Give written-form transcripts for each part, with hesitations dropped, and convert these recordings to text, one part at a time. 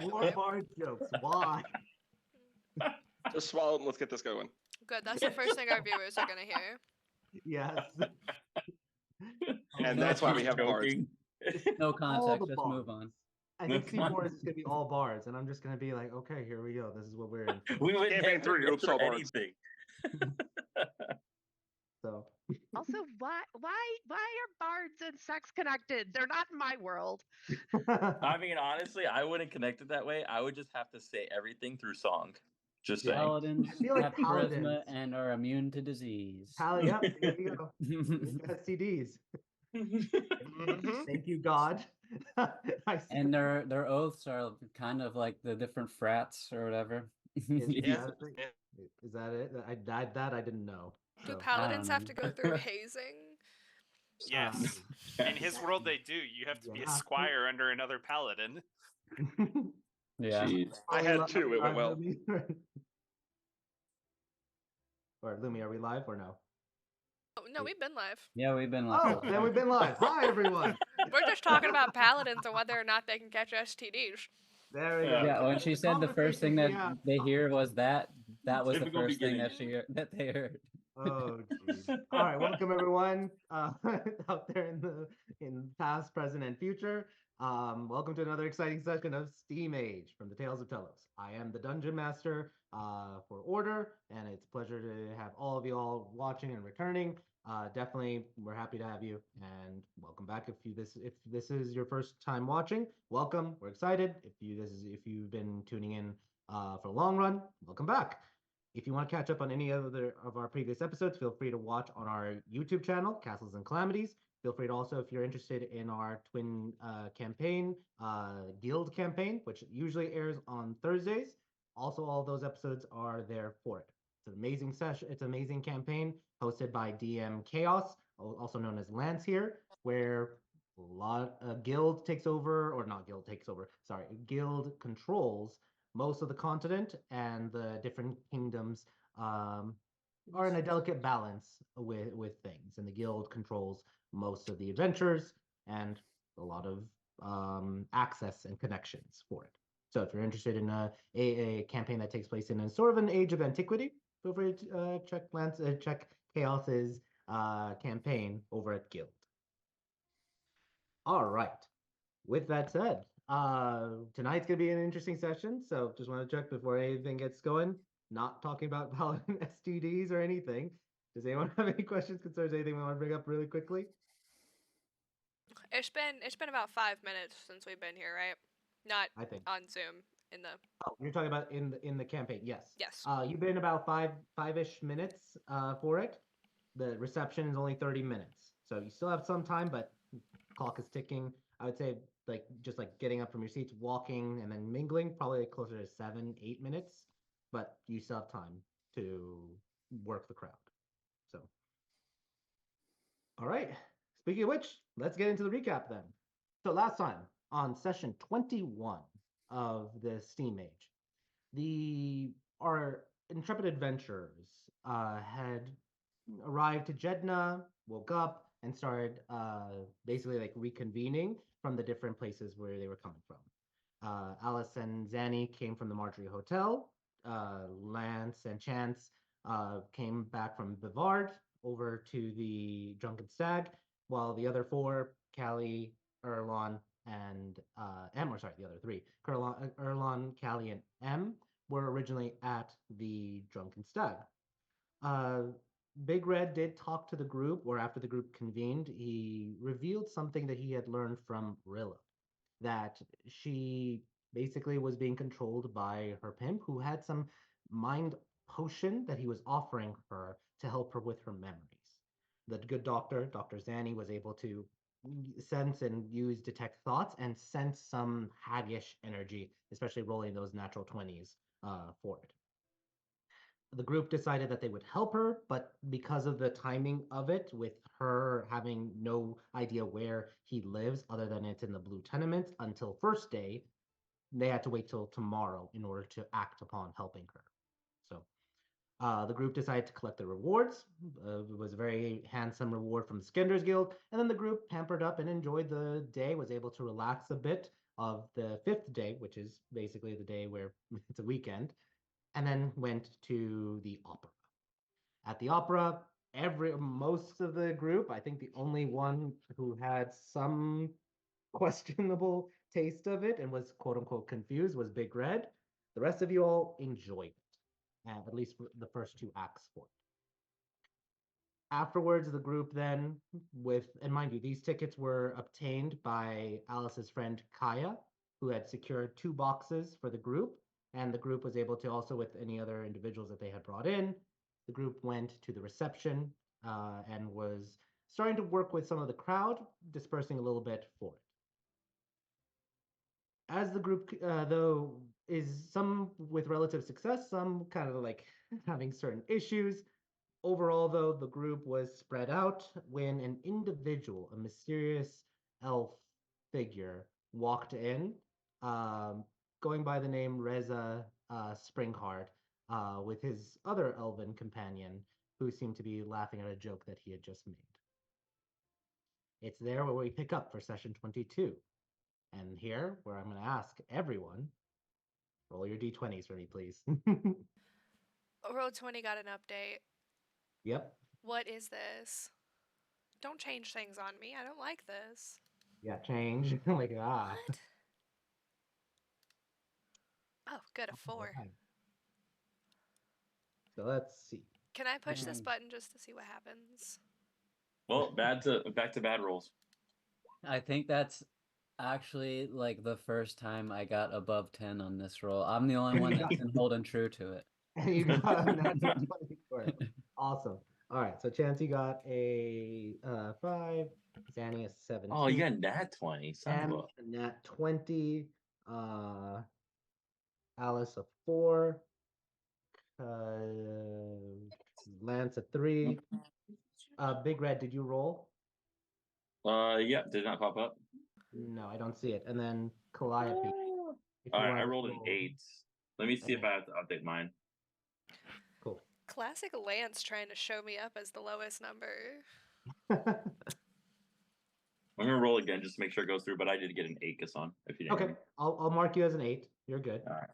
More bard jokes. Why? Just swallow it and let's get this going. Good. That's the first thing our viewers are gonna hear. Yes. And No, that's why we she's have bards. joking. No All context. the Just move bards. on. I No think C4 is context. going to be all bards, and I'm just going to be like, okay, here we go. This is what we're in for. We would Campaign never 3, get oops, through all bards. anything. So, Also, why are bards and sex connected? They're not in my world. I mean, honestly, I wouldn't connect it that way. I would just have to say everything through song. Just saying. Paladins I feel like have charisma paladins- and are immune to disease. Yep, there you go. STDs. Mhm. Thank you, God. I see. And their oaths are kind of like the different frats or whatever. Is, Yeah. is that it? I didn't know. Do So, paladins have know. to go through hazing? Yes. In his world, they do. You have to be Yeah. a squire under another paladin. Yeah. Jeez. I had two, it went well. Or Lumi, are we live or no? Oh, no, we've been live. Yeah, we've been Oh, like then we've been live. Hi, everyone. We're just talking about paladins and whether or not they can catch STDs. There we go. Yeah. Yeah, when she said the first thing that Conversation, they hear was that was the Typical first thing beginning. that they heard. Oh, geez. All right, welcome everyone out there in past, present, and future. Welcome to another exciting session of Steam Age from the Tales of Tellos. I am the Dungeon Master for Order, and it's a pleasure to have all of you all watching and returning. Definitely, we're happy to have you, and welcome back. If this is your first time watching, welcome. We're excited. If you've been tuning in for a long run, welcome back. If you want to catch up on any other of our previous episodes, feel free to watch on our YouTube channel, Castles and Calamities. Feel free to also, if you're interested in our twin campaign, guild campaign, which usually airs on Thursdays. Also, all those episodes are there for it. It's an amazing session. It's an amazing campaign hosted by DM Chaos, also known as Lance here, where guild takes over, or not guild takes over, sorry, guild controls most of the continent, and the different kingdoms are in a delicate balance with things, and the guild controls most of the adventures and a lot of access and connections for it. So if you're interested in a campaign that takes place in a sort of an age of antiquity, feel free to check Chaos's campaign over at Guild. All right. With that said, tonight's gonna be an interesting session. So just want to check before anything gets going. Not talking about Paladin STDs or anything. Does anyone have any questions, concerns, anything we want to bring up really quickly? It's been about 5 minutes since we've been here, right? Not I think. on Zoom in the Oh, you're talking about in the campaign, yes. yes. You've been about five-ish minutes for it. The reception is only 30 minutes, so you still have some time, but clock is ticking. I would say just getting up from your seats, walking, and then mingling, probably closer to 7-8 minutes, but you still have time to work the crowd. So, all right. Speaking of which, let's get into the recap then. So last time on session 21 of the Steam Age, our intrepid adventurers had arrived to Jedna, woke up, and started basically reconvening from the different places where they were coming from. Alice and Zanny came from the Marjorie Hotel. Lance and Chance came back from Bivard over to the Drunken Stag, while the other four, Callie, Erlon, and the other three, Erlon, Callie, and M, were originally at the Drunken Stag. Big Red did talk to the group, or after the group convened, he revealed something that he had learned from Rilla, that she basically was being controlled by her pimp, who had some mind potion that he was offering her to help her with her memories. The good doctor, Dr. Zanny, was able to sense and use detect thoughts and sense some haggish energy, especially rolling those natural 20s for it. The group decided that they would help her, but because of the timing of it, with her having no idea where he lives other than it's in the Blue Tenements until first day, they had to wait till tomorrow in order to act upon helping her. So the group decided to collect the rewards. It was a very handsome reward from the Skinders Guild, and then the group pampered up and enjoyed the day, was able to relax a bit of the fifth day, which is basically the day where it's a weekend, and then went to the opera. At the opera, most of the group, I think the only one who had some questionable taste of it and was quote unquote confused was Big Red. The rest of you all enjoyed it, at least for the first two acts for it. Afterwards, the group then, and mind you, these tickets were obtained by Alice's friend Kaya, who had secured 2 boxes for the group, and the group was able to also, with any other individuals that they had brought in, the group went to the reception and was starting to work with some of the crowd, dispersing a little bit for it. As the group, though, is some with relative success, some kind of like having certain issues. Overall, though, the group was spread out when an individual, a mysterious elf figure, walked in, going by the name Reza Springheart, with his other elven companion, who seemed to be laughing at a joke that he had just made. It's there where we pick up for session 22. And here, where I'm going to ask everyone, roll your d20s for me, please. Roll 20 got an update. Yep. What is this? Don't change things on me. I don't like this. Yeah, change. Like, What? Oh, good, a 4. Right. So let's see. Can I push this button just to see what happens? Well, back to bad rolls. I think that's actually like the first time I got above 10 on this roll. I'm the only one that's been holding true to it. And you got a nat 20 for it. Awesome. All right, so Chance, you got a 5, Zanny a 17. Oh, you got nat 20. Sam a nat 20, Alice a 4, Lance a 3. Big Red, did you roll? Yeah, did not pop up. No, I don't see it. And then Calliope. All right, I rolled an 8. Let me see if I have to update mine. Cool. Classic Lance trying to show me up as the lowest number. I'm gonna roll again just to make sure it goes through, but I did get an 8, Kassan. If you didn't. Okay, I'll mark you as an 8. You're good. All right.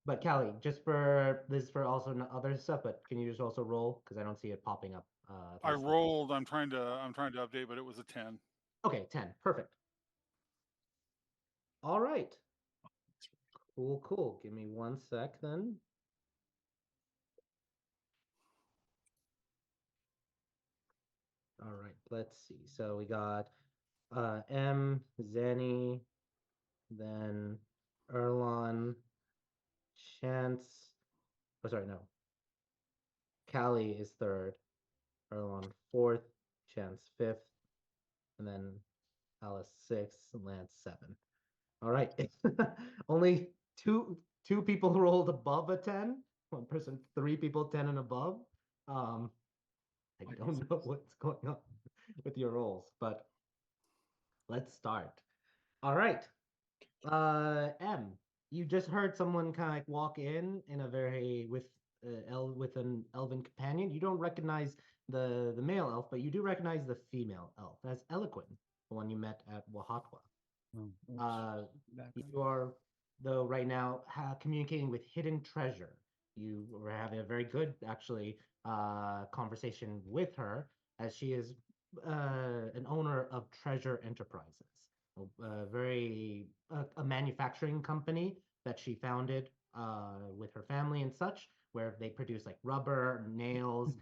But Callie, just for this, for also other stuff, but can you just also roll, because I don't see it popping up. I rolled. I'm trying to update, but it was a 10. Okay, 10. Perfect. All right. Cool. Give me 1 sec then. All right, let's see. So we got M, Zenny, then Erlon, Chance. Oh, sorry, no. Callie is 3rd, Erlon 4th, Chance 5th, and then Alice 6th, and Lance 7. All right. Only two people rolled above a 10. 3 people 10 and above. I don't know what's going on with your rolls, but let's start. All right. M, you just heard someone kind of like walk in a very with an elven companion. You don't recognize the male elf, but you do recognize the female elf. That's Eloquin, the one you met at Wahatwa. You are, though, right now communicating with Hidden Treasure. You were having a very good, actually, conversation with her, as she is an owner of Treasure Enterprises, a manufacturing company that she founded with her family and such, where they produce like rubber, nails,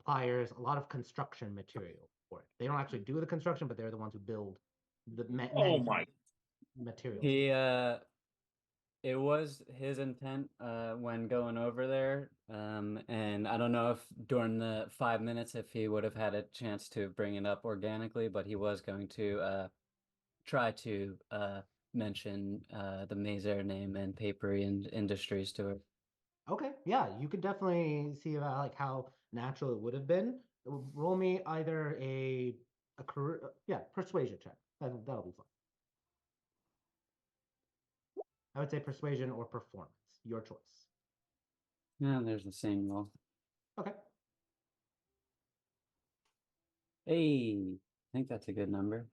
pliers, a lot of construction material for it. They don't actually do the construction, but they're the ones who build the materials. He it was his intent when going over there, and I don't know if during the 5 minutes if he would have had a chance to bring it up organically, but he was going to try to mention the Mazer name and papery and industries to her. Okay, yeah, you could definitely see about like how natural it would have been. Roll me either a career, persuasion check. That'll be fun. I would say persuasion or performance, your choice. Yeah, there's the same roll. Okay. Hey, I think that's a good number.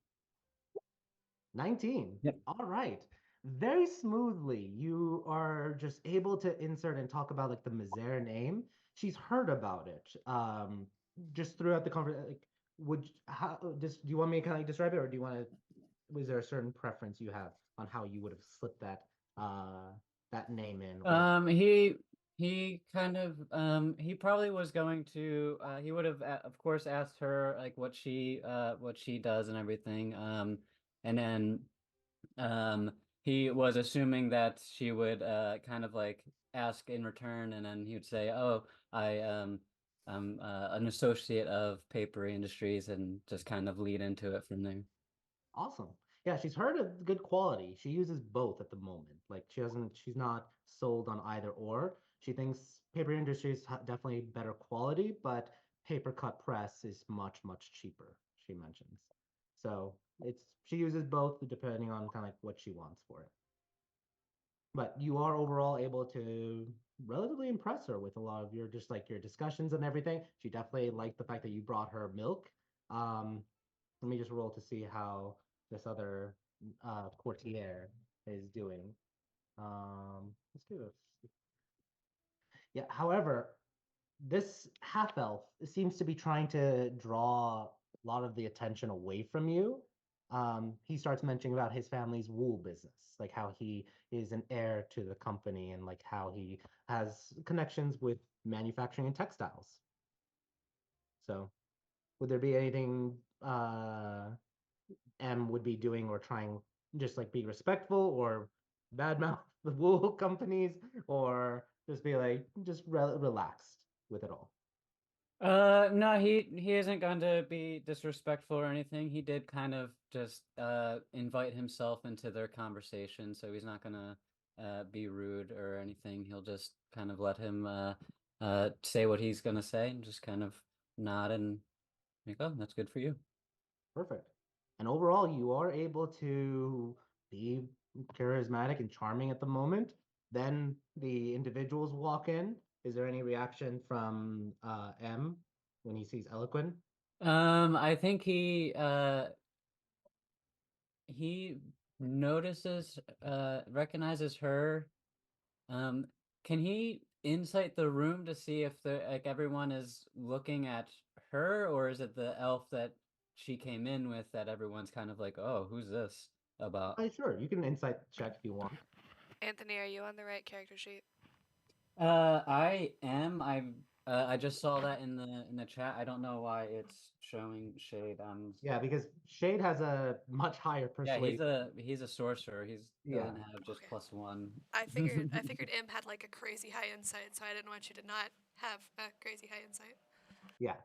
19. Yep. All right. very smoothly. You are just able to insert and talk about like the Misere name. She's heard about it. Just throughout the conversation. Like, how just do you want me to kind of describe it, or do you want to? Was there a certain preference you have on how you would have slipped that name in? Or He kind of he probably was going to he would have of course asked her like what she does and everything, and then um he was assuming that she would kind of like ask in return, and then he would say, oh, I'm an associate of Papery Industries, and just kind of lead into it from there. awesome. Yeah, she's heard of good quality. She uses both at the moment. Like she's not sold on either or. She thinks paper industry is definitely better quality, but paper cut press is much cheaper, she mentions. So she uses both depending on kind of like what she wants for it. But you are overall able to relatively impress her with a lot of your just like your discussions and everything. She definitely liked the fact that you brought her milk. Um, Let me just roll to see how this other courtier is doing. Let's do this. Yeah, however, this half elf seems to be trying to draw a lot of the attention away from you. He starts mentioning about his family's wool business, like how he is an heir to the company and like how he has connections with manufacturing and textiles. So, would there be anything M would be doing or trying just like be respectful or badmouth the wool companies or just be like just relaxed with it all? No, he isn't going to be disrespectful or anything. He did kind of just invite himself into their conversation, so he's not gonna be rude or anything. He'll just kind of let him say what he's gonna say, and just kind of nod and like, oh, that's good for you. Perfect. And overall, you are able to be charismatic and charming at the moment. Then the individuals walk in. Is there any reaction from M when he sees Eloquent? I think he notices recognizes her. Um, can he insight the room to see if the like everyone is looking at her, or is it the elf that she came in with that everyone's kind of like, oh, who's this about? Sure, you can insight check if you want. Anthony, are you on the right character sheet? I am. I just saw that in the chat. I don't know why it's showing Shade. Yeah, because Shade has a much higher Yeah, persuasion. he's a sorcerer. He's Yeah. doesn't have just Okay. +1. I figured M had like a crazy high insight, so I didn't want you to not have a crazy high insight. Yeah.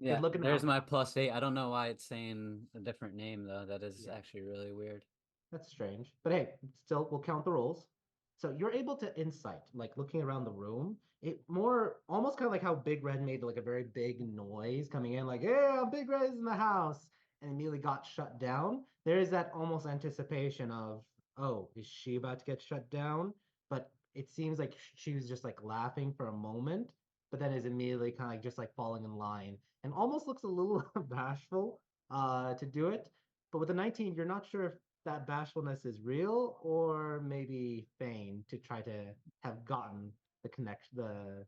Yeah, Good looking there's out. my +8. I don't know why it's saying a different name though. That is Yeah. actually really weird. That's strange. But hey, still, we'll count the rolls. So you're able to insight, like looking around the room. It more almost kind of like how Big Red made like a very big noise coming in, like, yeah, Big Red is in the house, and immediately got shut down. There is that almost anticipation of, oh, is she about to get shut down? But it seems like she was just like laughing for a moment, but then is immediately kind of like just like falling in line and almost looks a little bashful to do it. But with the 19, you're not sure if that bashfulness is real or maybe feigned to try to have gotten the connection, the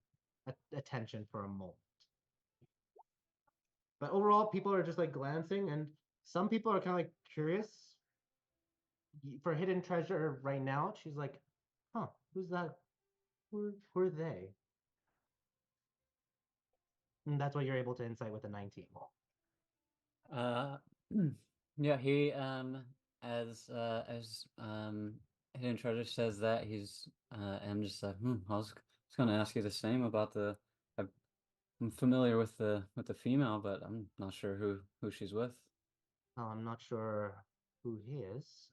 attention for a moment. But overall, people are just like glancing, and some people are kind of like curious. For hidden treasure right now, she's like, huh, who's that? Who are they? And that's what you're able to insight with the 19. Uh, yeah, he as Hidden Treasure says that he's I'm just like, I was gonna ask you the same about I'm familiar with the female, but I'm not sure who she's with. I'm not sure who he is.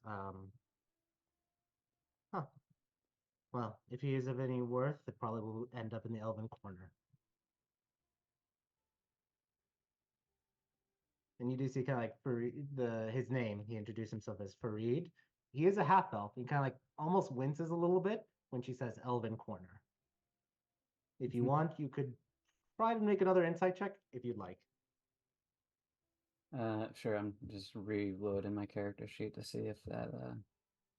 Huh. Well, if he is of any worth, it probably will end up in the Elven Corner. And you do see kind of like his name. He introduced himself as Farid. He is a half elf. He kind of like almost winces a little bit when she says Elven Corner. If you want, you could try to make another insight check if you'd like. Sure, I'm just reloading my character sheet to see if that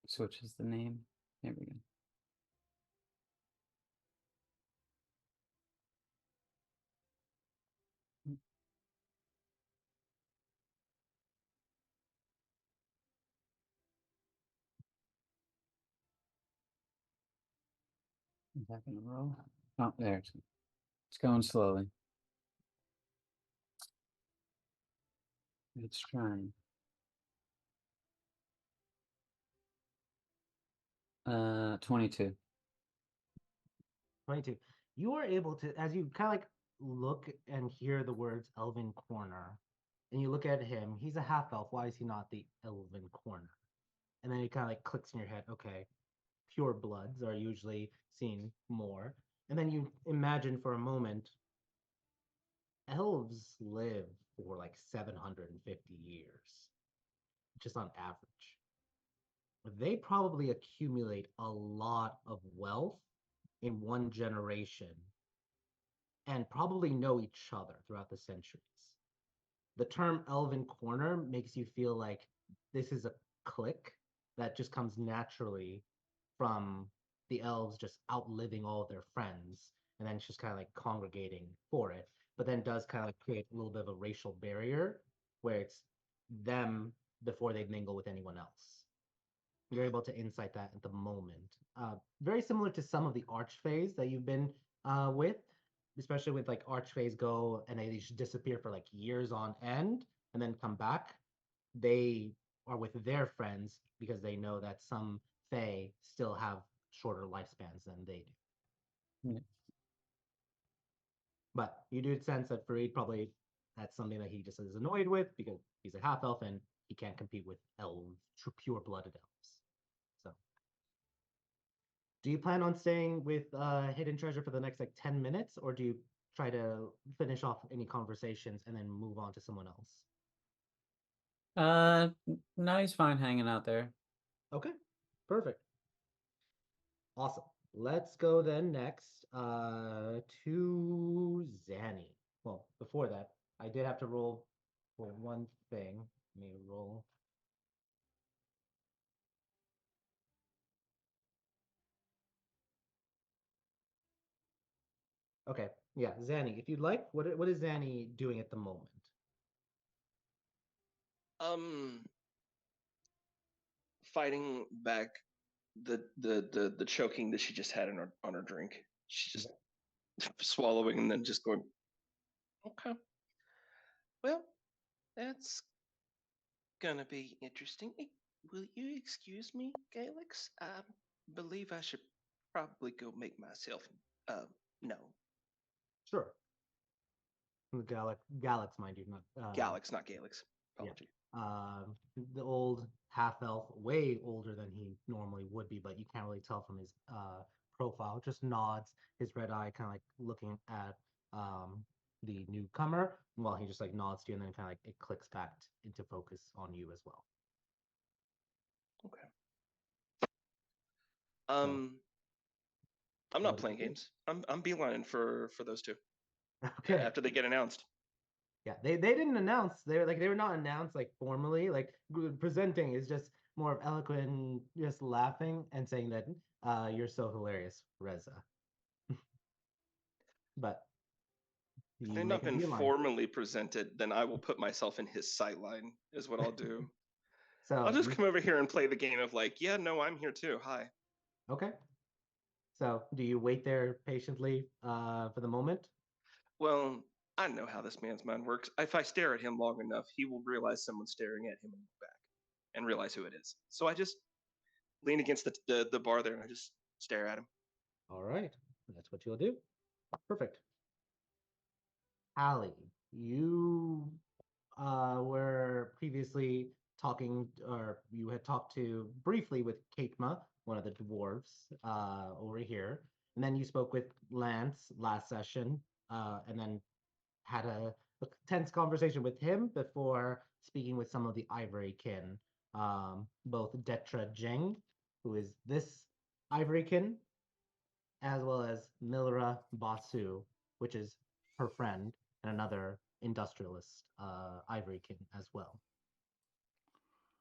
switches the name. There we go. Back in a row. Oh, there. It's going slowly. It's trying. 22. 22. You are able to, as you kind of like look and hear the words Elven Corner, and you look at him, he's a half elf. Why is he not the Elven Corner? And then it kind of like clicks in your head, okay, pure bloods are usually seen more. And then you imagine for a moment, elves live for like 750 years, just on average. They probably accumulate a lot of wealth in one generation and probably know each other throughout the centuries. The term Elven Corner makes you feel like this is a clique that just comes naturally from the elves just outliving all of their friends, and then it's just kind of like congregating for it, but then does kind of like create a little bit of a racial barrier where it's them before they mingle with anyone else. You're able to insight that at the moment. Very similar to some of the archfays that you've been with, especially with like archfays go and they just disappear for like years on end and then come back. They are with their friends because they know that some fae still have shorter lifespans than they do. Yeah. But you do sense that Fareed probably that's something that he just is annoyed with because he's a half elf and he can't compete with elves, pure blooded elves. So, do you plan on staying with Hidden Treasure for the next like 10 minutes, or do you try to finish off any conversations and then move on to someone else? No, he's fine hanging out there. Okay, perfect. Awesome. Let's go then next to Zanny. Well, before that, I did have to roll for one thing. Let me roll. Okay, yeah, Zanny, if you'd like, what is Zanny doing at the moment? Fighting back the choking that she just had on her drink. She's just swallowing and then just going, okay. Well, that's gonna be interesting. Will you excuse me, Galix? I believe I should probably go make myself no. Sure. The Galax, mind you, not Galix, not Galix. yeah. Apology. The old half elf, way older than he normally would be, but you can't really tell from his profile. Just nods, his red eye kind of like looking at the newcomer, while he just like nods to you, and then kind of like it clicks back into focus on you as well. Okay. I'm not playing games. I'm beelining for those two. Okay. After they get announced. Yeah, they didn't announce. They were not announced like formally. Like presenting is just more of eloquent, just laughing and saying that you're so hilarious, Reza. But If you they've make not a been beeline. formally presented, then I will put myself in his sight line, is what I'll do. So I'll just come over here and play the game of like, yeah, no, I'm here too. Hi. okay. So do you wait there patiently for the moment? Well, I know how this man's mind works. If I stare at him long enough, he will realize someone's staring at him and look back and realize who it is. So I just lean against the bar there and I just stare at him. All right, that's what you'll do. Perfect. Allie, you were previously talking, or you had talked to briefly with Kakema, one of the dwarves over here, and then you spoke with Lance last session, and then had a tense conversation with him before speaking with some of the Ivory kin, both Detra Jeng, who is this Ivory kin, as well as Milra Basu, which is her friend and another industrialist Ivory kin as well.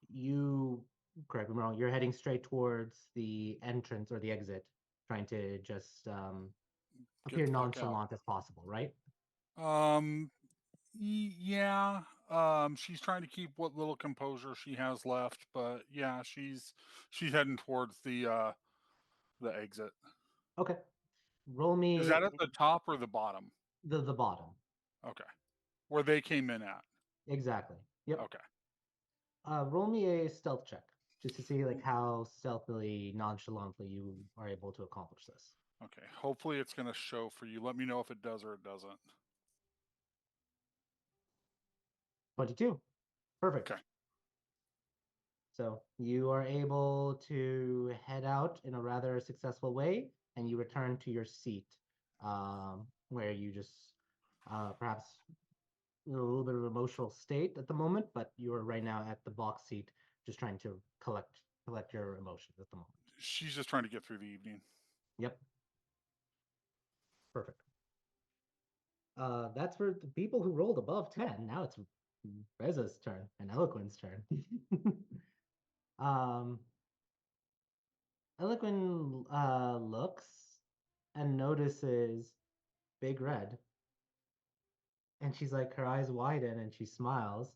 You correct me if I'm wrong, you're heading straight towards the entrance or the exit, trying to just Get appear the fuck out. nonchalant as possible, right? Yeah. She's trying to keep what little composure she has left, but yeah, she's heading towards the exit. Okay. Roll me Is that at the top or the bottom? the bottom. Okay. Where they came in at. Exactly. Yep. Okay. Roll me a stealth check just to see like how stealthily, nonchalantly you are able to accomplish this. Okay. Hopefully it's going to show for you. Let me know if it does or it doesn't. 22. Perfect. Okay. So you are able to head out in a rather successful way, and you return to your seat, where you just perhaps in a little bit of emotional state at the moment, but you are right now at the box seat, just trying to collect your emotions at the moment. She's just trying to get through the evening. Yep. Perfect. That's for the people who rolled above 10. Now it's Reza's turn and Eloquent's turn. um, Eloquent looks and notices Big Red. And she's like, her eyes widen and she smiles.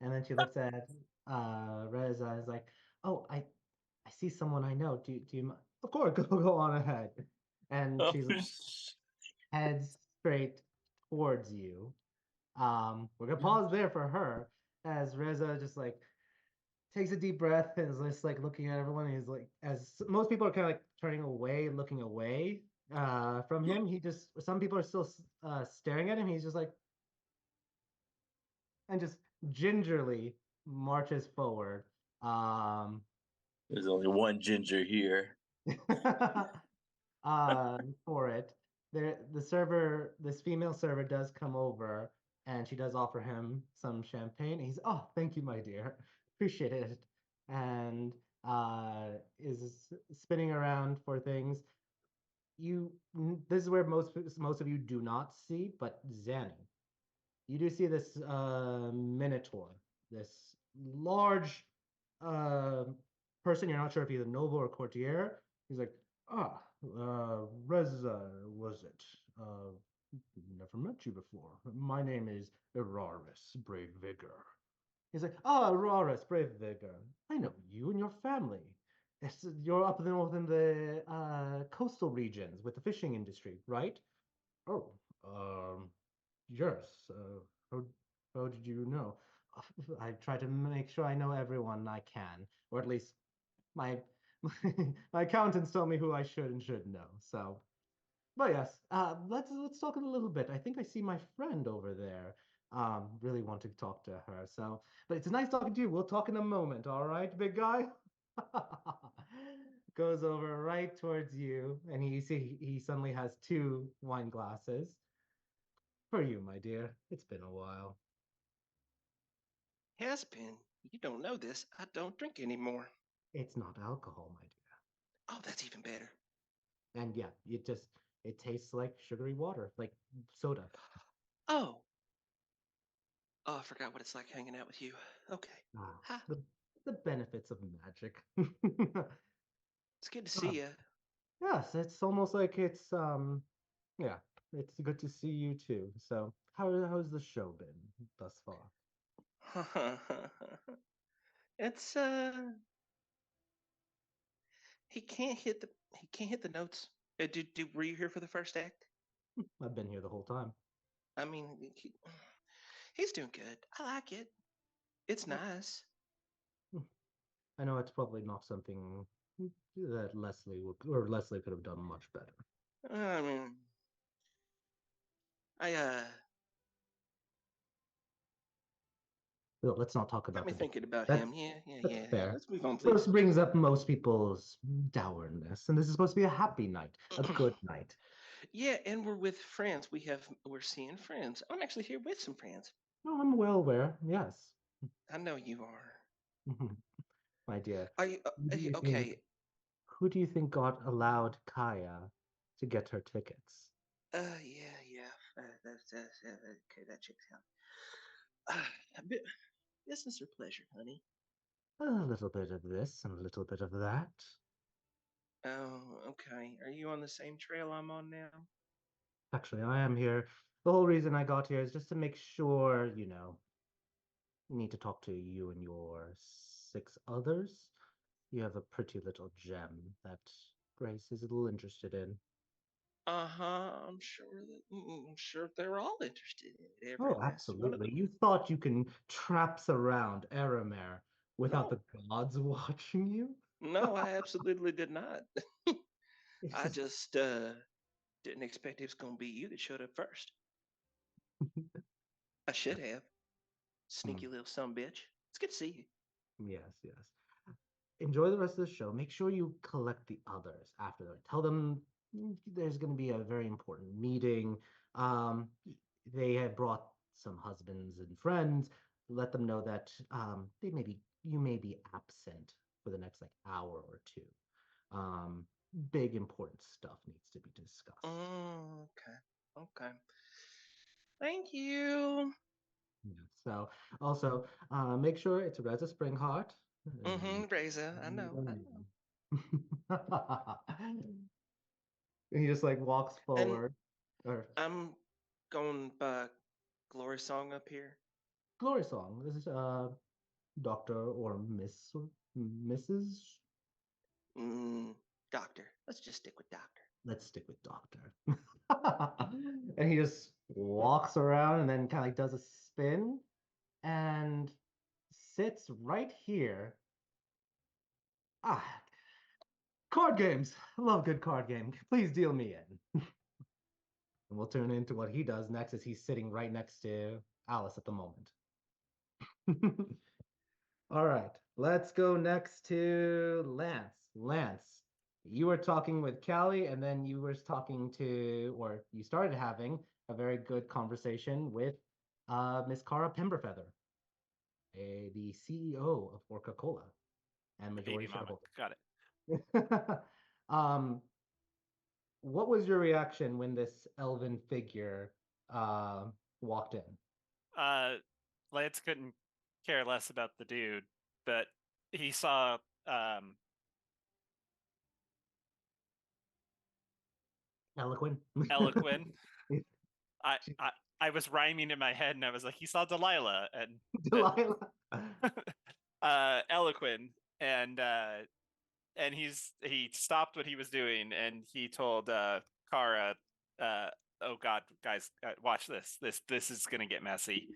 And then she looks at Reza and is like, oh, I see someone I know. Do you Of course, go on ahead. And Oh, she's heads straight towards you. We're gonna pause there for her as Reza just like takes a deep breath and is just like looking at everyone. And he's like, as most people are kind of like turning away, looking away from him. Some people are still staring at him. He's just like, and just gingerly marches forward. Um, there's only one ginger here. for it. This female server does come over and she does offer him some champagne. He's, oh, thank you, my dear. Appreciate it. And is spinning around for things. This is where most of you do not see, but Zanny, you do see this minotaur, this large uh, person. You're not sure if he's a noble or courtier. He's like, ah, Reza, was it? Never met you before. My name is Eraris, Brave Vigor. He's like, ah, Eraris, Brave Vigor. I know you and your family. You're up north in the coastal regions with the fishing industry, right? Oh, yes. How, how did you know? I try to make sure I know everyone I can, or at least my my accountants tell me who I should and shouldn't know. So, but yes, let's talk a little bit. I think I see my friend over there. Really want to talk to her. So, but it's nice talking to you. We'll talk in a moment. All right, big guy. Goes over right towards you, and he suddenly has two wine glasses for you, my dear. It's been a while. Has been. You don't know this. I don't drink anymore. It's not alcohol, my Oh, that's even better. dear. And yeah, it tastes like sugary water, like soda. Oh. Oh, I forgot what it's like hanging out with you. Okay. Ah, Hi. the the benefits of magic. It's good to Ah, see you. yes, it's almost like it's yeah, it's good to see you too. So how's the show been thus far? It's he can't hit the notes. Were you here for the first act? I've been here the whole time. I mean, he's doing good. I like it. It's nice. I know it's probably not something that Leslie could have done much better. I mean, I Well, let's not talk got about me the thinking about that's him. Yeah, that's fair. Let's move on, First please. brings up most people's dourness, and this is supposed to be a happy night, a good night. Yeah, and we're with friends. We're seeing friends. I'm actually here with some friends. No, I'm well aware. Yes, I know you are. my dear. Are you Who do you think? okay? Who do you think got allowed Kaya to get her tickets? Yeah. Okay, that checks out. Uh, bu- business or pleasure, honey? A little bit of this and a little bit of that. Oh, okay. Are you on the same trail I'm on now? Actually, I am here. The whole reason I got here is just to make sure, need to talk to you and your 6 others. You have a pretty little gem that Grace is a little interested in. Uh-huh. I'm sure they're all interested in it. Every Oh, last one of absolutely. them. You thought you can traps around Eremer without No. the gods watching you? No, I absolutely did not. It's I just just didn't expect it was gonna be you that showed up first. I should have. Sneaky little son of a bitch. It's good to see you. yes, yes. Enjoy the rest of the show. Make sure you collect the others after that. Tell them there's going to be a very important meeting. Um, they have brought some husbands and friends. Let them know that you may be absent for the next like hour or two. Um, Big important stuff needs to be discussed. Okay. Okay. Thank you. Yeah. So also make sure it's Reza Springheart. Reza. I know. I know. And he just like walks And forward. Or I'm going by Glory Song up here. Glory Song. This is Doctor or Miss or Mrs. Doctor. Let's just stick with Doctor. Let's stick with Doctor. And he just walks around and then kind of like does a spin and sits right here. Ah, card games. I love good card game. Please deal me in. And we'll turn into what he does next as he's sitting right next to Alice at the moment. All right, let's go next to Lance. Lance, you were talking with Callie, and then you were talking to, or you started having a very good conversation with Miss Cara Pemberfeather, the CEO of Orca Cola and majority Baby mama. Got it. shareholder. um, what was your reaction when this elven figure walked in? Lance couldn't care less about the dude, but he saw Eloquent. Eloquin. I was rhyming in my head and I was like, he saw Delilah and Delilah. Eloquin and he stopped what he was doing and he told Kara, oh God, guys, watch this. This is gonna get messy.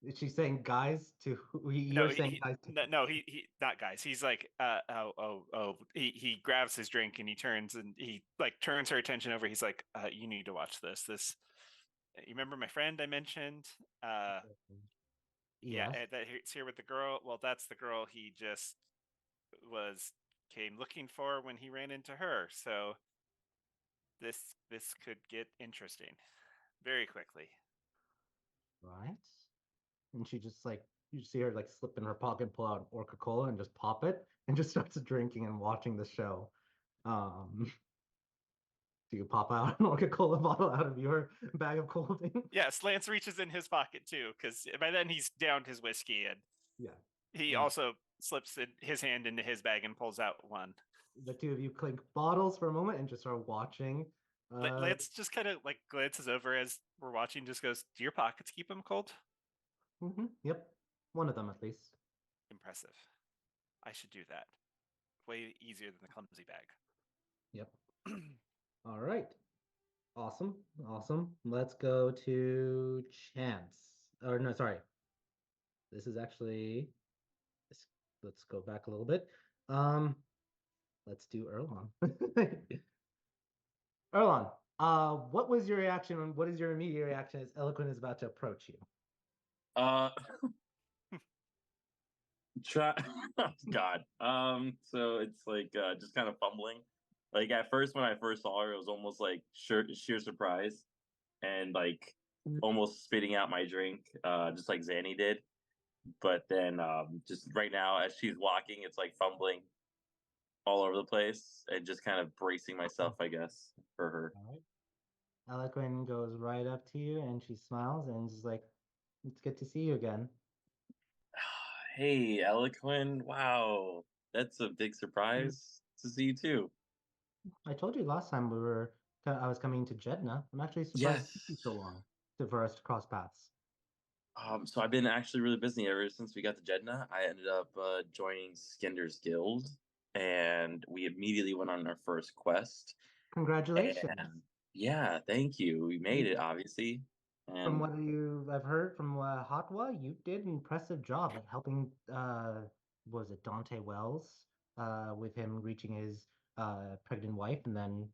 Is she saying guys to who? No, You're saying guys to no, he not guys. He's like, oh. He grabs his drink and he turns and he like turns her attention over. He's like, you need to watch this. You remember my friend I mentioned? Yeah, Yes. that he's here with the girl. Well, that's the girl he just came looking for when he ran into her. So this could get interesting very quickly. Right. And she just like you see her like slip in her pocket, and pull out Orca Cola, and just pop it, and just starts drinking and watching the show. Do you pop out an Orca Cola bottle out of your bag of clothing? Yes, Lance reaches in his pocket too, because by then he's downed his whiskey and Yeah. he also slips his hand into his bag and pulls out one. The two of you clink bottles for a moment and just start watching. Lance just kind of like glances over as we're watching, just goes, "Do your pockets keep them cold?" Yep. One of them at least. Impressive. I should do that. Way easier than the clumsy bag. Yep. All right. Awesome. Awesome. Let's go to Chance. Or no, sorry. This is actually let's go back a little bit. Let's do Erlon. Erlon, what was your reaction and what is your immediate reaction as Eloquent is about to approach you? Try God. So it's like just kind of fumbling. Like at first when I first saw her, it was almost like sheer surprise and like almost spitting out my drink, just like Zanny did. But then just right now as she's walking, it's like fumbling all over the place and just kind of bracing myself, I guess, for her. All right. Eloquent goes right up to you and she smiles and is like, it's good to see you again. Hey, Eloquin. Wow, that's a big surprise to see you too. I told you last time I was coming to Jeddah. I'm actually surprised it took you Yes. so long for us to cross paths. So I've been actually really busy ever since we got to Jeddah. I ended up joining Skinder's Guild, and we immediately went on our first quest. Congratulations. And yeah, thank you. We made it, obviously. From And what I've heard from Hatwa, you did an impressive job at helping, was it Dante Wells, with him reaching his pregnant wife, and then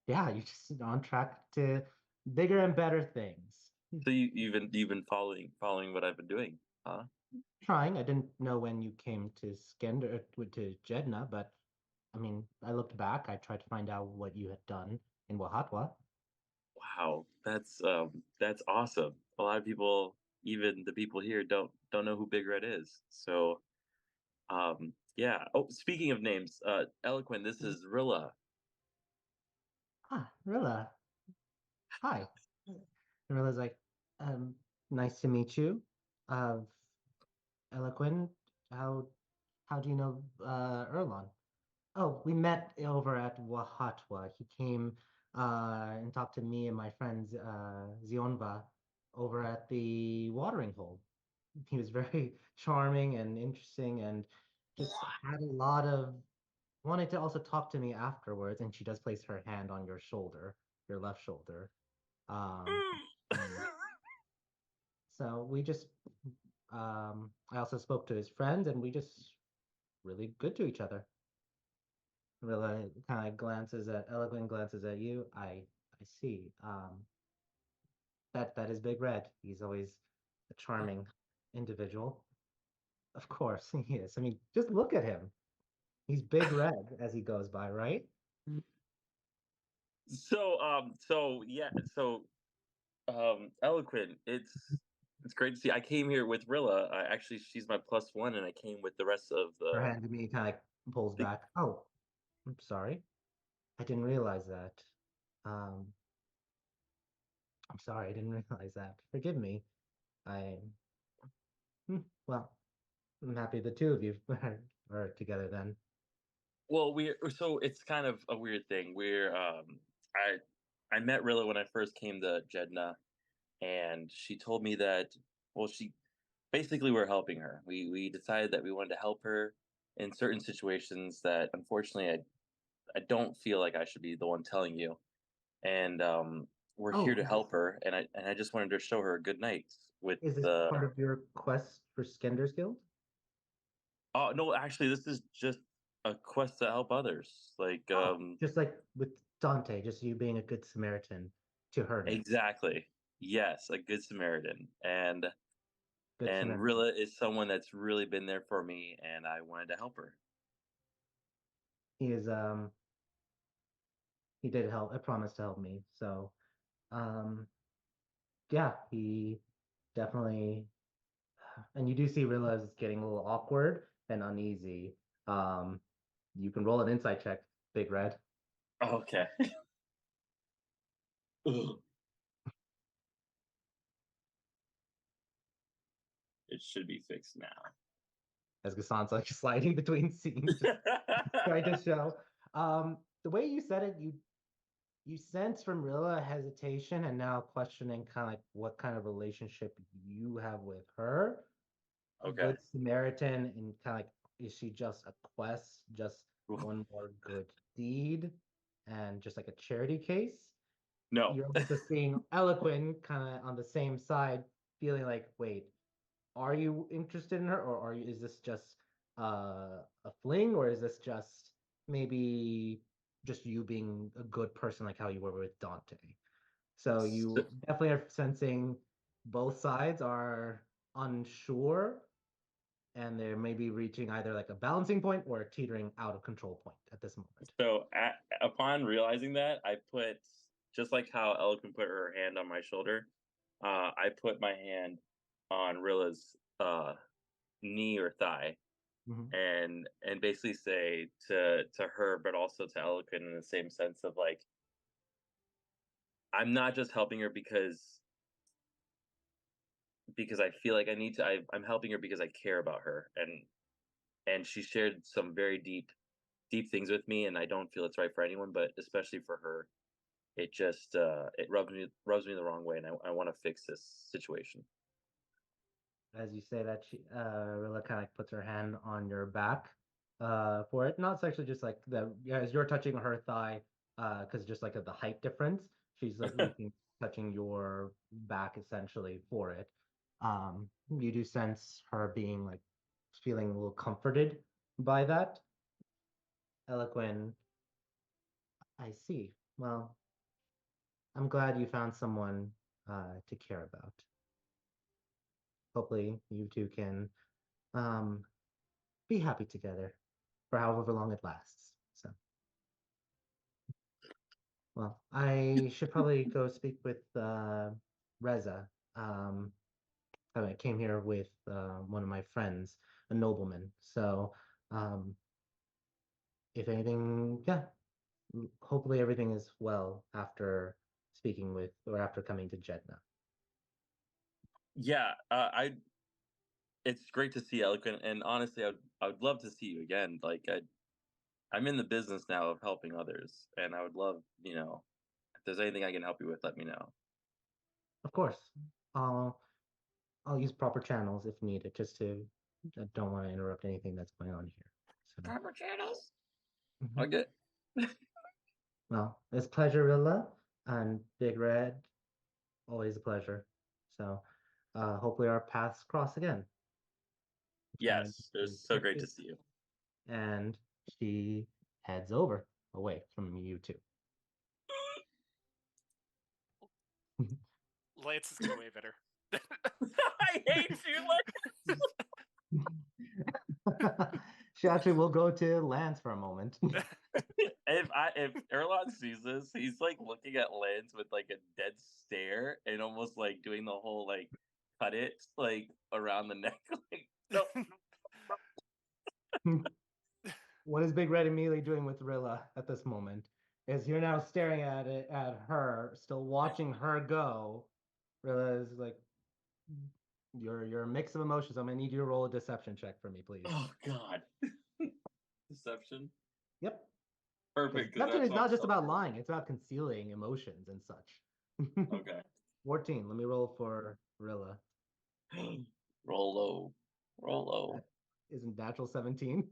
yeah, you're just on track to bigger and better things. so you've been following what I've been doing, huh? Trying. I didn't know when you came to Skender to Jeddah, but I mean, I looked back. I tried to find out what you had done in Wahatwa. Wow, that's awesome. A lot of people, even the people here, don't know who Big Red is. So yeah. Oh, speaking of names, Eloquent, this is Rilla. Ah, Rilla. Hi. And Rilla's like, um, nice to meet you. Uh, Eloquent, how do you know Erlon? Oh, we met over at Wahatwa. He came and talked to me and my friends Zionva over at the watering hole. He was very charming and interesting and just had a lot of wanted to also talk to me afterwards. And she does place her hand on your shoulder, your left shoulder. And so we just I also spoke to his friends and we just really good to each other. Rilla kind of glances at Eloquent glances at you. I see. That is Big Red. He's always a charming individual. Of course he is. I mean, just look at him. He's Big Red as he goes by, right? So Eloquent, it's great to see. I came here with Rilla. Actually, she's my plus one, and I came with the rest of Her hand to me kind of pulls the. back. Oh, I'm sorry. I didn't realize that. Um, I'm sorry. I didn't realize that. Forgive me. I well, I'm happy the two of you are together then. Well, so it's kind of a weird thing. I met Rilla when I first came to Jeddah, and she told me that, well, she basically we're helping her. We decided that we wanted to help her in certain situations that unfortunately I don't feel like I should be the one telling you. And we're here Oh, to help her, and I just wanted to show her a good night with is this the. part of your quest for Skender's Guild? Oh no, actually, this is just a quest to help others. Like Oh, just like with Dante, just you being a good Samaritan to her needs. exactly. Yes, a good Samaritan, Good and Samaritan. Rilla is someone that's really been there for me, and I wanted to help her. He is he did help. I promised to help me. So um yeah, he definitely and you do see Rilla is getting a little awkward and uneasy. Um you can roll an insight check, Big Red. Okay. Ugh, it should be fixed now. As Gassan's like sliding between scenes, just trying to show. The way you said it, you sense from Rilla hesitation and now questioning kind of like what kind of relationship you have with her. Okay. Good Samaritan and kind of like is she just a quest, just one more good deed, and just like a charity case? No. You're also seeing Eloquent kind of on the same side, feeling like, wait, are you interested in her, or is this just a fling, or is this just maybe just you being a good person like how you were with Dante? So So, you definitely are sensing both sides are unsure and they're maybe reaching either like a balancing point or a teetering out of control point at this moment. upon realizing that, I put, just like how Eloquent put her hand on my shoulder, I put my hand on Rilla's knee or thigh, Mhm. and basically say to her, but also to Eloquent in the same sense of like, I'm not just helping her because I feel like I need to. I'm helping her because I care about her, and she shared some very deep things with me, and I don't feel it's right for anyone, but especially for her. It just it rubs me the wrong way, and I want to fix this situation. As you say that, Rilla kind of like puts her hand on your back for it. Not sexually, just like the as you're touching her thigh, because just like the height difference, she's like touching your back essentially for it. You do sense her being like feeling a little comforted by that. Eloquent, I see. Well, I'm glad you found someone to care about. Hopefully, you two can um, be happy together for however long it lasts. So, well, I should probably go speak with Reza. I came here with one of my friends, a nobleman. So, um, if anything, yeah, hopefully everything is well after speaking with or after coming to Jeddah. Yeah, it's great to see Eloquent, and honestly, I would love to see you again. Like I'm in the business now of helping others, and I would love, if there's anything I can help you with, let me know. Of course, I'll I'll use proper channels if needed, just to I don't want to interrupt anything that's going on here. So, Proper channels. mhm. Okay. Well, it's pleasure, Rilla, and Big Red, always a pleasure. So, hopefully our paths cross again. And Yes, it was so great to see you. and she heads over away from you two. Lance is gonna wave at her. I hate you. She actually will go to Lance for a moment. If Erlon sees this, he's like looking at Lance with like a dead stare and almost like doing the whole like cut it like around the neck. Like, no. What is Big Red immediately doing with Rilla at this moment is you're now staring at her, still watching her go. Rilla is like your mix of emotions. I'm gonna need you to roll a deception check for me, please. Oh God. Deception. Yep. Perfect. Deception is not just about lying, it's about concealing emotions and such. Okay. 14. Let me roll for Rilla. Roll low. Roll low. Isn't natural 17?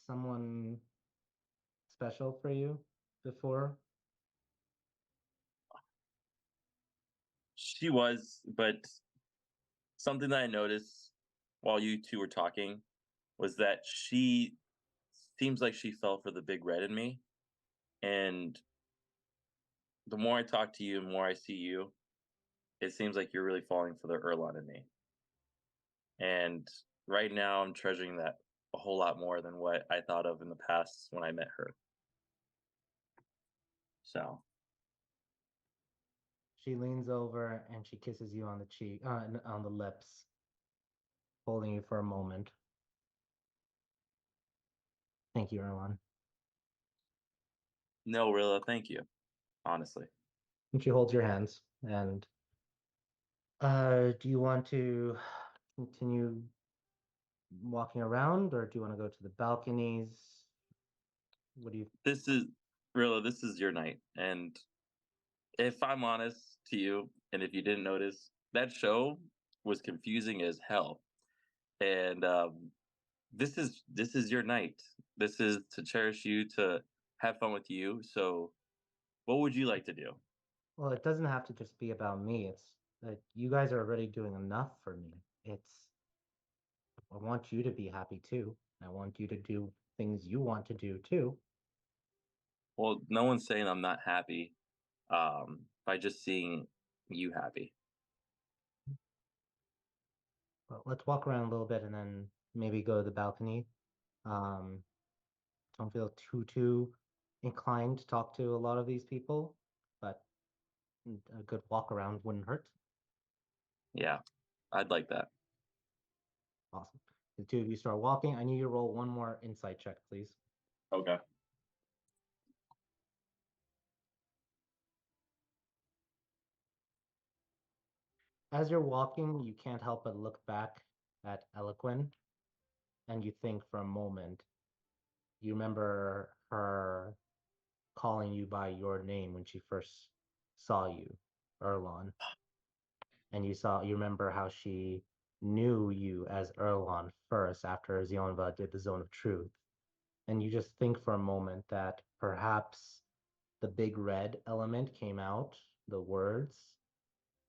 Someone special for you before? She was, but something that I noticed while you two were talking was that she seems like she fell for the big red in me. And the more I talk to you, the more I see you, it seems like you're really falling for the Erlon in me. And right now I'm treasuring that a whole lot more than what I thought of in the past when I met her. So She leans over and she kisses you on the cheek, on the lips, holding you for a moment. Thank you, Erwan. no, Rilla, thank you. Honestly. And she holds your hands. And do you want to continue walking around, or do you want to go to the balconies? What do you? This is Rilla, this is your night. And if I'm honest to you, and if you didn't notice, that show was confusing as hell. And this is your night. This is to cherish you, to have fun with you. So, what would you like to do? Well, it doesn't have to just be about me. It's that you guys are already doing enough for me. I want you to be happy too. I want you to do things you want to do too. Well, no one's saying I'm not happy by just seeing you happy. Well, let's walk around a little bit and then maybe go to the balcony. Um, don't feel too inclined to talk to a lot of these people, but a good walk around wouldn't hurt. Yeah, I'd like that. Awesome. The two of you start walking. I need you to roll one more insight check, please. Okay. As you're walking, you can't help but look back at Eloquin, and you think for a moment. You remember her calling you by your name when she first saw you, Erlon. And you remember how she knew you as Erlon first after Zionva did the Zone of Truth. And you just think for a moment that perhaps the big red element came out, the words,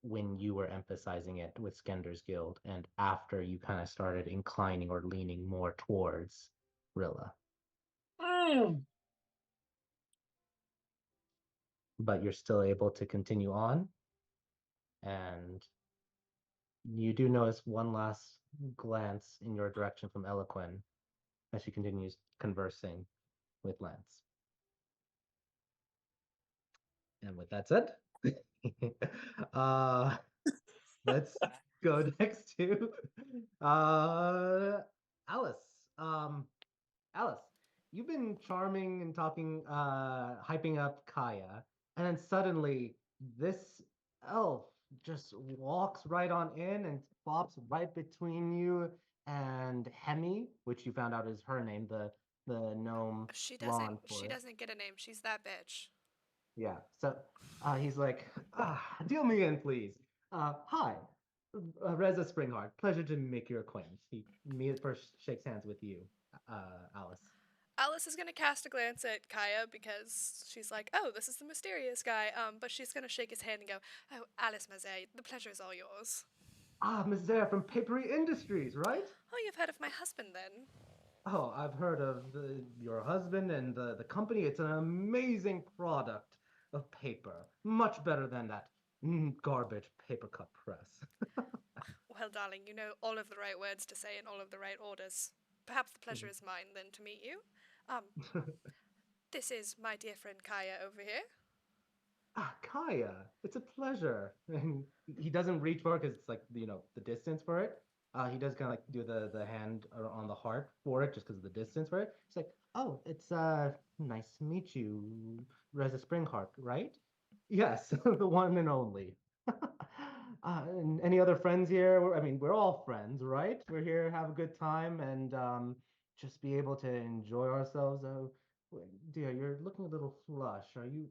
when you were emphasizing it with Skender's Guild, and after you kind of started inclining or leaning more towards Rilla. But you're still able to continue on. And you do notice one last glance in your direction from Eloquin as she continues conversing with Lance. And with that said, uh, let's go next to Alice. Alice, you've been charming and talking, hyping up Kaya, and then suddenly this elf just walks right on in and flops right between you and Hemi, which you found out is her name, the gnome She law doesn't. She enforcement. doesn't get a name. She's that bitch. Yeah. So he's like, deal me in, please. Hi, Reza Springheart. Pleasure to make your acquaintance. Me first shakes hands with you, Alice. Alice is gonna cast a glance at Kaya because she's like, "Oh, this is the mysterious guy." But she's gonna shake his hand and go, "Oh, Alice Mazet, the pleasure is all yours." Ah, Miss Zare from Papery Industries, right? Oh, you've heard of my husband then? Oh, I've heard of your husband and the company. It's an amazing product of paper. Much better than that garbage paper cut press. Well, darling, you know all of the right words to say in all of the right orders. Perhaps the pleasure is mine then to meet you. Um, this is my dear friend Kaya over here. Ah, Kaya, it's a pleasure. And he doesn't reach for it because it's like, the distance for it. He does kind of like do the hand on the heart for it just because of the distance for it. He's like, oh, it's nice to meet you, Reza Springheart, right? Yes, the one and only. And any other friends here? I mean, we're all friends, right? We're here to have a good time and just be able to enjoy ourselves. Oh, dear, you're looking a little flush. Are you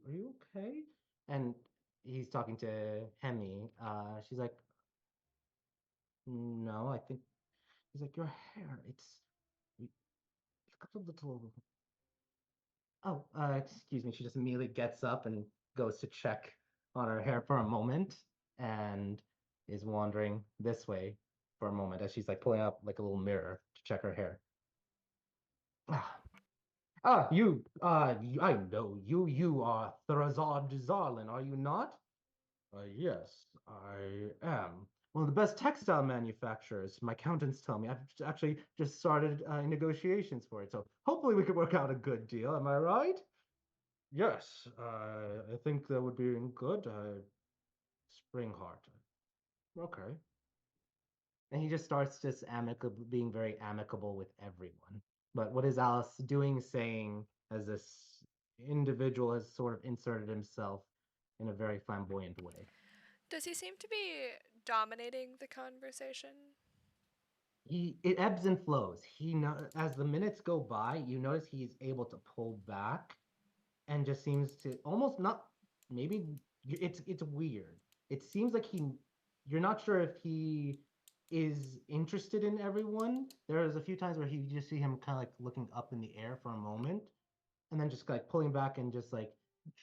okay? And he's talking to Hemi. She's like, no, I think he's like, your hair, it's got a little. Oh, excuse me. She just immediately gets up and goes to check on her hair for a moment and is wandering this way for a moment as she's like pulling up like a little mirror to check her hair. I know you. You are Thurazad Zarlin, are you not? Yes, I am. One of the best textile manufacturers. My accountants tell me. I've actually just started negotiations for it, so hopefully we could work out a good deal. Am I right? Yes, I think that would be good. Springheart. Okay. And he just starts just amicable, being very amicable with everyone. But what is Alice doing, saying, as this individual has sort of inserted himself in a very flamboyant way? Does he seem to be dominating the conversation? It ebbs and flows. As the minutes go by, you notice he's able to pull back and just seems to almost not maybe it's weird. It seems like you're not sure if he is interested in everyone. There's a few times where you just see him kind of like looking up in the air for a moment and then just like pulling back and just like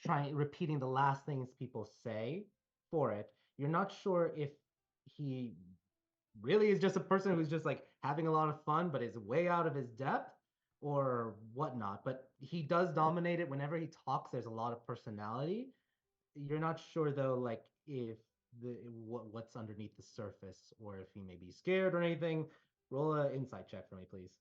trying repeating the last things people say for it. You're not sure if he really is just a person who's just like having a lot of fun but is way out of his depth or whatnot. But he does dominate it whenever he talks. There's a lot of personality. You're not sure though, like if what's underneath the surface or if he may be scared or anything. Roll an insight check for me, please.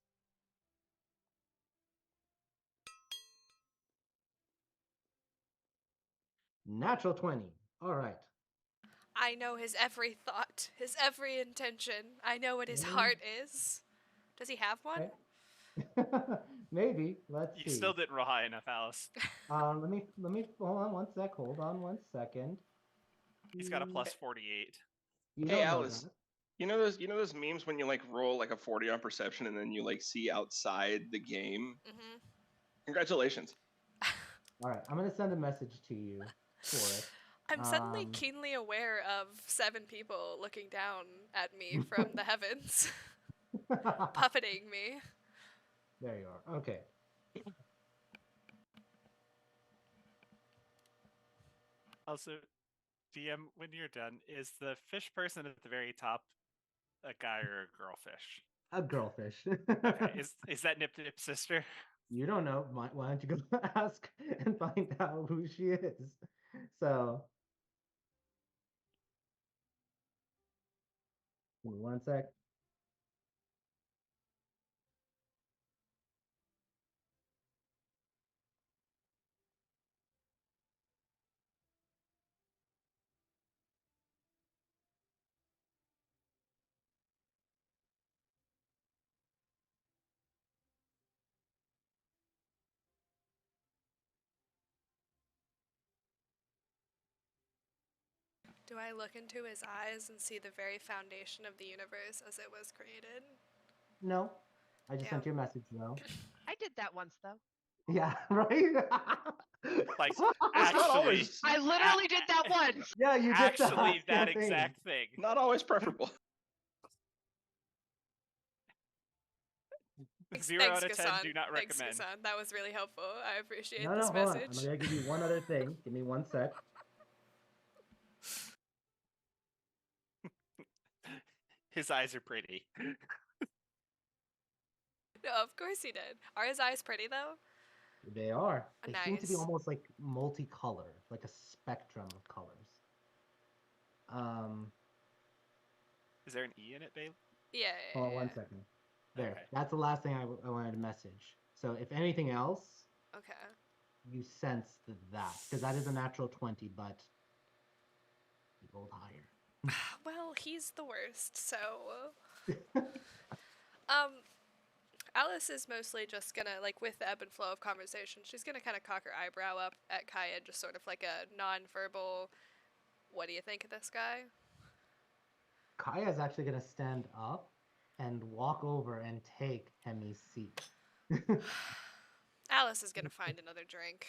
Natural 20. All right. I know his every thought, his every intention. I know what his Mm, heart is. Does he have one? okay. Maybe. Let's You see. still didn't roll high enough, Alice. Let me hold on one sec. Hold on one second. He's got a plus 48. You Hey don't know Alice, that. you know those memes when you like roll like a 40 on perception and then you like see outside the game? Mm-hmm. Congratulations. All right, I'm gonna send a message to you for it. I'm suddenly keenly aware of 7 people looking down at me from the heavens, puppeting me. There you are. Okay. Also, DM, when you're done, is the fish person at the very top a guy or a girl fish? A girlfish. Okay, is that Nip Nip's sister? You don't know. Why don't you go ask and find out who she is? So, give me one sec. Do I look into his eyes and see the very foundation of the universe as it was created? No, I just sent Damn. you a message though. I did that once though. Yeah, right. Like, It's not actually, always I literally did that once. yeah, you did actually that same thing. exact thing. not always preferable. 0 out of 10, do not Thanks, recommend. Gassan. That was really helpful. I appreciate No, this hold on. message. I'm gonna give you one other thing. Give me one sec. His eyes are pretty. No, of course he did. Are his eyes pretty though? They are. They seem to be Nice. almost like multicolor, like a spectrum of colors. Is there an E in it, babe? Yeah. Hold on one second. There. Okay. That's the last thing I wanted to message. So if anything else, Okay. you sense that because that is a natural 20, but you rolled higher. Well, he's the worst, so Alice is mostly just gonna, like, with the ebb and flow of conversation, she's gonna kind of cock her eyebrow up at Kaya, just sort of like a non-verbal, what do you think of this guy? Kaya is actually gonna stand up and walk over and take Hemi's seat. Alice is gonna find another drink.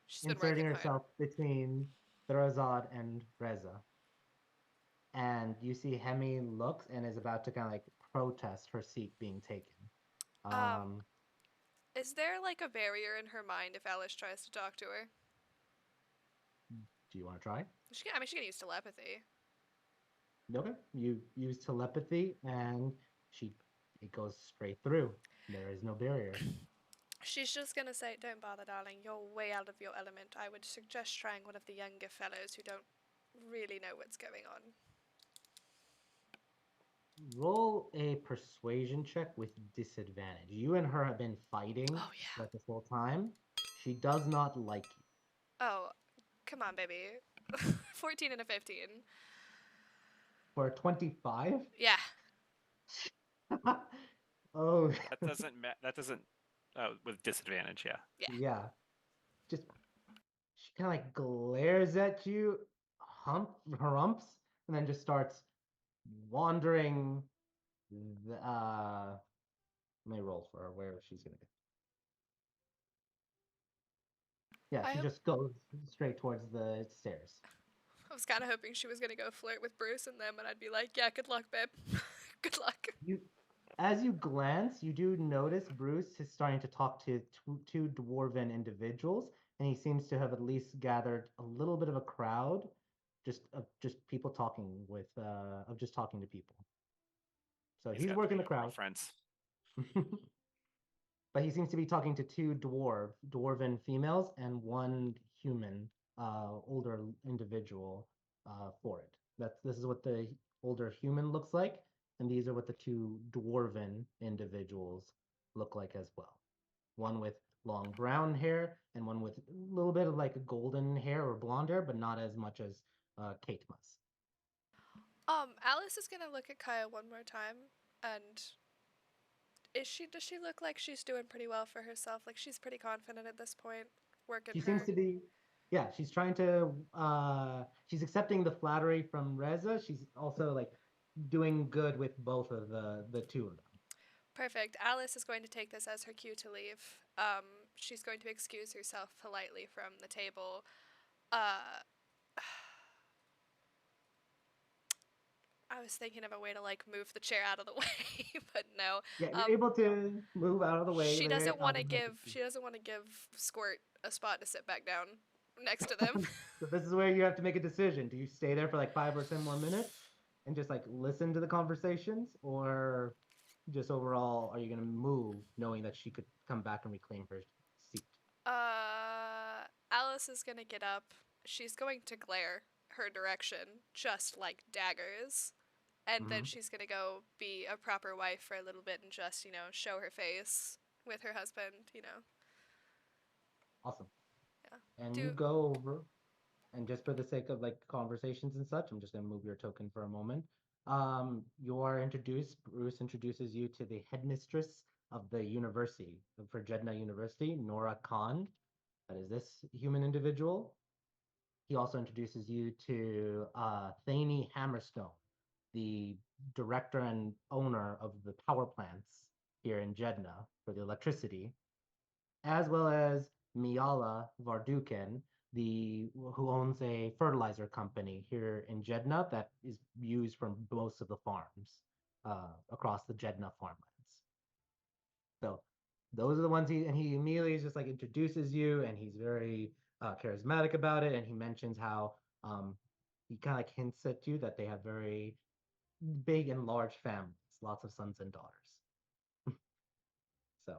She's been Inserting working herself between Thrazad and Reza. And you see Hemi looks and is about to kind of like protest her seat being taken. Is there like a barrier in her mind if Alice tries to talk to her? Do you want to try? She can use telepathy. Okay. You use telepathy and it goes straight through. There is no barrier. She's just gonna say, "Don't bother, darling. You're way out of your element. I would suggest trying one of the younger fellows who don't really know what's going on." Roll a persuasion check with disadvantage. You and her have been fighting Oh, yeah. like this whole time. She does not like you. Oh, come on, baby. 14 and a 15. For a 25? Yeah. Oh, That doesn't. Oh, with disadvantage, yeah. yeah. Just she kind of like glares at you, harumps, and then just starts wandering. Let me roll for her where she's gonna go. Yeah, she just goes straight towards the stairs. I was kind of hoping she was gonna go flirt with Bruce and them, and I'd be like, "Yeah, good luck, babe. Good luck." As you glance, you do notice Bruce is starting to talk to two dwarven individuals, and he seems to have at least gathered a little bit of a crowd, just people talking of just talking to people. So he's got working three the crowd. Friends. But he seems to be talking to two dwarven females and one human, older individual for it. This is what the older human looks like, and these are what the two dwarven individuals look like as well. One with long brown hair and one with a little bit of like golden hair or blonde hair, but not as much as Kate must. Alice is gonna look at Kaya one more time, and does she look like she's doing pretty well for herself? Like she's pretty confident at this point, working She her. seems to be, yeah, she's trying to she's accepting the flattery from Reza. She's also like doing good with both of the two of them. Perfect. Alice is going to take this as her cue to leave. She's going to excuse herself politely from the table. Uh, I was thinking of a way to like move the chair out of the way, but no. Yeah, you're able to move out of the way. She very doesn't want to automatically. give Squirt a spot to sit back down next to them. So this is where you have to make a decision. Do you stay there for like 5 or 10 more minutes and just like listen to the conversations, or just overall are you gonna move knowing that she could come back and reclaim her seat? Alice is gonna get up. She's going to glare her direction, just like daggers. And then Mhm. she's gonna go be a proper wife for a little bit and just, show her face with her husband. Awesome. Yeah. And you Do go over, and just for the sake of like conversations and such, I'm just gonna move your token for a moment. You are introduced. Bruce introduces you to the headmistress of the university for Jedna University, Nora Khan. That is this human individual. He also introduces you to Thany Hammerstone, the director and owner of the power plants here in Jedna for the electricity, as well as Miala Varduken, the who owns a fertilizer company here in Jedna that is used from most of the farms across the Jedna farmlands. So those are the ones he immediately just like introduces you, and he's very charismatic about it, and he mentions how he kind of like hints at you that they have very big and large families, lots of sons and daughters. So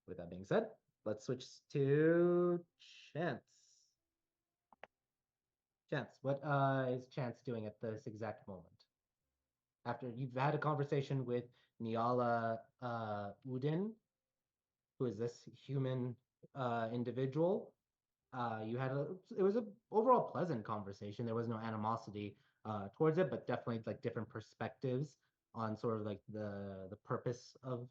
with that being said, let's switch to Chance. Chance, what is Chance doing at this exact moment? After you've had a conversation with Niala Udin, who is this human individual, you had it was a overall pleasant conversation. There was no animosity towards it, but definitely like different perspectives on sort of like the purpose of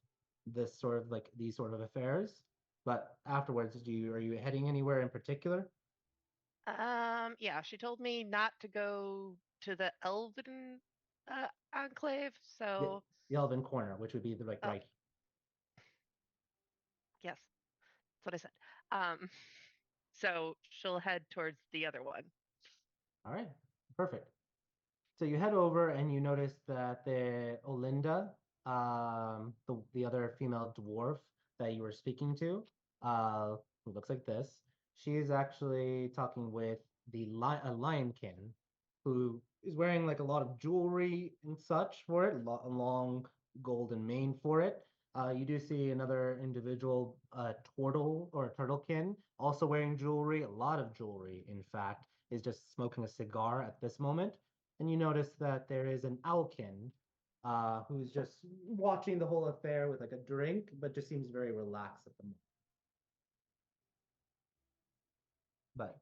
this sort of like these sort of affairs. But afterwards, are you heading anywhere in particular? Yeah, she told me not to go to the Elven enclave, The, so the Elven Corner, which would be the like oh, right. yes, that's what I said. Um, so she'll head towards the other one. All right, perfect. So you head over and you notice that the Olinda, the other female dwarf that you were speaking to, who looks like this, she is actually talking with a lionkin, who is wearing like a lot of jewelry and such for it, a long golden mane for it. You do see another individual, turtle or turtlekin, also wearing jewelry, a lot of jewelry, in fact, is just smoking a cigar at this moment, and you notice that there is an Alkin who's just watching the whole affair with like a drink, but just seems very relaxed at the moment. But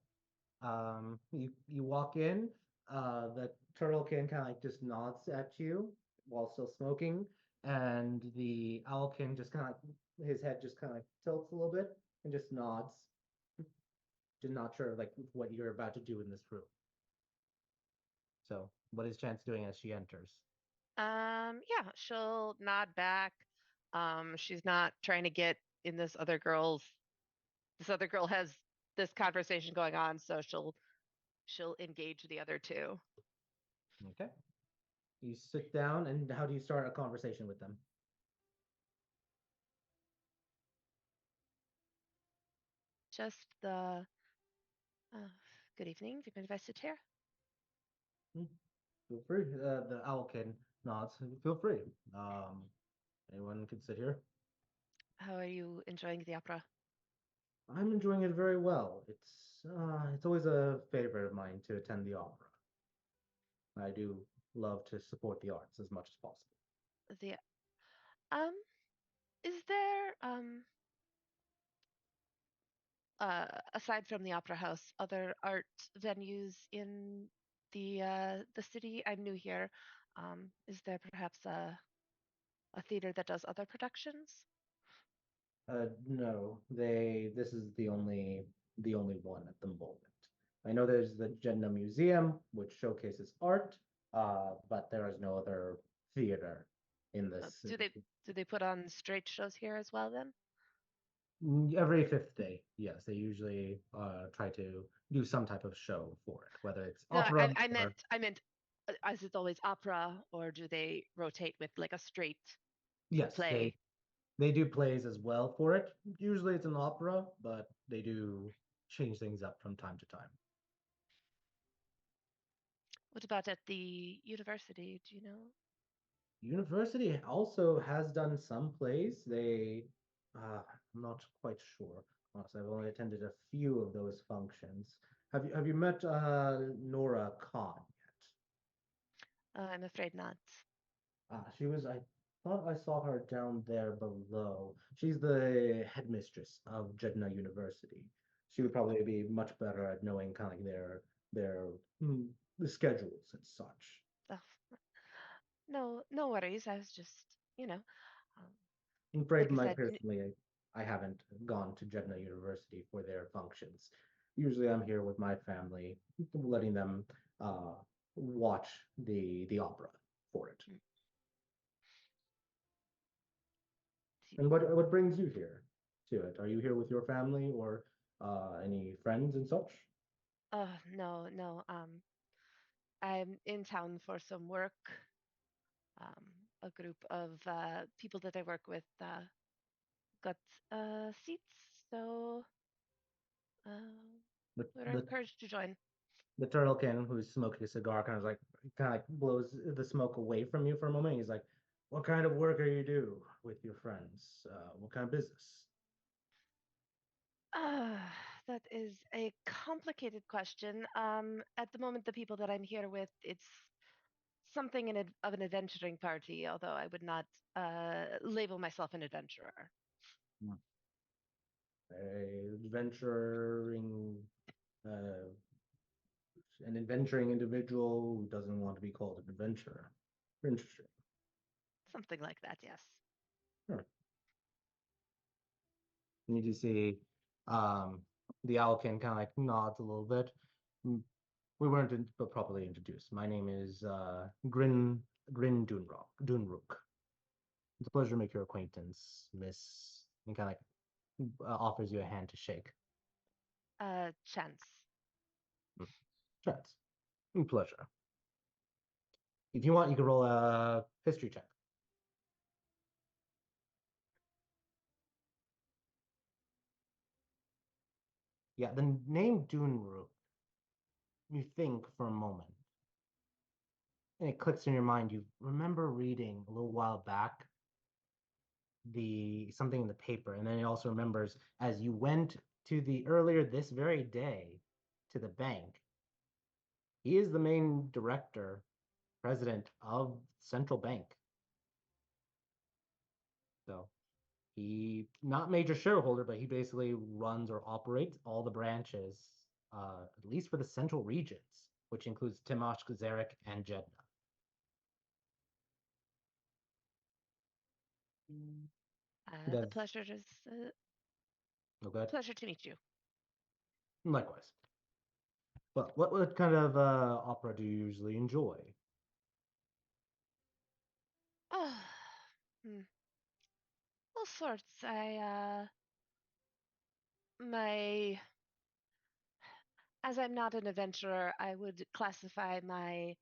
you walk in, the turtlekin kind of like just nods at you while still smoking, and the owlkin just kind of his head just kind of like tilts a little bit and just nods, just not sure like what you're about to do in this room. So, what is Chance doing as she enters? Yeah, she'll nod back. She's not trying to get in this other girl's. This other girl has this conversation going on, so she'll engage the other two. Okay. You sit down, and how do you start a conversation with them? Just the good evening. Do you mind if I sit here? Hmm, feel free. The owlkin nods. Feel free. Anyone can sit here. How are you enjoying the opera? I'm enjoying it very well. It's always a favorite of mine to attend the opera. I do love to support the arts as much as possible. The um, is there aside from the opera house, other art venues in the city? I'm new here. Is there perhaps a theater that does other productions? No, they. This is the only the only one at the moment. I know there's the Jeddah Museum, which showcases art, but there is no other theater in this. Do they put on straight shows here as well then? Every fifth day, yes, they usually try to do some type of show for it, whether it's No, opera I meant, is it always opera, or do they rotate with like a straight yes, play? they do plays as well for it. Usually it's an opera, but they do change things up from time to time. What about at the university? Do you know? University also has done some plays. I'm not quite sure. Honestly, I've only attended a few of those functions. Have you met Nora Khan yet? I'm afraid not. She was. I thought I saw her down there below. She's the headmistress of Jeddah University. She would probably be much better at knowing kind of like their mm, the schedules and such. Oh, no worries. I was just, um, I'm afraid like I my said, personally, I haven't gone to Jeddah University for their functions. Usually, I'm here with my family, letting them uh, watch the opera for it. mm, And what brings you here to it? Are you here with your family or any friends and such? no. I'm in town for some work. Um, a group of people that I work with got seats, so uh, The we're the encouraged to join. the turtlekin who's smoking a cigar kind of like blows the smoke away from you for a moment. He's like, "What kind of work are you do with your friends? What kind of business?" Uh, that is a complicated question. At the moment, the people that I'm here with, it's something of an adventuring party, although I would not label myself an adventurer. Hmm. A adventuring, uh, an adventuring individual who doesn't want to be called an adventurer. Interesting. Something like that, yes. Sure. You do see um, the Owlkin kind of like nods a little bit. Mm, We weren't properly introduced. My name is Grin Dunrook. It's a pleasure to make your acquaintance, Miss. And kind of like offers you a hand to shake. Chance. Mm. Chance. Pleasure. If you want, you can roll a history check. Yeah, the name Dunrook. You think for a moment, and it clicks in your mind. You remember reading a little while back the something in the paper, and then it also remembers as you went to the earlier this very day to the bank. He is the main director, president of Central Bank. So he not major shareholder, but he basically runs or operates all the branches, at least for the central regions, which includes Timosh, Zarek, and Jeddah. The Does pleasure is okay. pleasure to meet you. Likewise. Well, what kind of opera do you usually enjoy? Oh, hmm, all sorts. My as I'm not an adventurer, I would classify my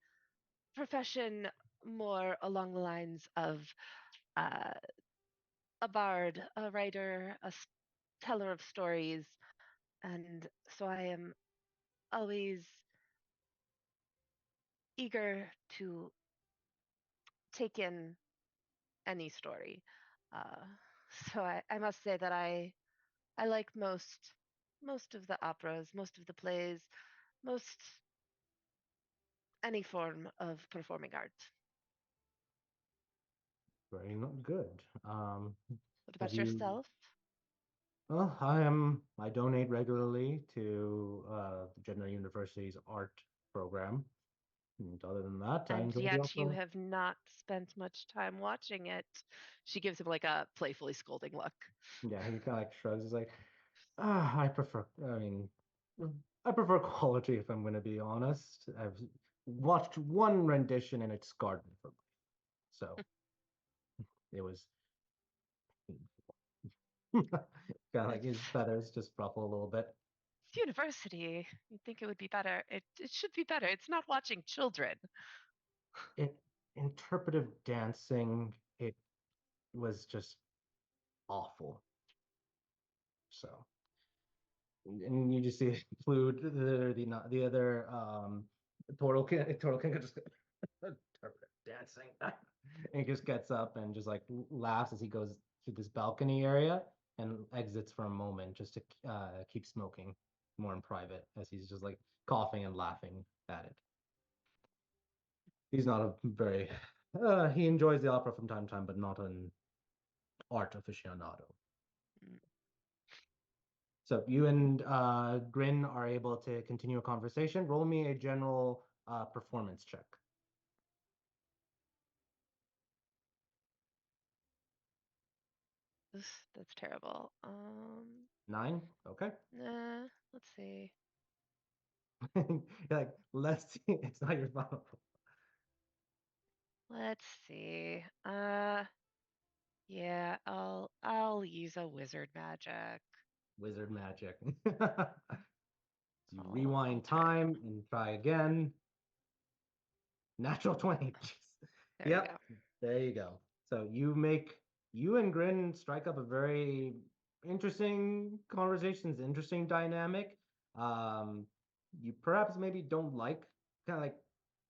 profession more along the lines of uh, a bard, a writer, teller of stories, and so I am always eager to take in any story. Uh, so I must say that I like most of the operas, most of the plays, most any form of performing art. Very not good. What Have about you? yourself? Well, I donate regularly to the Jeddah University's art program. And other than that, I And enjoy the yet you opera. have not spent much time watching it. She gives him like a playfully scolding look. Yeah, he kind of like shrugs. He's like, I prefer. I mean, I prefer quality if I'm going to be honest. I've watched one rendition and it scarred me for life. So it was kind of like his feathers just ruffle a little bit. It's university. You'd think it would be better. It should be better. It's not watching children. It interpretive dancing. It was just awful. So, and you just see Fluid, the other Turtle King just interpretive dancing. And he just gets up and just like laughs as he goes to this balcony area and exits for a moment just to keep smoking more in private as he's just like coughing and laughing at it. He's not a very he enjoys the opera from time to time, but not an art aficionado. Mm. So you and Grin are able to continue a conversation. Roll me a general performance check. That's terrible. 9. Okay. Let's see. You're like, let's see. It's not your final. Let's see. Yeah, I'll use a wizard magic. Wizard magic. You I'll rewind try. time and try again. Natural 20. There we Yep. go. There you go. So you and Grin strike up a very interesting conversations, interesting dynamic. You perhaps maybe don't like kind of like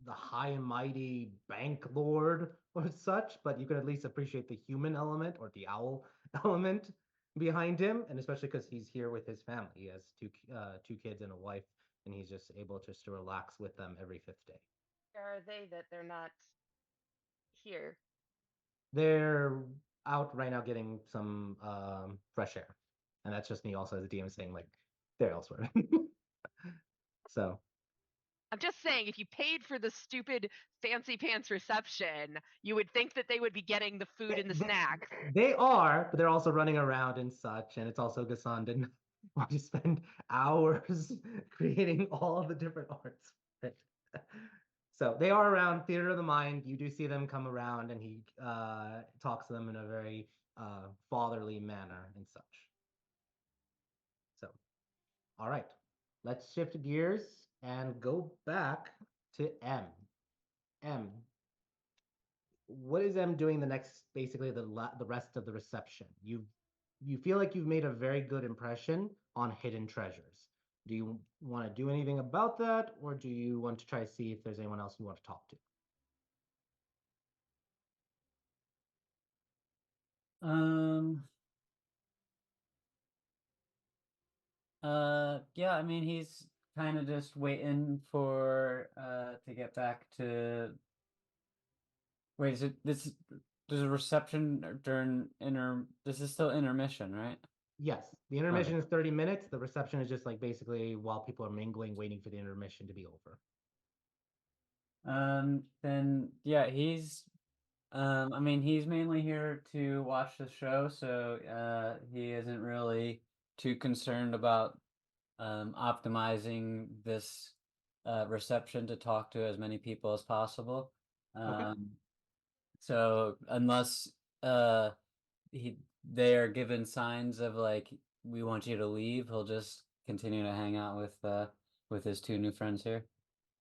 the high and mighty bank lord or such, but you can at least appreciate the human element or the owl element behind him, and especially because he's here with his family. He has two kids and a wife, and he's just able just to relax with them every fifth day. Where are they that they're not here? They're out right now getting some fresh air, and that's just me also as a DM saying like they're elsewhere. So I'm just saying, if you paid for the stupid fancy pants reception, you would think that they would be getting the food and the snacks. they are, but they're also running around and such, and it's also Gassan didn't want to spend hours creating all the different arts. So they are around Theater of the Mind. You do see them come around, and he talks to them in a very fatherly manner and such. So, all right, let's shift gears and go back to M. M, what is M doing the next, basically the rest of the reception? You feel like you've made a very good impression on hidden treasures. Do you want to do anything about that, or do you want to try to see if there's anyone else you want to talk to? Um. Yeah, I mean, he's kind of just waiting for to get back to. Wait, is it this? There's a reception during This is still intermission, right? Yes, the intermission is 30 minutes. The reception is just like basically while people are mingling, waiting for the intermission to be over. Then yeah, he's. I mean, he's mainly here to watch the show, so he isn't really too concerned about optimizing this reception to talk to as many people as possible. Okay. So unless uh, they are given signs of like we want you to leave, he'll just continue to hang out with his two new friends here.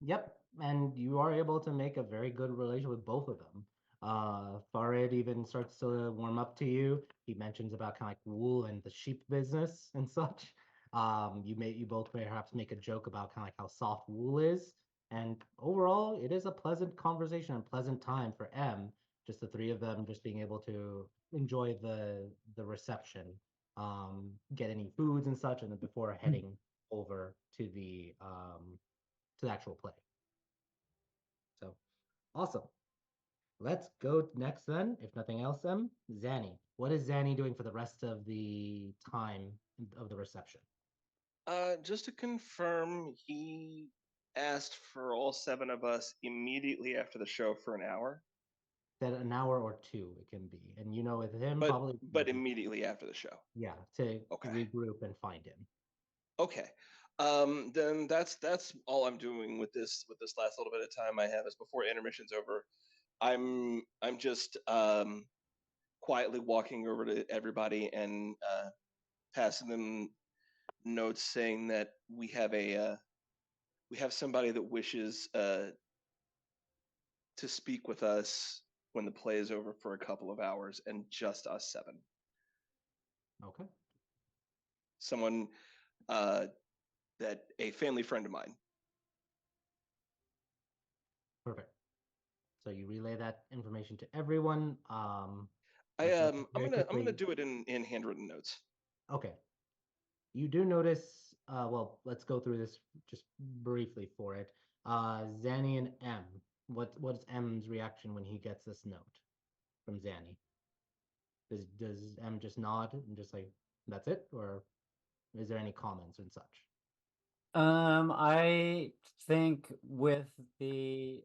Yep, and you are able to make a very good relation with both of them. Farid even starts to warm up to you. He mentions about kind of like wool and the sheep business and such. You both perhaps make a joke about kind of like how soft wool is, and overall, it is a pleasant conversation and pleasant time for M. Just the three of them, just being able to enjoy the reception, get any foods and such, and then before heading over to the actual play. So awesome. Let's go next then, if nothing else, Zanny. What is Zanny doing for the rest of the time of the reception? Just to confirm, he asked for all 7 of us immediately after the show for an hour. said an hour or two it can be, and with him But probably. immediately after the show. Yeah, to Okay. regroup and find him. Okay. Then that's all I'm doing with this last little bit of time I have is before intermission's over. I'm just quietly walking over to everybody and passing them notes saying that we have somebody that wishes to speak with us when the play is over for a couple of hours, and just us 7. Okay. Someone that a family friend of mine. Perfect. So you relay that information to everyone. I'm very gonna quickly. do it in handwritten notes. Okay. You do notice. Well, let's go through this just briefly for it. Zanny and M. What's M's reaction when he gets this note from Zanny? Does M just nod and just like that's it, or is there any comments and such? I think with the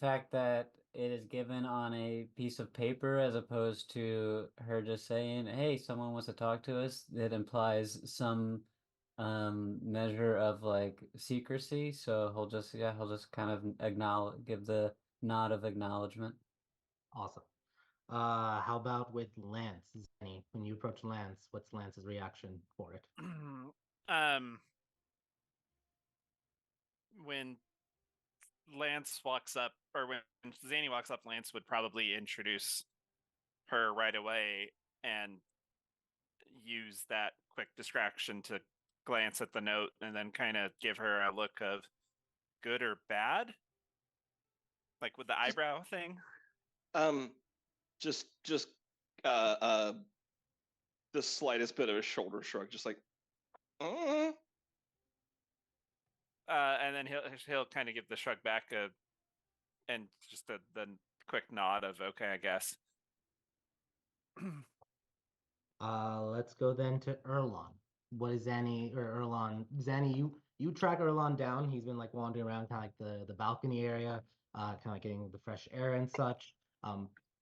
fact that it is given on a piece of paper as opposed to her just saying, "Hey, someone wants to talk to us," it implies some measure of like secrecy. So he'll just kind of give the nod of acknowledgement. Awesome. How about with Lance? Zanny, when you approach Lance, what's Lance's reaction for it? When Lance walks up, or when Zanny walks up, Lance would probably introduce her right away and use that quick distraction to glance at the note and then kind of give her a look of good or bad, like with the eyebrow thing. Just the slightest bit of a shoulder shrug, just like. And then he'll kind of give the shrug back and just the quick nod of okay, I guess. Let's go then to Erlon. What is Zanny or Erlon? Zanny, you track Erlon down. He's been like wandering around kind of like the balcony area, kind of like getting the fresh air and such.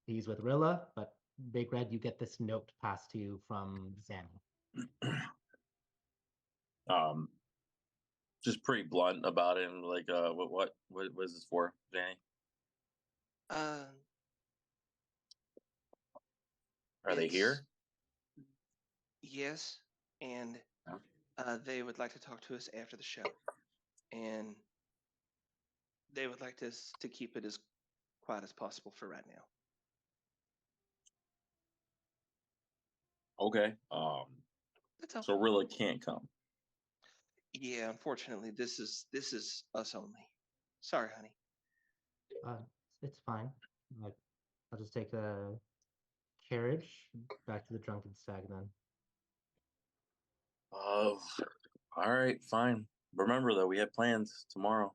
He's with Rilla, but Big Red, you get this note passed to you from Zanny. Just pretty blunt about it. And like, what is this for, Danny? Are they here? Yes, and they would like to talk to us after the show, and they would like us to keep it as quiet as possible for right now. Okay. That's all. So Rilla can't come. Yeah, unfortunately, this is us only. Sorry, honey. It's fine. I'll just take the carriage back to the Drunken Stag then. All right, fine. Remember though, we have plans tomorrow.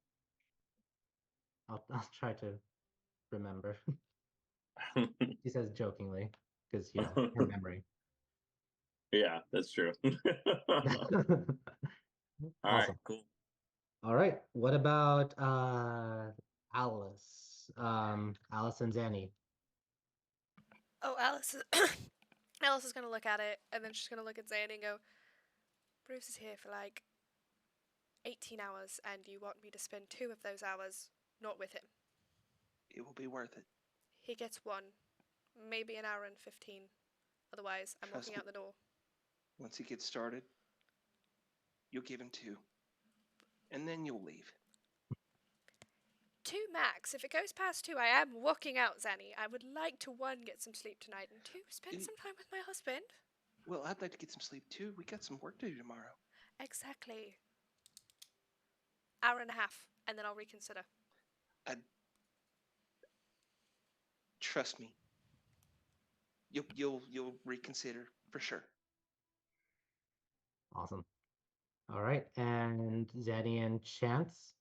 I'll try to remember. He says jokingly because her memory. Yeah, that's true. All right, Awesome. cool. All right. What about Alice? Alice and Zanny. Oh, Alice is Alice is gonna look at it, and then she's gonna look at Zanny and go, Bruce is here for like 18 hours, and you want me to spend 2 of those hours not with him. It will be worth it. He gets 1, maybe an hour and 15. Otherwise, I'm Trust walking me. out the door. Once he gets started, you'll give him 2, and then you'll leave. 2 max. If it goes past 2, I am walking out, Zanny. I would like to 1, get some sleep tonight, and 2, spend some time with my husband. Well, I'd like to get some sleep too. We got some work to do tomorrow. Exactly. Hour and a half, and then I'll reconsider. Trust me. You'll reconsider for sure. Awesome. All right, and Zanny and Chance.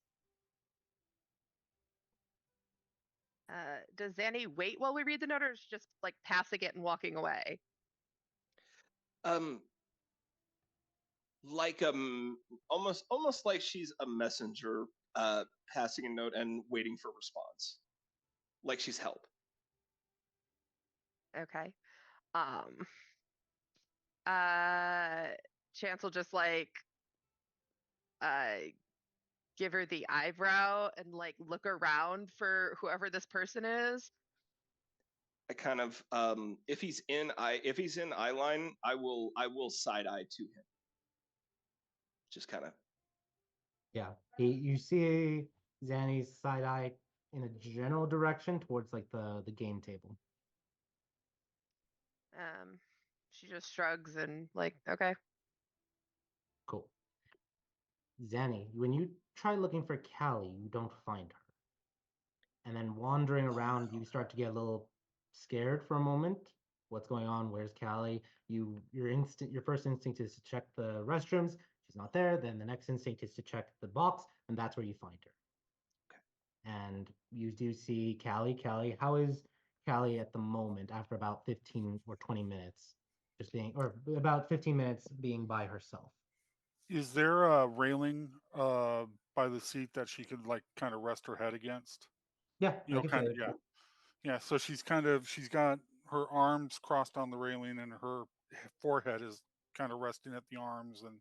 Does Zanny wait while we read the note, or is just like passing it and walking away? Like almost like she's a messenger, passing a note and waiting for response, like she's help. Okay. Um Chance will just like uh give her the eyebrow and like look around for whoever this person is. I kind of if he's in eye line, I will side eye to him. Just kind of. Yeah, you see Zanny's side eye in a general direction towards like the game table. She just shrugs and like, okay. Cool. Zanny, when you try looking for Callie, you don't find her. And then wandering around, you start to get a little scared for a moment. What's going on? Where's Callie? Your first instinct is to check the restrooms. She's not there. Then the next instinct is to check the box, and that's where you find her. And you do see Callie. Callie, how is Callie at the moment after about 15 or 20 minutes just being, or about 15 minutes being by herself? Is there a railing by the seat that she could like kind of rest her head against? Yeah, You I know, can kind say of, yeah. Yeah, so she's got her arms crossed on the railing and her forehead is kind of resting at the arms, and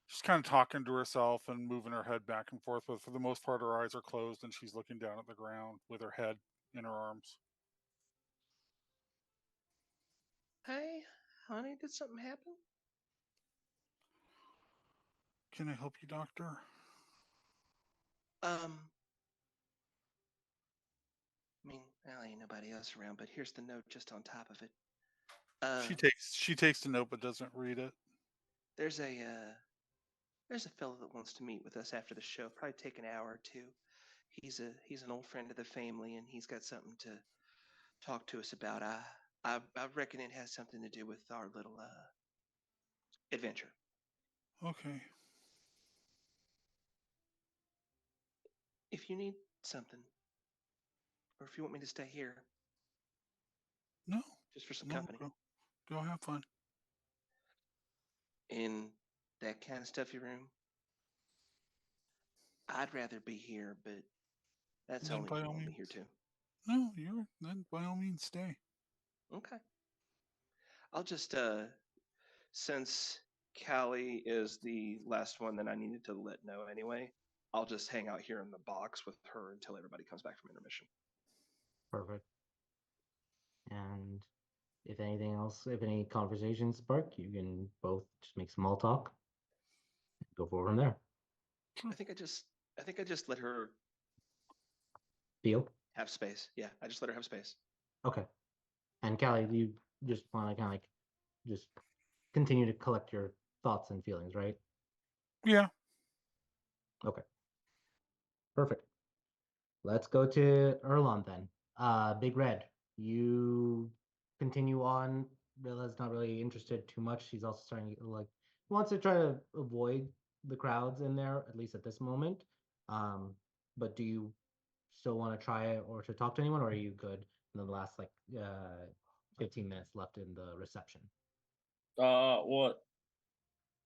she's kind of talking to herself and moving her head back and forth, but for the most part her eyes are closed and she's looking down at the ground with her head in her arms. Hey, honey, did something happen? Can I help you, doctor? I mean, well, ain't nobody else around, but here's the note just on top of it. She takes the note but doesn't read it. There's a fellow that wants to meet with us after the show. Probably take an hour or two. He's an old friend of the family, and he's got something to talk to us about. I reckon it has something to do with our little adventure. Okay. If you need something, or if you want me to stay here, No. just for some No, company, go have fun. in that kind of stuffy room, I'd rather be here, but that's Then only by if you all want me means. here too. No, then by all means stay. Okay. I'll just since Callie is the last one that I needed to let know anyway, I'll just hang out here in the box with her until everybody comes back from intermission. Perfect. And if anything else, if any conversations spark, you can both just make small talk. Go forward from there. I think I just let her Deal? have space. Yeah, I just let her have space. Okay. And Callie, you just want to kind of like just continue to collect your thoughts and feelings, right? Yeah. Okay. Perfect. Let's go to Erlon then. Big Red, you continue on. Rilla's not really interested too much. She's also starting to like wants to try to avoid the crowds in there, at least at this moment. But do you still want to try it or to talk to anyone, or are you good in the last like 15 minutes left in the reception? Well,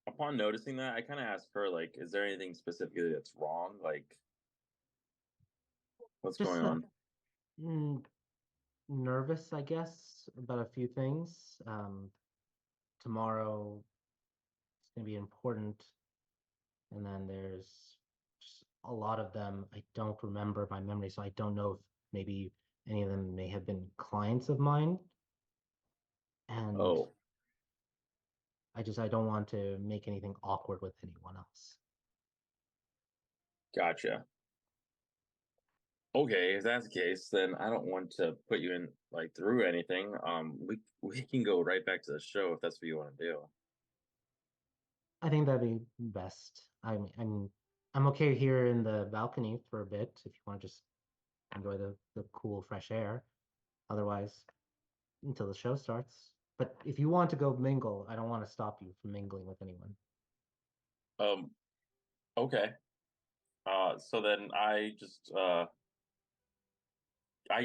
upon noticing that, I kind of asked her, like, is there anything specifically that's wrong? Like, what's Just going on? nervous, I guess, about a few things. Tomorrow it's going to be important. And then there's just a lot of them. I don't remember my memory, so I don't know if maybe any of them may have been clients of mine. And Oh, I don't want to make anything awkward with anyone else. gotcha. Okay, if that's the case, then I don't want to put you in like through anything. We can go right back to the show if that's what you want to do. I think that'd be best. I'm okay here in the balcony for a bit if you want to just enjoy the cool fresh air. Otherwise, until the show starts. But if you want to go mingle, I don't want to stop you from mingling with anyone. Okay. So then I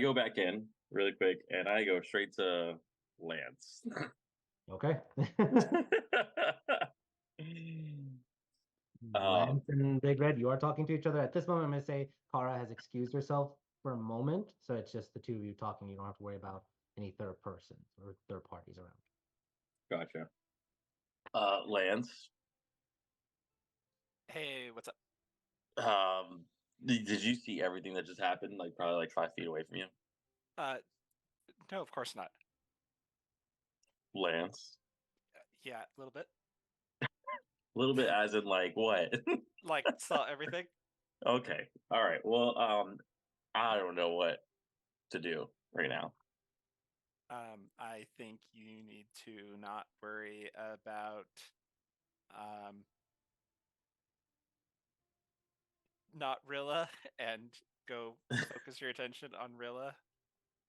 go back in really quick and I go straight to Lance. Okay. um, Lance and Big Red, you are talking to each other. At this moment, I'm going to say Kara has excused herself for a moment. So it's just the two of you talking. You don't have to worry about any third persons or third parties around. Gotcha. Lance, Hey, what's up? did you see everything that just happened? Like probably like 5 feet away from you, No, of course not. Lance. Yeah, a little bit. A little bit, as in like what? Like saw everything. Okay. All right. Well, I don't know what to do right now. I think you need to not worry about not Rilla and go focus your attention on Rilla.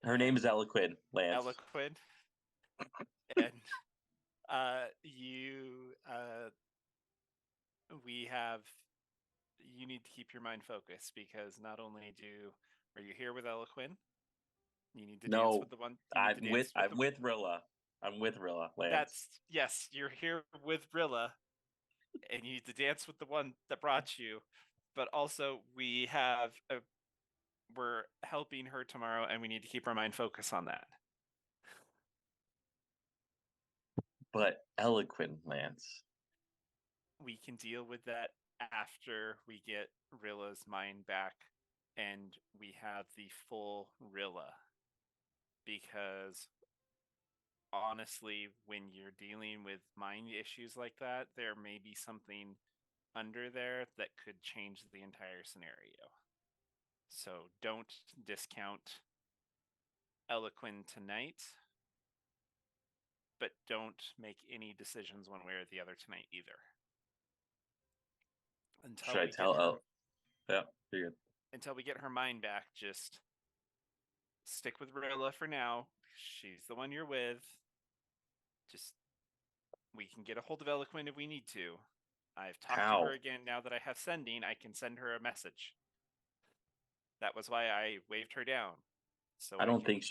Her name is Eloquin, Lance. Eloquin. And you need to keep your mind focused, because not only are you here with Eloquin, you need to dance with the one. I'm with Rilla. I'm with Rilla, Lance. Yes, you're here with Rilla, and you need to dance with the one that brought you. But also, we're helping her tomorrow, and we need to keep our mind focused on that. But Eloquin, Lance. We can deal with that after we get Rilla's mind back and we have the full Rilla. Because honestly, when you're dealing with mind issues like that, there may be something under there that could change the entire scenario. So don't discount Eloquin tonight, but don't make any decisions one way or the other tonight either. Should I tell Yeah, you're good. Until we get her mind back, just stick with Rilla for now. She's the one you're with. Just, we can get a hold of Eloquin if we need to. I've talked to her again. Now that I have sending, I can send her a message. That was why I waved her down. So I don't think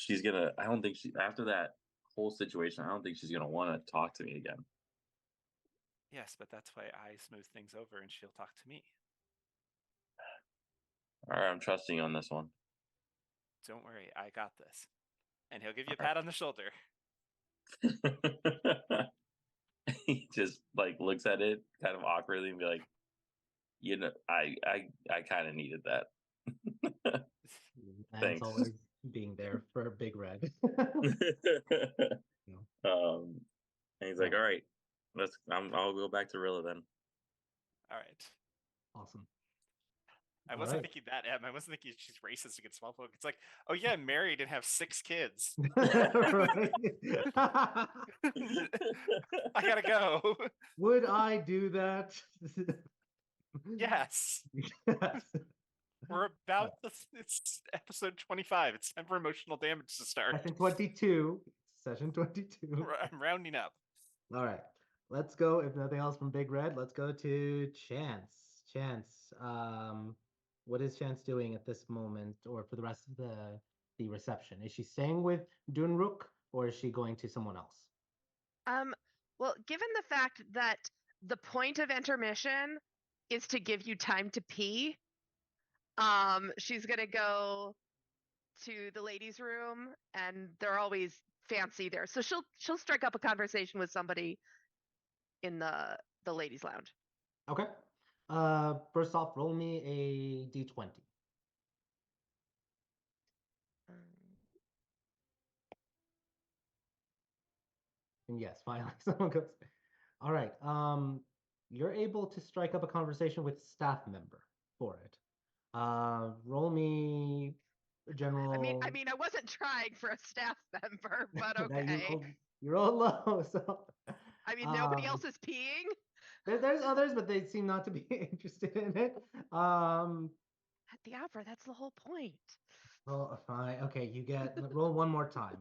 after that whole situation, I don't think she's gonna want to talk to me again. Yes, but that's why I smooth things over and she'll talk to me. All right, I'm trusting you on this one. Don't worry, I got this. And he'll give you a pat on the shoulder. He just like looks at it kind of awkwardly and be like, you know, I kind of needed that. Thanks. Always being there for Big Red. And he's like, all right, I'll go back to Rilla then. All right. Awesome. I wasn't thinking that, Em. I wasn't thinking she's racist against small folk. It's like, oh yeah, I'm married and have 6 kids. I gotta go. Would I do that? Yes. We're about it's episode 25. It's time for emotional damage to start. Session 22. Session 22. I'm rounding up. All right. Let's go. If nothing else from Big Red, let's go to Chance. Chance, what is Chance doing at this moment, or for the rest of the reception? Is she staying with Dunrook, or is she going to someone else? Well, given the fact that the point of intermission is to give you time to pee, she's gonna go to the ladies' room, and they're always fancy there. So she'll strike up a conversation with somebody in the ladies' lounge. Okay. First off, roll me a d20. And yes, finally someone goes. All right. You're able to strike up a conversation with a staff member for it. Roll me general. I mean, I wasn't trying for a staff member, but okay. you roll low, so. I mean, nobody else is peeing. There's others, but they seem not to be interested in it. At the opera, that's the whole point. Roll fine. Okay, you get roll one more time.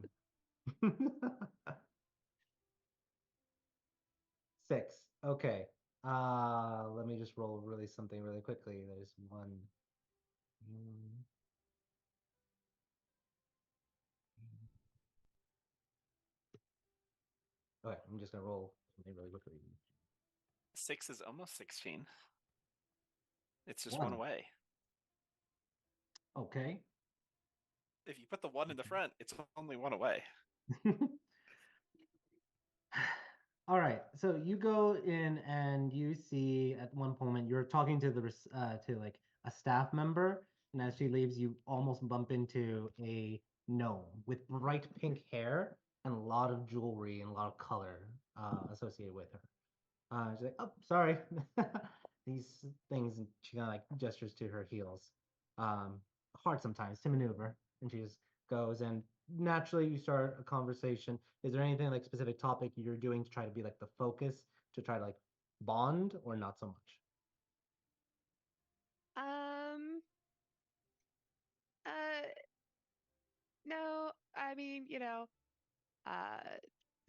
6. Okay. Let me just roll something really quickly. There's one. Okay, I'm just gonna roll something really quickly. 6 is almost 16. It's just one away. Okay. If you put the 1 in the front, it's only 1 away. All right, so you go in and you see at one moment you're talking to to like a staff member, and as she leaves, you almost bump into a gnome with bright pink hair and a lot of jewelry and a lot of color associated with her. She's like, "Oh, sorry." These things, and she kind of like gestures to her heels. Um, Hard sometimes to maneuver, and she just goes. And naturally, you start a conversation. Is there anything like specific topic you're doing to try to be like the focus to try to like bond, or not so much? Um, uh, no, I mean, uh,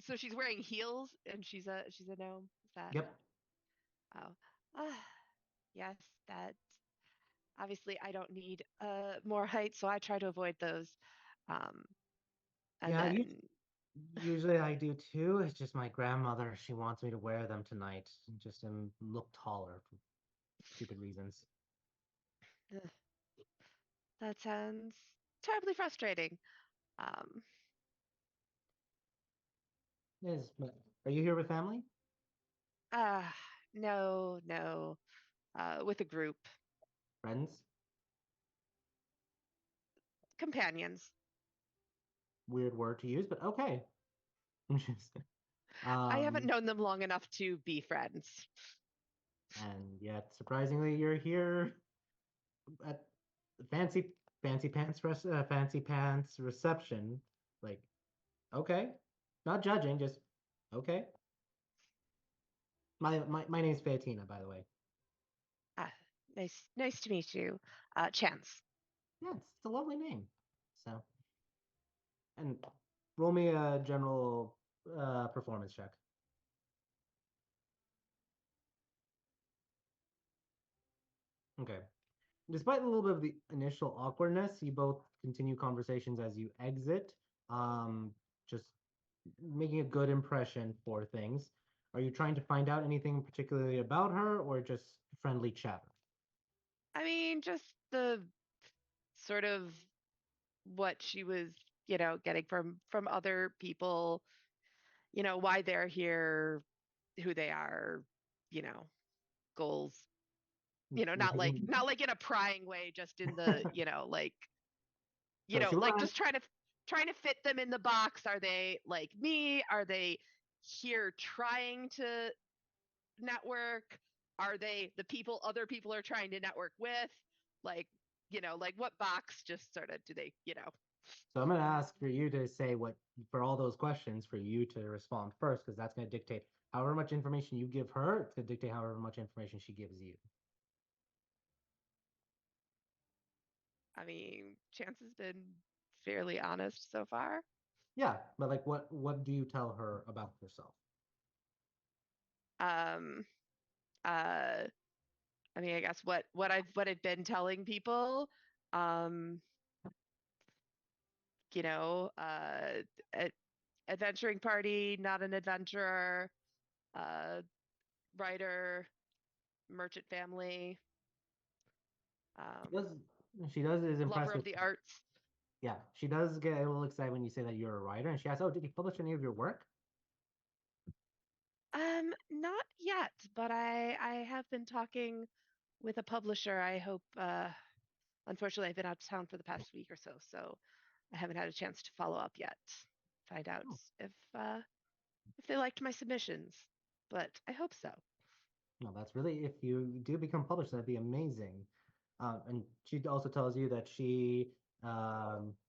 so she's wearing heels and she's a gnome. Is that? Yep. Oh, uh, yes, that obviously I don't need more height, so I try to avoid those. Um, and Yeah, then usually I do too. It's just my grandmother. She wants me to wear them tonight, just to look taller for stupid reasons. ugh, that sounds terribly frustrating. Um, Yes, but are you here with family? uh, no, no, with a group, Friends? companions. Weird word to use, but okay. Interesting. I haven't Um, known them long enough to be friends. and yet surprisingly, you're here at the fancy pants reception. Like, okay, not judging, just okay. My name's Fatina, by the way. Ah, nice to meet you, Chance. Yeah, it's a lovely name. So, and roll me a general performance check. Okay. Despite a little bit of the initial awkwardness, you both continue conversations as you exit, um, just making a good impression for things. Are you trying to find out anything particularly about her or just friendly chatter? I mean, just the sort of what she was, getting from other people, why they're here, who they are, you know, goals. Not like in a prying way, just in the, So she like wants. just trying to fit them in the box. Are they like me? Are they here trying to network? Are they the people other people are trying to network with? Like, like what box just sort of do they. So I'm going to ask for you to say what, for all those questions, for you to respond first, because that's going to dictate however much information you give her, it's going to dictate however much information she gives you. I mean, Chance has been fairly honest so far. Yeah, but like what do you tell her about yourself? Um, uh, I mean, I guess what I've been telling people, um, you know, uh, a- adventuring party, not an adventurer, uh, writer, merchant family, She does um, she does is lover of impressive. the arts. Yeah, she does get a little excited when you say that you're a writer, and she asks, "Oh, did you publish any of your work?" Not yet, but I have been talking with a publisher. I hope. Unfortunately, I've been out of town for the past week or so I haven't had a chance to follow up yet. Find out Oh, if they liked my submissions, but I hope so. no, that's really if you do become published, that'd be amazing. And she also tells you that she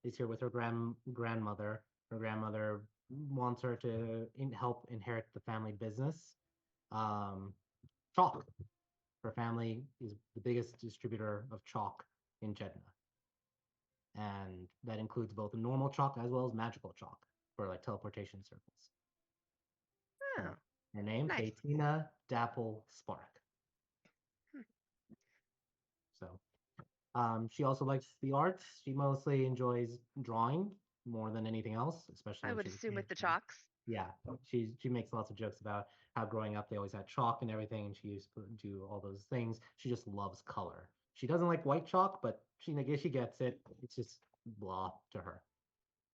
is here with her grandmother. Her grandmother wants her to help inherit the family business. Um, Chalk. Her family is the biggest distributor of chalk in Jeddah, and that includes both normal chalk as well as magical chalk for like teleportation circles. Oh, Her name, nice. Fatina Dapple Spark. Hmm. So she also likes the arts. She mostly enjoys drawing more than anything else, especially I when would she's a assume kid. with the chalks. Yeah, she makes lots of jokes about how growing up they always had chalk and everything, and she used to do all those things. She just loves color. She doesn't like white chalk, but I guess she gets it. It's just blah to her.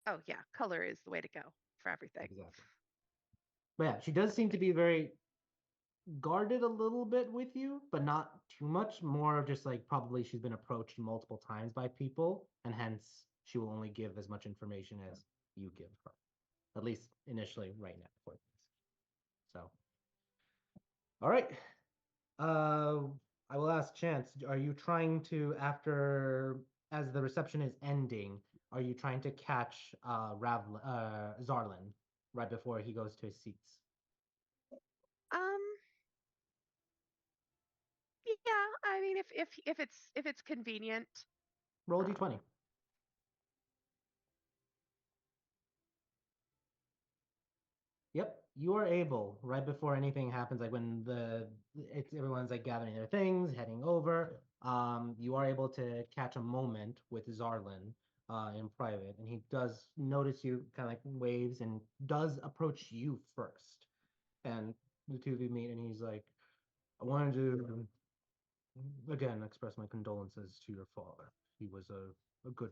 Oh yeah, color is the way to go. for everything. Exactly. But yeah, she does seem to be very guarded a little bit with you, but not too much. More of just like probably she's been approached multiple times by people, and hence she will only give as much information as you give her, at least initially, right now. For this. So, all right. Uh, I will ask Chance. Are you trying to, after as the reception is ending, are you trying to catch Zarlin right before he goes to his seats? Um, yeah, I mean, if it's convenient. Roll a d20. Yep, you are able right before anything happens, like when everyone's like gathering their things, heading over. You are able to catch a moment with Zarlin in private, and he does notice you, kind of like waves, and does approach you first. And the two of you meet, and he's like, "I wanted to again express my condolences to your father. He was a good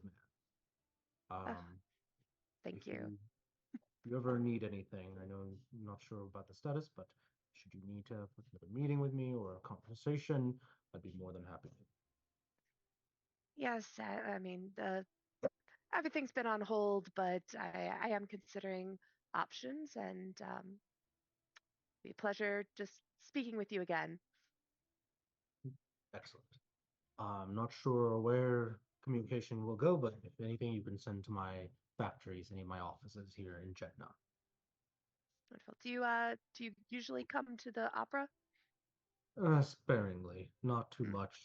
man. Thank If you. you ever need anything, I know I'm not sure about the status, but should you need to have another meeting with me or a conversation, I'd be more than happy to." Yes, I mean, everything's been on hold, but I am considering options, and be a pleasure just speaking with you again. Excellent. I'm not sure where communication will go, but if anything, you can send to my factories, any of my offices here in Jeddah. Wonderful. Do you usually come to the opera? Sparingly, not too much.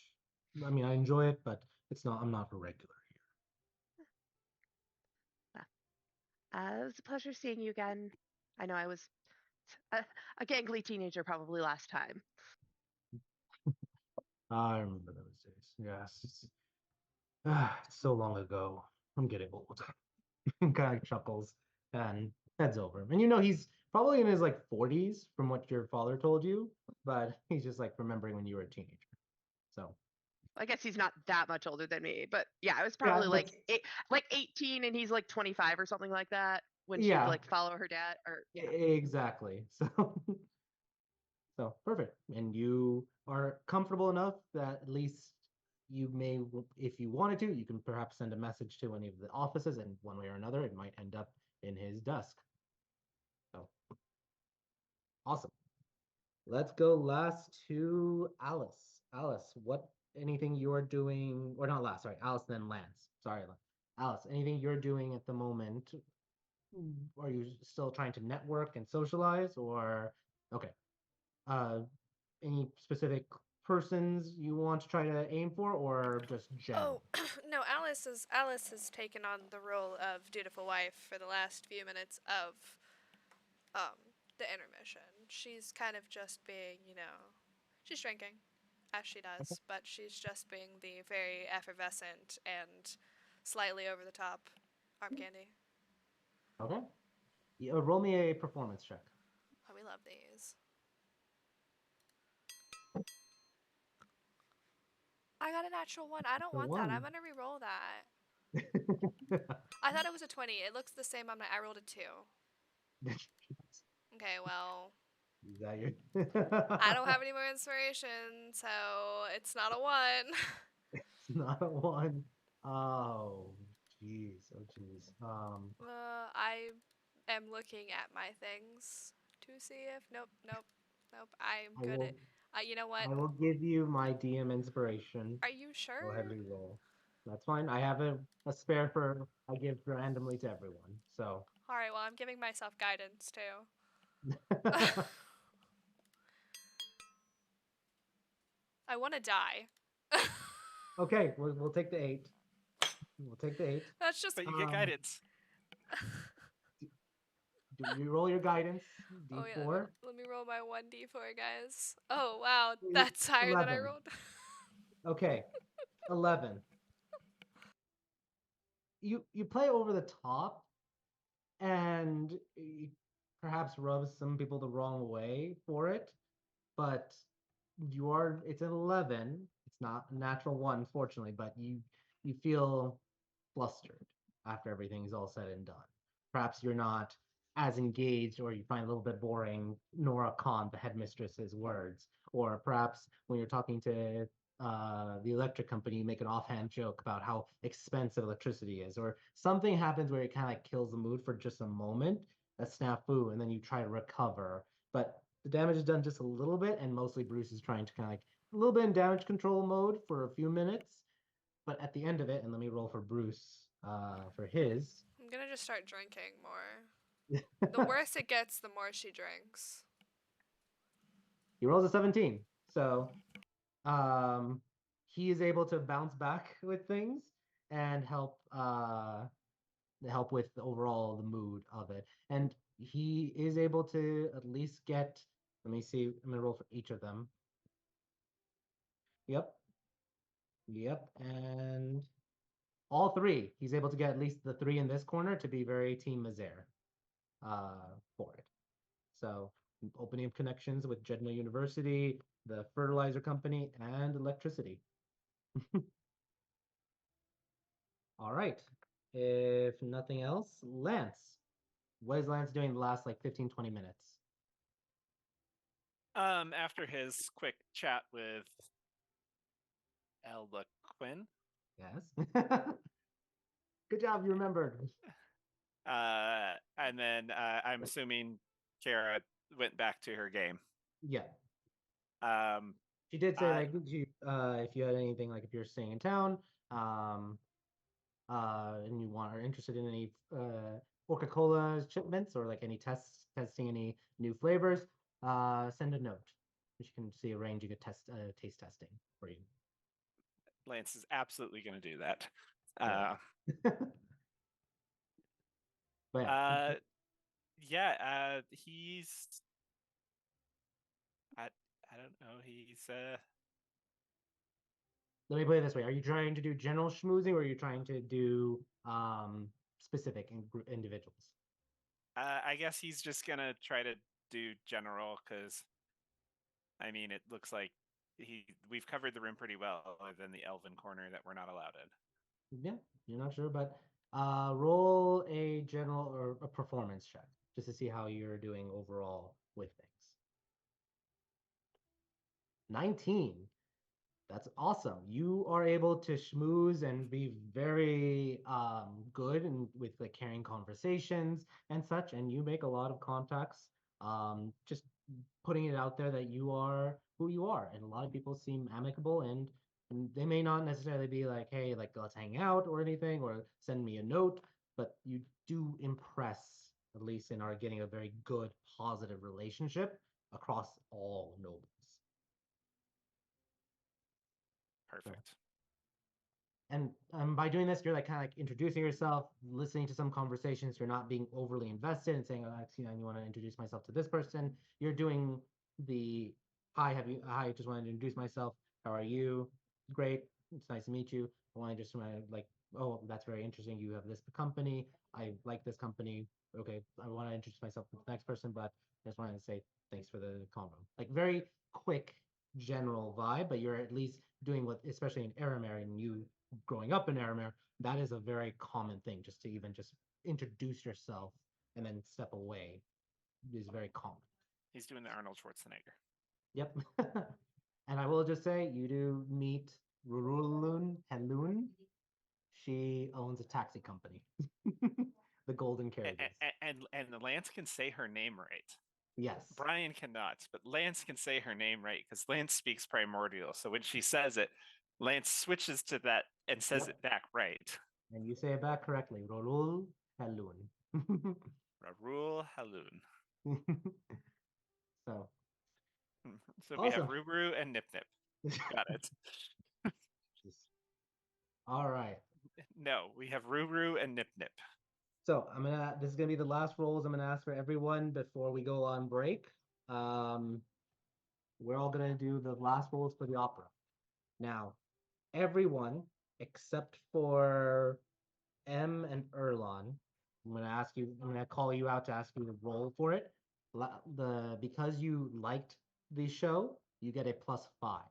I mean, I enjoy it, but I'm not a regular It was a pleasure seeing you again. I know I was a gangly teenager probably last time. here. I remember those days. Yes, it's so long ago. I'm getting old. Kind of chuckles and heads over. And he's probably in his like 40s from what your father told you, but he's just like remembering when you were a teenager. So I guess he's not that much older than me, but yeah, I was yeah, probably but like 18 and he's like 25 or something like that when she'd yeah, like follow her dad or yeah. exactly. So perfect. And you are comfortable enough that at least you may, if you wanted to, you can perhaps send a message to any of the offices, and one way or another, it might end up in his desk. So awesome. Let's go last to Alice. Alice, what anything you're doing, or not last, sorry, Alice, then Lance. Sorry, Alice, anything you're doing at the moment? Are you still trying to network and socialize, or okay? Uh, any specific persons you want to try to aim for, or just general? Oh, no, Alice has taken on the role of dutiful wife for the last few minutes of the intermission. She's kind of just being, she's drinking, as she does, but she's just being the very effervescent and slightly over the top arm candy. Okay. Yeah, roll me a performance check. Oh, we love these. I got a natural one. I don't want that. I'm gonna re-roll that. I thought it was a 20. It looks the same on my. I rolled a 2. Okay, well, Is that your? I don't have any more inspiration, so it's not a 1. It's not a 1. Oh, jeez. Oh, jeez. I am looking at my things to see if. Nope. I'm I good will. at. You know what? I will give you my DM inspiration. Are you sure? Go ahead, re-roll. That's fine. I have a spare for I give randomly to everyone. So. All right. Well, I'm giving myself guidance too. I want to die. Okay, we'll take the 8. We'll take the 8. That's just. But you get guidance. Do you roll your guidance? Oh yeah. D4. Let me roll my 1d4, guys. Oh wow, that's higher than I 11. rolled. Okay, 11. You play over the top, and perhaps rubs some people the wrong way for it, but it's an 11. It's not a natural 1, fortunately, but you feel flustered after everything's all said and done. Perhaps you're not as engaged, or you find a little bit boring Nora Khan, the headmistress's words, or perhaps when you're talking to the electric company, you make an offhand joke about how expensive electricity is, or something happens where it kind of like kills the mood for just a moment, a snafu, and then you try to recover. But the damage is done just a little bit, and mostly Bruce is trying to kind of like a little bit in damage control mode for a few minutes. But at the end of it, and let me roll for Bruce for his. I'm gonna just start drinking more. The worse it gets, the more she drinks. He rolls a 17. So um, he is able to bounce back with things and help with overall the mood of it. And he is able to at least get, let me see, I'm gonna roll for each of them. Yep. Yep. And all three, he's able to get at least the three in this corner to be very Team Mazaire for it. So opening up connections with Jedna University, the fertilizer company, and electricity. All right. If nothing else, Lance. What is Lance doing the last like 15, 20 minutes? After his quick chat with Elda Quinn, Yes. Good job, you remembered. and then I'm assuming Kara went back to her game. Yeah. Um, She did say like if you had anything like if you're staying in town, and you are interested in any Coca-Cola shipments or like any testing any new flavors, send a note. She can see arranging a taste testing for you. Lance is absolutely going to do that. Yeah. But yeah, he's I don't know. He's let me put it this way: are you trying to do general schmoozing, or are you trying to do specific individuals? I guess he's just gonna try to do general because I mean it looks like we've covered the room pretty well, other than the elven corner that we're not allowed in. Yeah, you're not sure, but roll a general or a performance check just to see how you're doing overall with things. 19. That's awesome. You are able to schmooze and be very good and with like carrying conversations and such, and you make a lot of contacts. Just putting it out there that you are who you are, and a lot of people seem amicable, and they may not necessarily be like, hey, like let's hang out or anything, or send me a note, but you do impress, at least in our getting a very good positive relationship across all nobles. Perfect. And by doing this, you're like kind of like introducing yourself, listening to some conversations. You're not being overly invested and saying, "Oh, actually, you want to introduce myself to this person." You're doing the hi, hi, just wanted to introduce myself. How are you? Great. It's nice to meet you. I want to just want to like, oh, that's very interesting. You have this company. I like this company. Okay, I want to introduce myself to the next person, but I just wanted to say thanks for the convo. Like very quick, general vibe, but you're at least doing what, especially in Aramir, and you growing up in Aramir, that is a very common thing. Just to even just introduce yourself and then step away is very common. He's doing the Arnold Schwarzenegger. Yep. And I will just say, you do meet Rurulun Helun. She owns a taxi company, the Golden Carriages. And Lance can say her name right. Yes. Brian cannot, but Lance can say her name right because Lance speaks primordial. So when she says it, Lance switches to that and says it back right. And you say it back correctly. Rorul Helun. Rarul Haloon. So we have Rubru and Nip Nip. Got it. All right. No, we have Rubru and Nip Nip. So this is gonna be the last rolls I'm gonna ask for everyone before we go on break. We're all gonna do the last rolls for the opera. Now, everyone except for M and Erlon, I'm gonna call you out to ask you to roll for it. Because you liked the show, you get a +5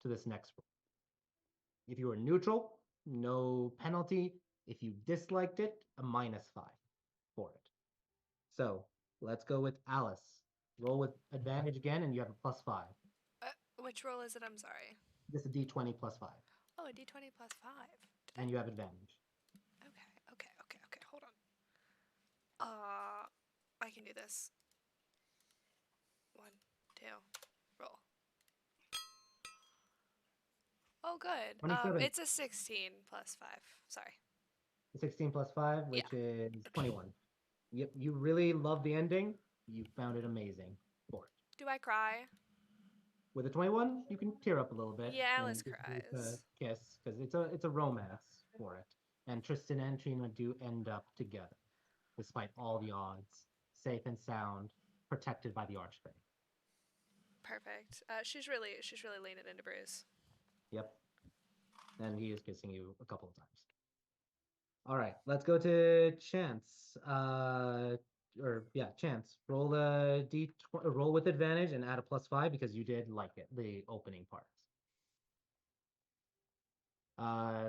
to this next roll. If you were neutral, no penalty. If you disliked it, a -5 for it. So let's go with Alice. Roll with advantage again, and you have a +5. Which roll is it? I'm sorry. This is a d20 +5, Oh, a d20 plus 5. and you have advantage. Okay. Hold on. I can do this. 1, 2, roll. Oh, good. 27. It's a 16 plus 5. Sorry. 16 +5, which is 21. Yep, you really love the ending. You found it amazing for it. Do I cry? With a 21, you can tear up a little bit. Yeah, and Alice give Bruce a cries. kiss, because it's a romance for it. And Tristan and Trina do end up together, despite all the odds, safe and sound, protected by the Archfey. Perfect. She's really leaning into Bruce. Yep. And he is kissing you a couple of times. All right, let's go to Chance. Chance. Roll a roll with advantage and add a +5 because you did like it, the opening parts.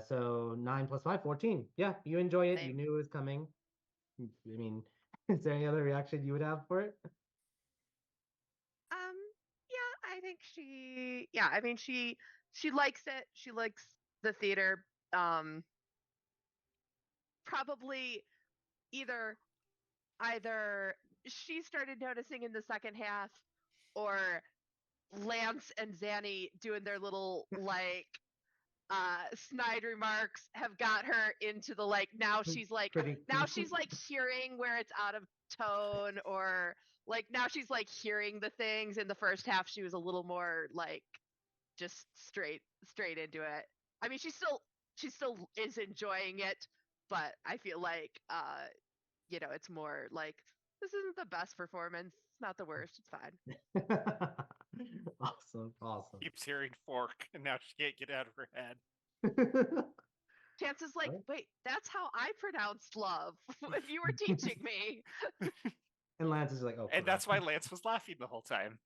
So 9 + 5, 14. Yeah, you enjoy it. You Same. knew it was coming. I mean, is there any other reaction you would have for it? Yeah, I think I mean she likes it. She likes the theater. Probably either she started noticing in the second half, or Lance and Zanny doing their little snide remarks have got her into the now she's like hearing where it's out of tone, or now she's hearing the things. In the first half she was a little more just straight into it. I mean, she still is enjoying it, but I feel it's more this isn't the best performance, it's not the worst, it's fine. Awesome. Keeps hearing fork, and now she can't get out of her head. Chance is Right. wait, that's how I pronounced love when you were teaching me. And Lance is like, oh. And that's why Lance was laughing the whole time.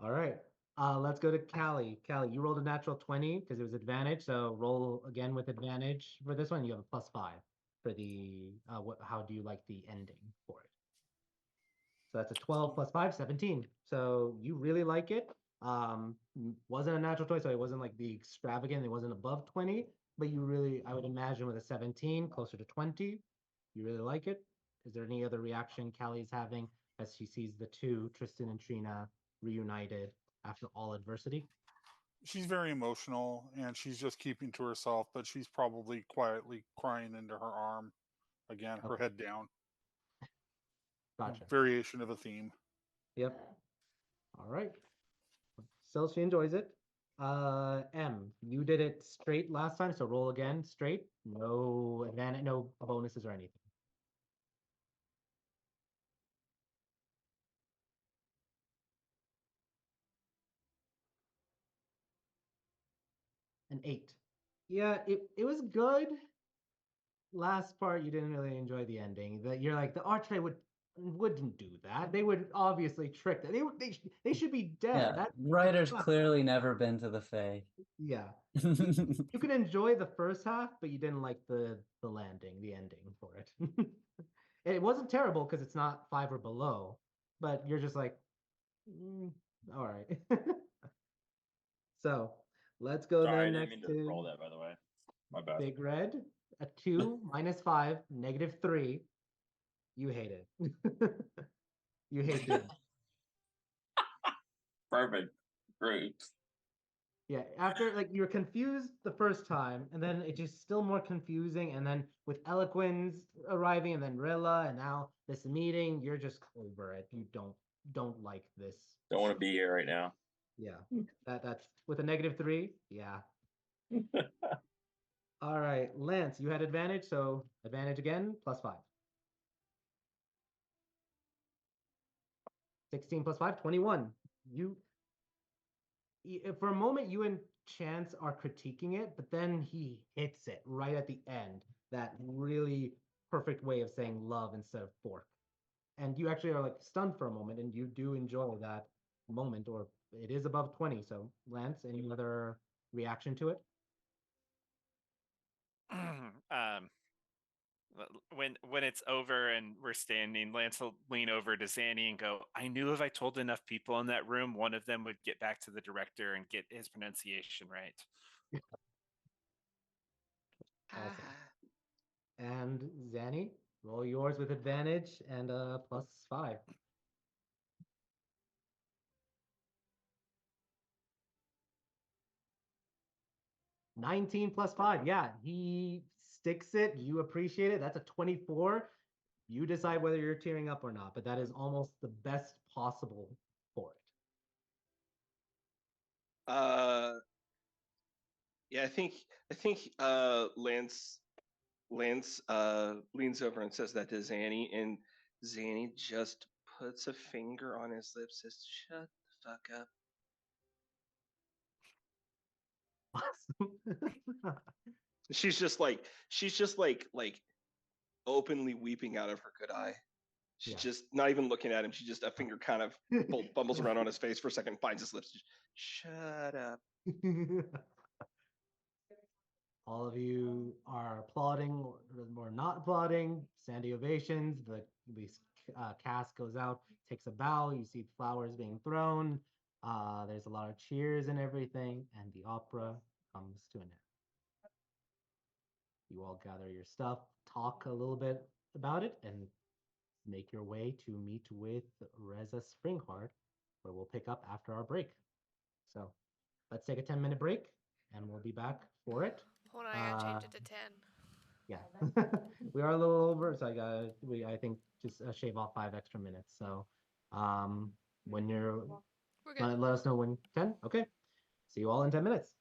All right. Let's go to Callie. Callie, you rolled a natural 20 because it was advantage. So roll again with advantage for this one. You have a +5 for the how do you like the ending for it? So that's a 12 + 5, 17. So you really like it. Wasn't a natural 20, so it wasn't like the extravagant, it wasn't above 20, but you really, I would imagine with a 17, closer to 20, you really like it. Is there any other reaction Callie's having as she sees the two, Tristan and Trina, reunited after all adversity? She's very emotional, and she's just keeping to herself, but she's probably quietly crying into her arm again, her head down. Gotcha. Variation of a theme. Yep. All right. Still, she enjoys it. M, you did it straight last time, so roll again straight. No advantage, no bonuses or anything. An 8. Yeah, it was good. Last part, you didn't really enjoy the ending. That you're like the Archfey wouldn't do that. They would obviously trick them. They should be dead. Yeah, That writer's clearly never been to the Fae. yeah. You can enjoy the first half, but you didn't like the landing, the ending for it. It wasn't terrible because it's not 5 or below, but you're just like, all right. So let's go Sorry, I then didn't next mean to to roll that, by the way. My bad. Big Red. A 2 -5, -3. You hate it. You hate it. Perfect. Great. Yeah, after you're confused the first time, and then it's just still more confusing, and then with Eloquence arriving, and then Rilla, and now this meeting, you're just over it. You don't like this. Don't want to be here right now. Yeah, that's with a -3. Yeah. All right, Lance, you had advantage, so advantage again, +5. 16 + 5, 21. For a moment, you and Chance are critiquing it, but then he hits it right at the end. That really perfect way of saying love instead of fork. And you actually are stunned for a moment, and you do enjoy that moment, or it is above 20. So, Lance, any other reaction to it? When it's over and we're standing, Lance will lean over to Zanny and go, "I knew if I told enough people in that room, one of them would get back to the director and get his pronunciation right." Awesome. And Zanny, roll yours with advantage and +5. 19 +5. Yeah, he sticks it. You appreciate it. That's a 24. You decide whether you're tearing up or not, but that is almost the best possible for it. Yeah, I think Lance leans over and says that to Zanny, and Zanny just puts a finger on his lips, says, "Shut the fuck up." Awesome. She's just like openly weeping out of her good eye. She's Yeah. just not even looking at him. She just a finger kind of bumbles around on his face for a second, finds his lips. Shut up. All of you are applauding or not applauding. Sandy ovations. The cast goes out, takes a bow. You see flowers being thrown. There's a lot of cheers and everything, and the opera comes to an end. You all gather your stuff, talk a little bit about it, and make your way to meet with Reza Springhard, where we'll pick up after our break. So let's take a 10-minute break, and we'll be back for it. Hold on, I gotta change it to 10. Yeah, we are a little over, so I think just shave off 5 extra minutes. So when you're, We're good. let us know when 10. Okay, see you all in 10 minutes.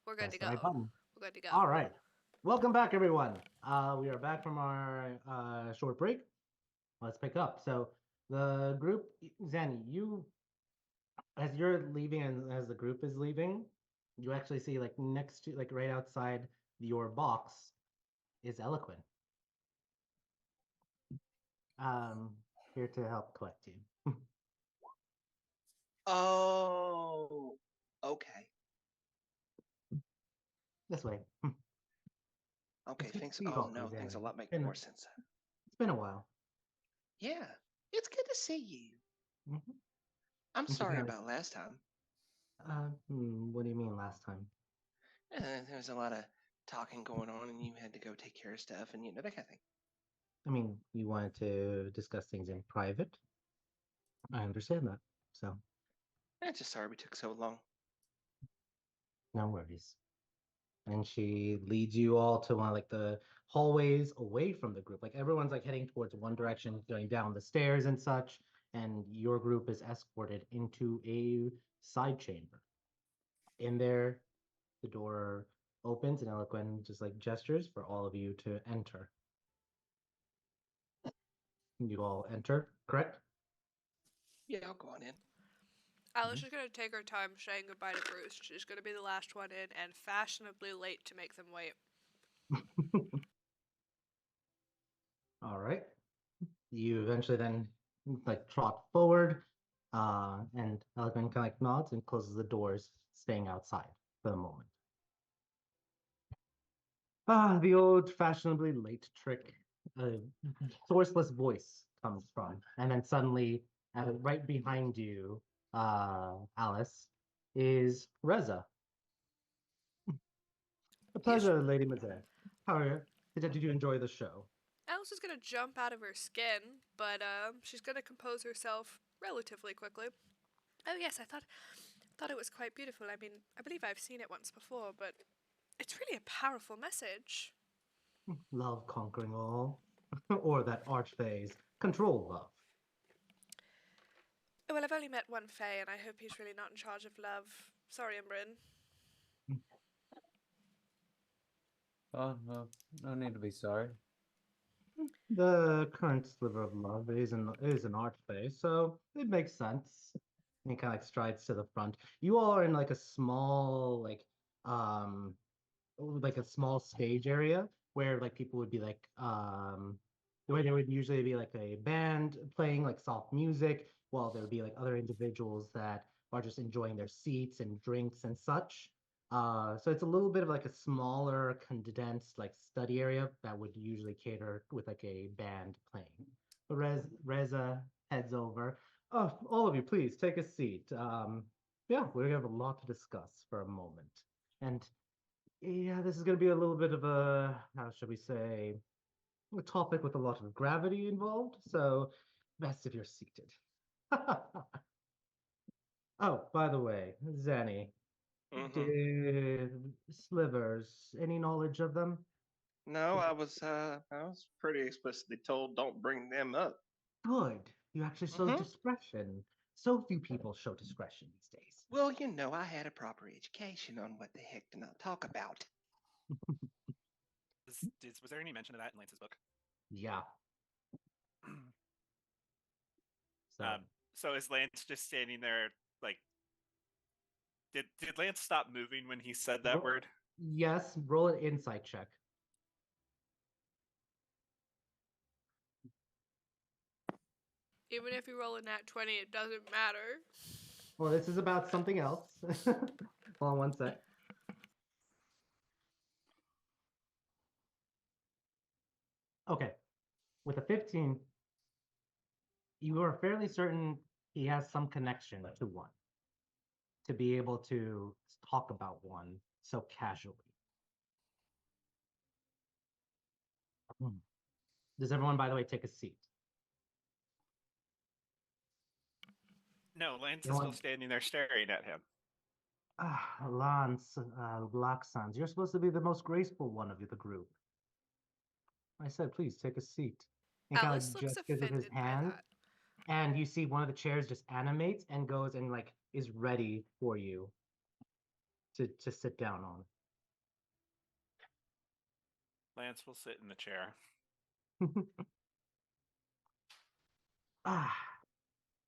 We're good to Press the right go. button. We're good to go. All right. Welcome back, everyone. We are back from our short break. Let's pick up. So the group, Zanny, as you're leaving and as the group is leaving, you actually see like next to, like right outside your box is Eloquent. Here to help collect you. Oh, okay. This way. Okay, It's good to things. see you Oh all, no, things a Zanny. lot make Been- more sense. It's been a while. Yeah, it's good to see you. Mhm. I'm And she sorry kinda- about last time. What do you mean last time? There was a lot of talking going on, and you had to go take care of stuff, and that kind of thing. I mean, you wanted to discuss things in private. I understand that. So, I'm just sorry we took so long. no worries. And she leads you all to one of like the hallways away from the group. Like everyone's like heading towards one direction, going down the stairs and such. And your group is escorted into a side chamber. In there, the door opens and Eloquent just like gestures for all of you to enter. You all enter, correct? Yeah, I'll go on in. Alice is gonna take her time saying goodbye to Bruce. She's gonna be the last one in and fashionably late to make them wait. All right. You eventually then like trot forward, and Eloquent kind of like nods and closes the doors, staying outside for the moment. The old fashionably late trick, a sourceless voice comes from, and then suddenly, right behind you, Alice, is Reza. A pleasure, Lady Mazet. How are you? Did you enjoy the show? Alice is gonna jump out of her skin, but she's gonna compose herself relatively quickly. Oh yes, I thought it was quite beautiful. I mean, I believe I've seen it once before, but it's really a powerful message. Love conquering all, or that archphase, control love. Well, I've only met one Fae, and I hope he's really not in charge of love. Sorry, Imran. Oh, no need to be sorry. The current sliver of love is an archphase, so it makes sense. And he kind of like strides to the front. You all are in like a small like a small stage area where like people would be like the way there would usually be like a band playing like soft music while there would be like other individuals that are just enjoying their seats and drinks and such. So it's a little bit of like a smaller condensed like study area that would usually cater with like a band playing. But Reza heads over. Oh, all of you, please take a seat. Yeah, we're gonna have a lot to discuss for a moment. And yeah, this is going to be a little bit of a, how should we say, a topic with a lot of gravity involved. So, best if you're seated. Oh, by the way, Zanny, did Slivers, any knowledge of them? No, I was pretty explicitly told don't bring them up. Good. You actually showed Mhm. discretion. So few people show discretion these days. Well, I had a proper education on what the heck to not talk about. Was there any mention of that in Lance's book? Yeah. So, So is Lance just standing there like? Did Lance stop moving when he said that word? yes, roll an insight check. Even if you roll a nat 20, it doesn't matter. Well, this is about something else. Hold on one sec. Okay. With a 15, you are fairly certain he has some connection to one to be able to talk about one so casually. Does everyone, by the way, take a seat? No, Lance You is know still what? standing there staring at him. Lance, Blacksons, you're supposed to be the most graceful one of the group. I said, please take a seat. And kind of Alice like looks gestures with his offended by hand, that. and you see one of the chairs just animates and goes and like is ready for you to sit down on. Lance will sit in the chair.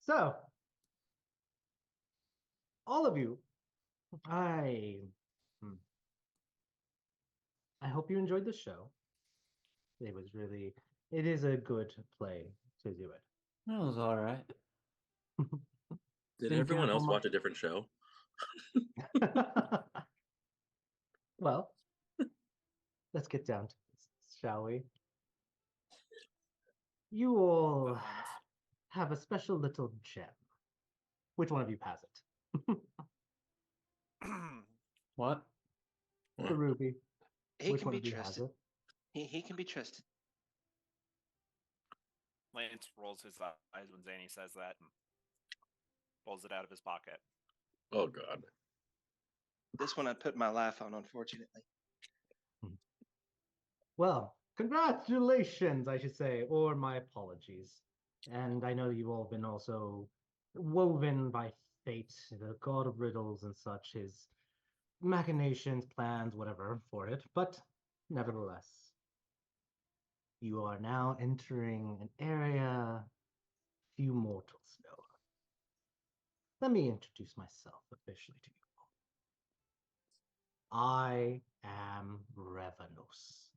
So, all of you, I hope you enjoyed the show. It is a good play to do it. That was all right. Did Didn't everyone care else how watch a different show? Well, let's get down to this, shall we? You all Linus. have a special little gem. Which one of you has it? What? The ruby. He Which can one be of you has trusted. it? He can be trusted. Lance rolls his eyes when Zany says that and pulls it out of his pocket. Oh God. This one I put my life on, unfortunately. Well, congratulations, I should say, or my apologies. And I know you've all been also woven by fate, the god of riddles and such, his machinations, plans, whatever for it. But nevertheless, you are now entering an area few mortals know. Let me introduce myself officially to you all. I am Revanus,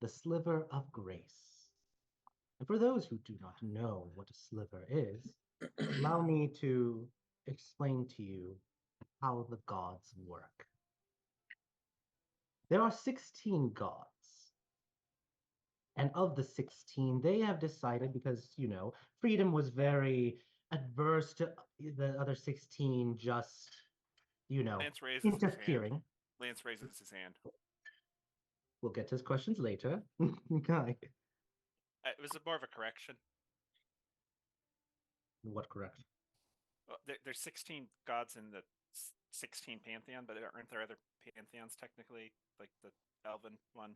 the sliver of grace. And for those who do not know what a sliver is, allow me to explain to you how the gods work. There are 16 gods. And of the 16, they have decided, because, freedom was very adverse to the other 16 just, Lance raises his hand. interfering. Lance raises his hand. We'll get to his questions later. Okay. It was more of a correction. What correct? Well, there's 16 gods in the 16 pantheon, but aren't there other pantheons technically, like the elven one?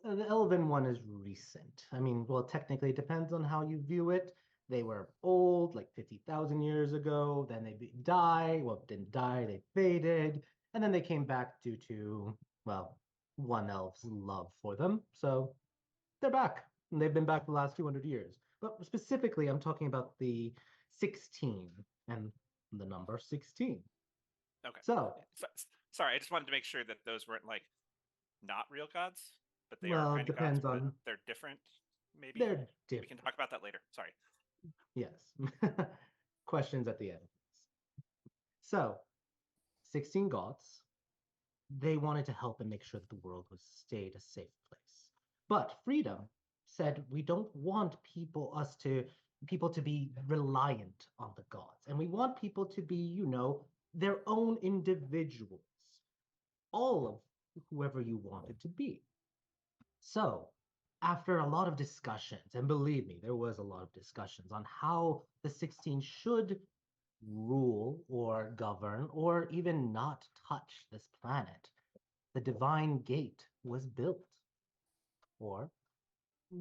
The elven one is recent. I mean, well, technically, it depends on how you view it. They were old, like 50,000 years ago. Then they die. Well, didn't die. They faded, and then they came back due to, well, one elf's love for them. So they're back, and they've been back the last 200 years. But specifically, I'm talking about the 16 and the number 16. Okay. So, sorry, I just wanted to make sure that those weren't like not real gods, but they well, are it kind of gods, depends but on. they're different. Maybe They're we different. can talk about that later. Sorry. Yes. Questions at the end. So, 16 gods, they wanted to help and make sure that the world was stayed a safe place. But freedom said we don't want people to be reliant on the gods. And we want people to be, their own individuals. All of whoever you wanted to be. So, after a lot of discussions, and believe me, there was a lot of discussions on how the 16 should rule or govern or even not touch this planet, the divine gate was built. Or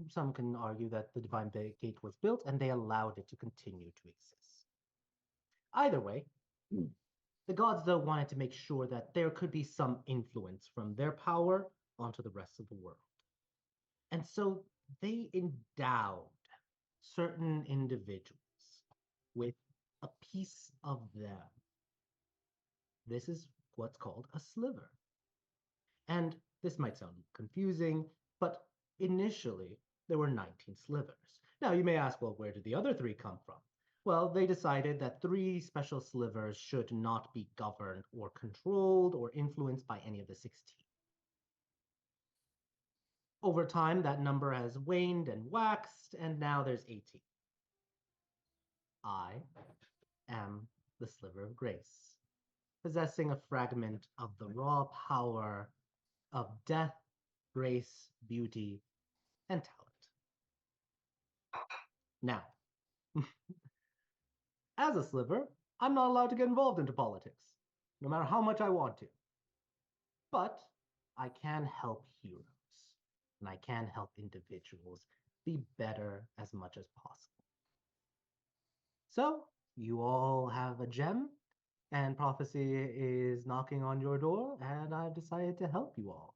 some can argue that the divine gate was built and they allowed it to continue to exist. Either way, the gods, though, wanted to make sure that there could be some influence from their power onto the rest of the world. And so they endowed certain individuals with a piece of them. This is what's called a sliver. And this might sound confusing, but initially there were 19 slivers. Now you may ask, well, where did the other 3 come from? Well, they decided that 3 special slivers should not be governed or controlled or influenced by any of the 16. Over time, that number has waned and waxed, and now there's 18. I am the sliver of grace, possessing a fragment of the raw power of death, grace, beauty, and talent. Now, as a sliver, I'm not allowed to get involved into politics, no matter how much I want to. But I can help heroes, and I can help individuals be better as much as possible. So, you all have a gem, and prophecy is knocking on your door, and I've decided to help you all.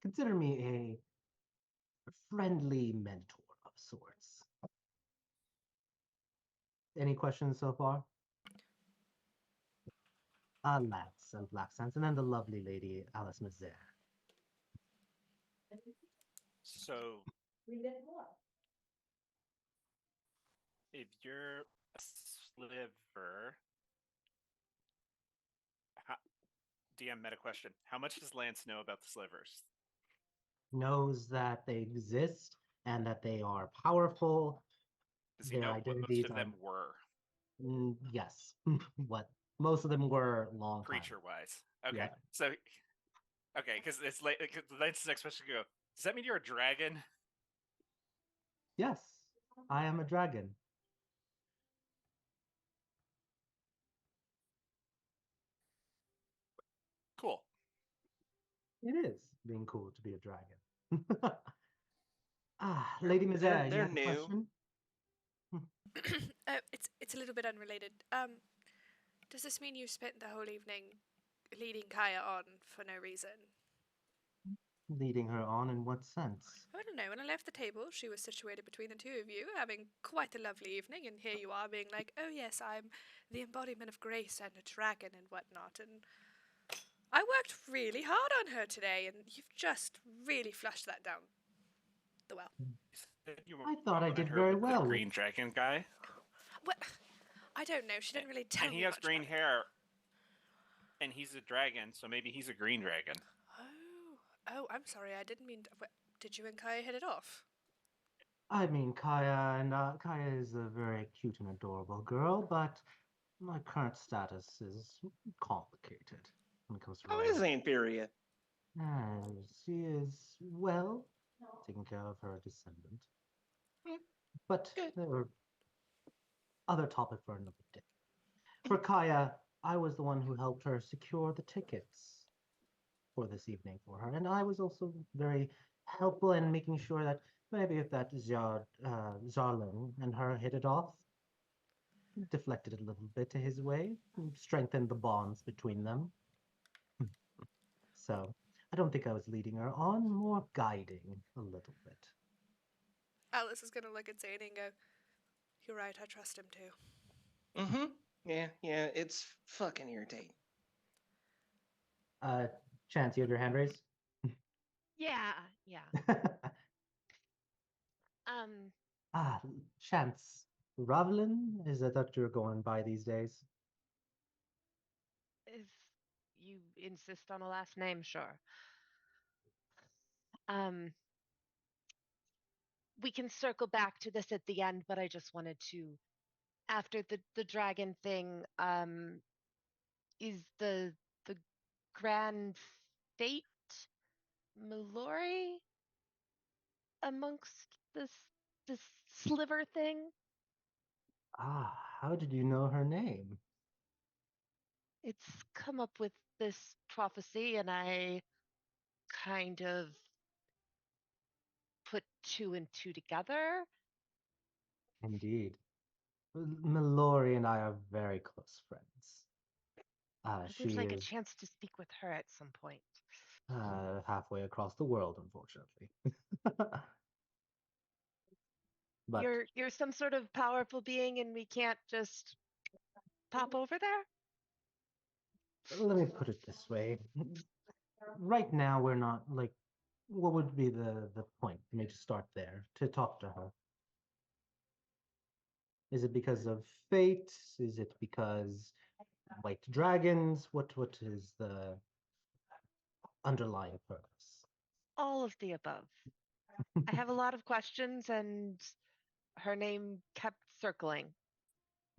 consider me a friendly mentor of sorts. Any questions so far? Lance and Black Sands, and then the lovely lady Alice Mazer. So if you're a sliver, DM meta question: how much does Lance know about the slivers? Knows that they exist and that they are powerful. Does he Their know what most identities of are them were, yes. What most of them were long time. creature-wise? Okay, Yeah. so okay, because it's like Lance's next question go. Does that mean you're a dragon? Yes, I am a dragon. Cool. It is being cool to be a dragon. Lady Mazer, you they're have a new. question? It's a little bit unrelated. Does this mean you spent the whole evening leading Kaya on for no reason? Leading her on in what sense? I don't know. When I left the table, she was situated between the two of you, having quite a lovely evening, and here you are being like, oh yes, I'm the embodiment of grace and a dragon and whatnot, and I worked really hard on her today, and you've just really flushed that down the well. You I thought I wanted did her very with well the with- green dragon guy, Well, I don't know. She didn't really tell and me he has much green about it. hair, and he's a dragon, so maybe he's a green dragon. Oh, I'm sorry. I didn't mean. Did you and Kaya hit it off? I mean, Kaya is a very cute and adorable girl, but my current status is complicated when it comes to How is Aunt Furia? She is well taking care of her descendant. Hmm, But good. there were other topic for another day. For Kaya, I was the one who helped her secure the tickets for this evening for her, and I was also very helpful in making sure that maybe if that Zarlin and her hit it off, deflected it a little bit to his way, and strengthened the bonds between them. So I don't think I was leading her on, more guiding a little bit. Alice is gonna look at Zadie and go, "You're right. I trust him too." Mm-hmm. Yeah, it's fucking irritating. Chance, you have your hand raised? Yeah, yeah. Um, Ah, Chance. Ravlin? Is that what you're going by these days? if you insist on a last name, sure. Um, we can circle back to this at the end, but I just wanted to, after the dragon thing, is the grand fate Mallory amongst this sliver thing? How did you know her name? It's come up with this prophecy, and I kind of put two and two together. Indeed. Mallory and I are very close friends. I She would like a is chance to speak with her at some point. halfway across the world, unfortunately. But You're some sort of powerful being, and we can't just pop over there? let me put it this way. Right now, we're not like, what would be the point for me to start there, to talk to her? Is it because of fate? Is it because white dragons? What is the underlying purpose? All of the above. I have a lot of questions, and her name kept circling.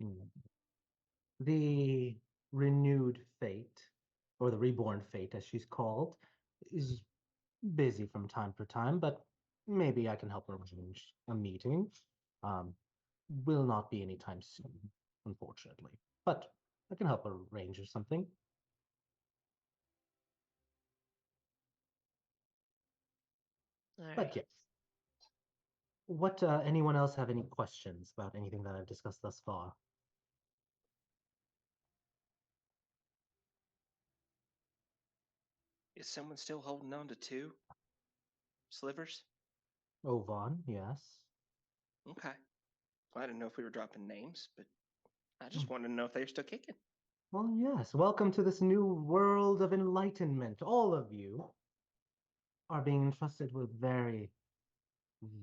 Hmm. The renewed fate, or the reborn fate as she's called, is busy from time to time, but maybe I can help arrange a meeting. Um, will not be anytime soon, unfortunately, but I can help arrange or something. All right. But yes. What, anyone else have any questions about anything that I've discussed thus far? Is someone still holding on to two? Slivers? Ovan, yes. Okay. Well, I didn't know if we were dropping names, but I just wanted to know if they're still kicking. Well, yes. Welcome to this new world of enlightenment. All of you are being entrusted with very,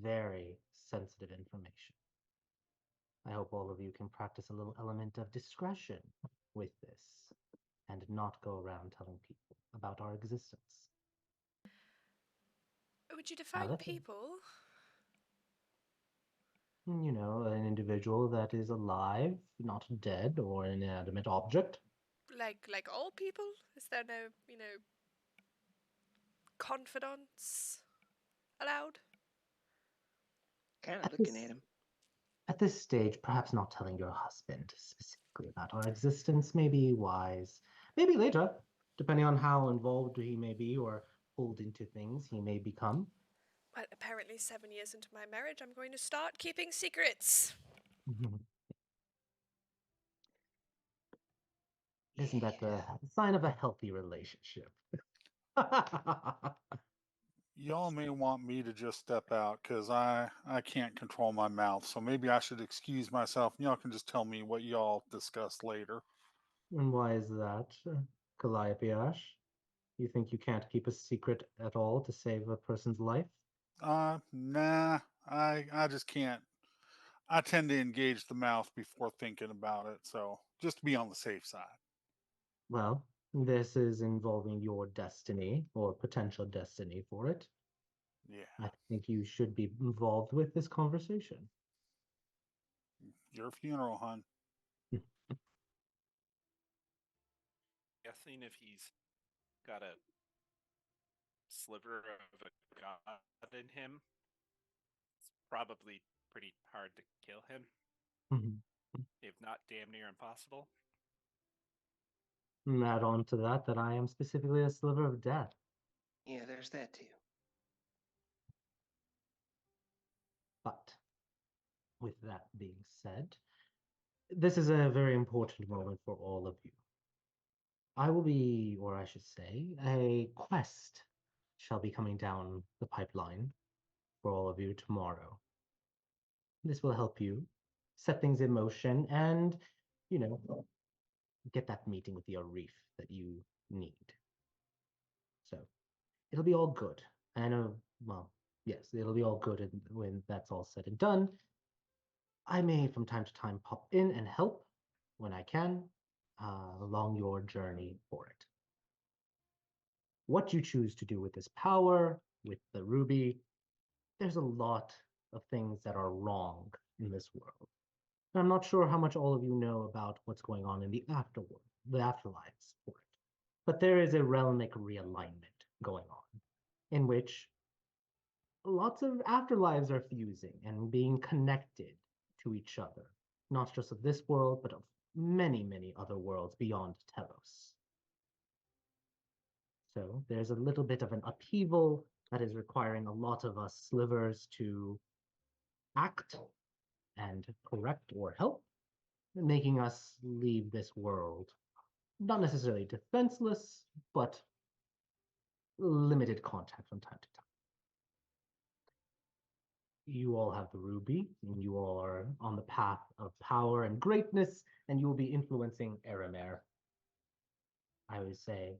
very sensitive information. I hope all of you can practice a little element of discretion with this and not go around telling people about our existence. Would you define Alice? people? You know, an individual that is alive, not dead or an inanimate object. Like all people? Is there no, confidants allowed? Kind of At looking this, at him. at this stage, perhaps not telling your husband specifically about our existence may be wise. Maybe later, depending on how involved he may be or pulled into things he may become. Well, apparently 7 years into my marriage, I'm going to start keeping secrets. Isn't that the sign of a healthy relationship? Y'all may want me to just step out because I can't control my mouth. So maybe I should excuse myself and y'all can just tell me what y'all discuss later. And why is that, Calliope? You think you can't keep a secret at all to save a person's life? Nah, I just can't. I tend to engage the mouth before thinking about it. So just to be on the safe side. Well, this is involving your destiny or potential destiny for it. Yeah, I think you should be involved with this conversation. your funeral, hon. Guessing if he's got a sliver of a god in him, it's probably pretty hard to kill him, if not damn near impossible. Add on to that I am specifically a sliver of death. Yeah, there's that too. But with that being said, this is a very important moment for all of you. I will be, or I should say, a quest shall be coming down the pipeline for all of you tomorrow. This will help you set things in motion and, you know, get that meeting with the Arif that you need. So it'll be all good. I know, well, yes, it'll be all good when that's all said and done. I may from time to time pop in and help when I can along your journey for it. What you choose to do with this power, with the ruby, there's a lot of things that are wrong in this world. And I'm not sure how much all of you know about what's going on in the afterworld, the afterlives for it. But there is a realmic realignment going on, in which lots of afterlives are fusing and being connected to each other, not just of this world, but of many, many other worlds beyond Tellos. So there's a little bit of an upheaval that is requiring a lot of us slivers to act and correct or help, making us leave this world not necessarily defenseless, but limited contact from time to time. You all have the ruby, and you all are on the path of power and greatness, and you will be influencing Eremer. I would say,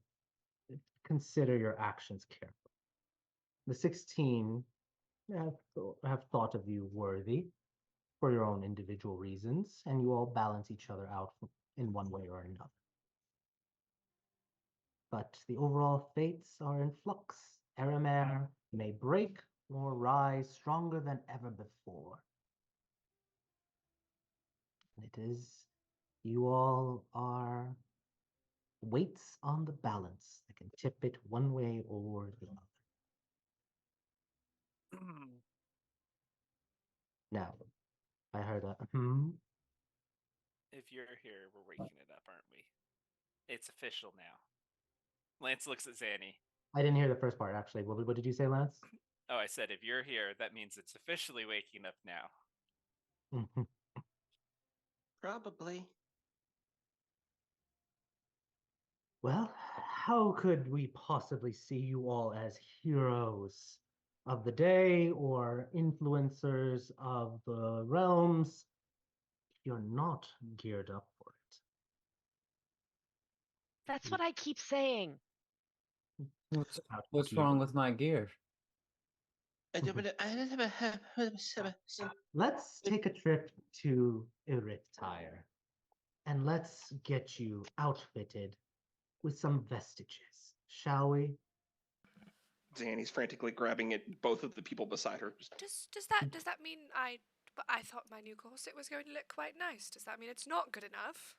consider your actions carefully. The 16 have thought of you worthy for your own individual reasons, and you all balance each other out in one way or another. But the overall fates are in flux. Eremer may break or rise stronger than ever before. It is, you all are weights on the balance that can tip it one way or the other. Now, I heard a If you're here, we're waking it up, aren't we? It's official now. Lance looks at Zanny. I didn't hear the first part, actually. What did you say, Lance? Oh, I said if you're here, that means it's officially waking up now. Probably. Well, how could we possibly see you all as heroes of the day or influencers of the realms, you're not geared up for it. That's what I keep saying. What's wrong with my gear? Let's take a trip to Erythire and let's get you outfitted with some vestiges, shall we? Zanny's frantically grabbing at both of the people beside her. Does that mean but I thought my new corset was going to look quite nice. Does that mean it's not good enough?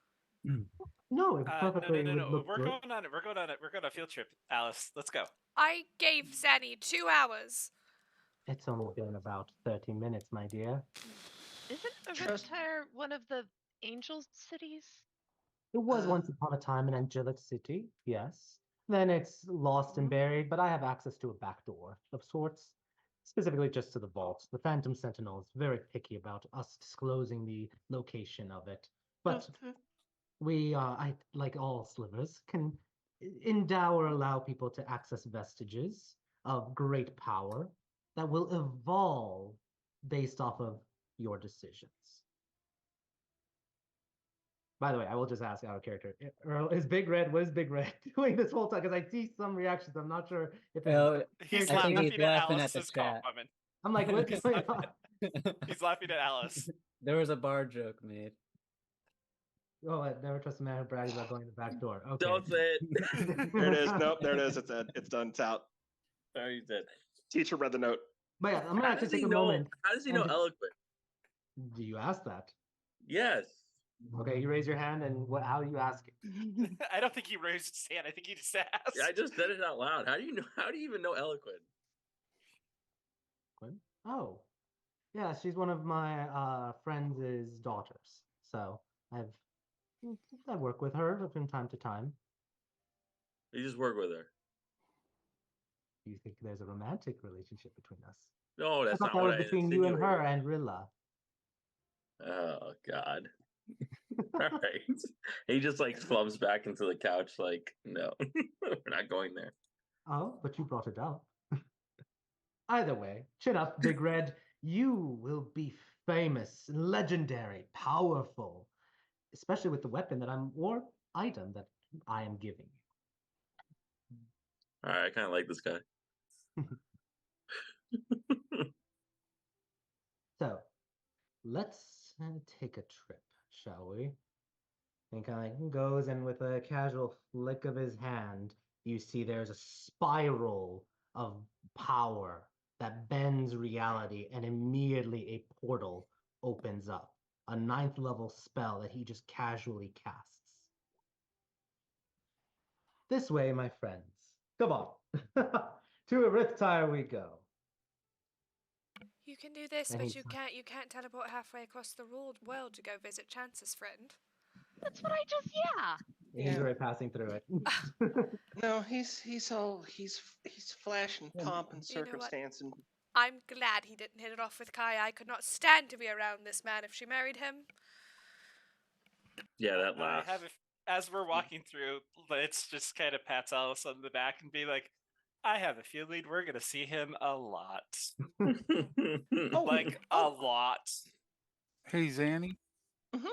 No, it perfectly no. would look We're good. going on it. We're going on a field trip, Alice. Let's go. I gave Zanny 2 hours. It's only been about 30 minutes, my dear. Isn't Trust- Erythire one of the angel cities? It was once upon a time an angelic city, yes. Then it's lost and buried, but I have access to a back door of sorts, specifically just to the vault. The Phantom Sentinel is very picky about us disclosing the location of it. But we, like all slivers, can endow or allow people to access vestiges of great power that will evolve based off of your decisions. By the way, I will just ask out of character. Earl, is Big Red, what is Big Red doing this whole time? Because I see some reactions. I'm not sure if it's He's I think laughing he's at laughing at the Alice's chat. comment. I'm like, what's He's going laughing on? He's laughing at Alice. There was a bar joke made. Oh, I never trust a man who brags about going to the back door. Okay. Don't say it. There it is. Nope, there it is. It's dead. It's done. It's out. Sorry, you said. Teacher read the note. But yeah, I'm gonna How actually does he take a know? moment. How does he and know to- eloquent? Do you ask that? Yes. Okay, you raise your hand, and how do you ask it? I don't think he raised his hand. I think he just asked. Yeah, I just said it out loud. How do you know? How do you even know eloquent? Quinn? Oh, yeah, she's one of my friends' daughters. So I work with her from time to time. You just work with her. Do you think there's a romantic relationship between us? No, I that's thought not that what was I between you and insinuated. her and Rilla. Oh God. All right. He just like slumps back into the couch, like, no, we're not going there. Oh, but you brought it up. Either way, chin up, Big Red. You will be famous, legendary, powerful, especially with the weapon or item that I am giving All right, I kind of like this guy. you. So, let's take a trip, shall we? And kind of goes, and with a casual flick of his hand, you see there's a spiral of power that bends reality, and immediately a portal opens up. A 9th level spell that he just casually casts. This way, my friends. Come on. To Erythire we go. You can do this, And but he's you can't teleport halfway across the world to go visit Chance's friend. That's what I just, yeah. He's Yeah. already passing through it. No, he's flash and pomp and You know what? circumstance and I'm glad he didn't hit it off with Kai. I could not stand to be around this man if she married him. Yeah, that I laugh. have as we're walking through, let's just kind of pats Alice on the back and be like, I have a feeling we're gonna see him a lot. Like a lot. Hey, Zanny, Mhm.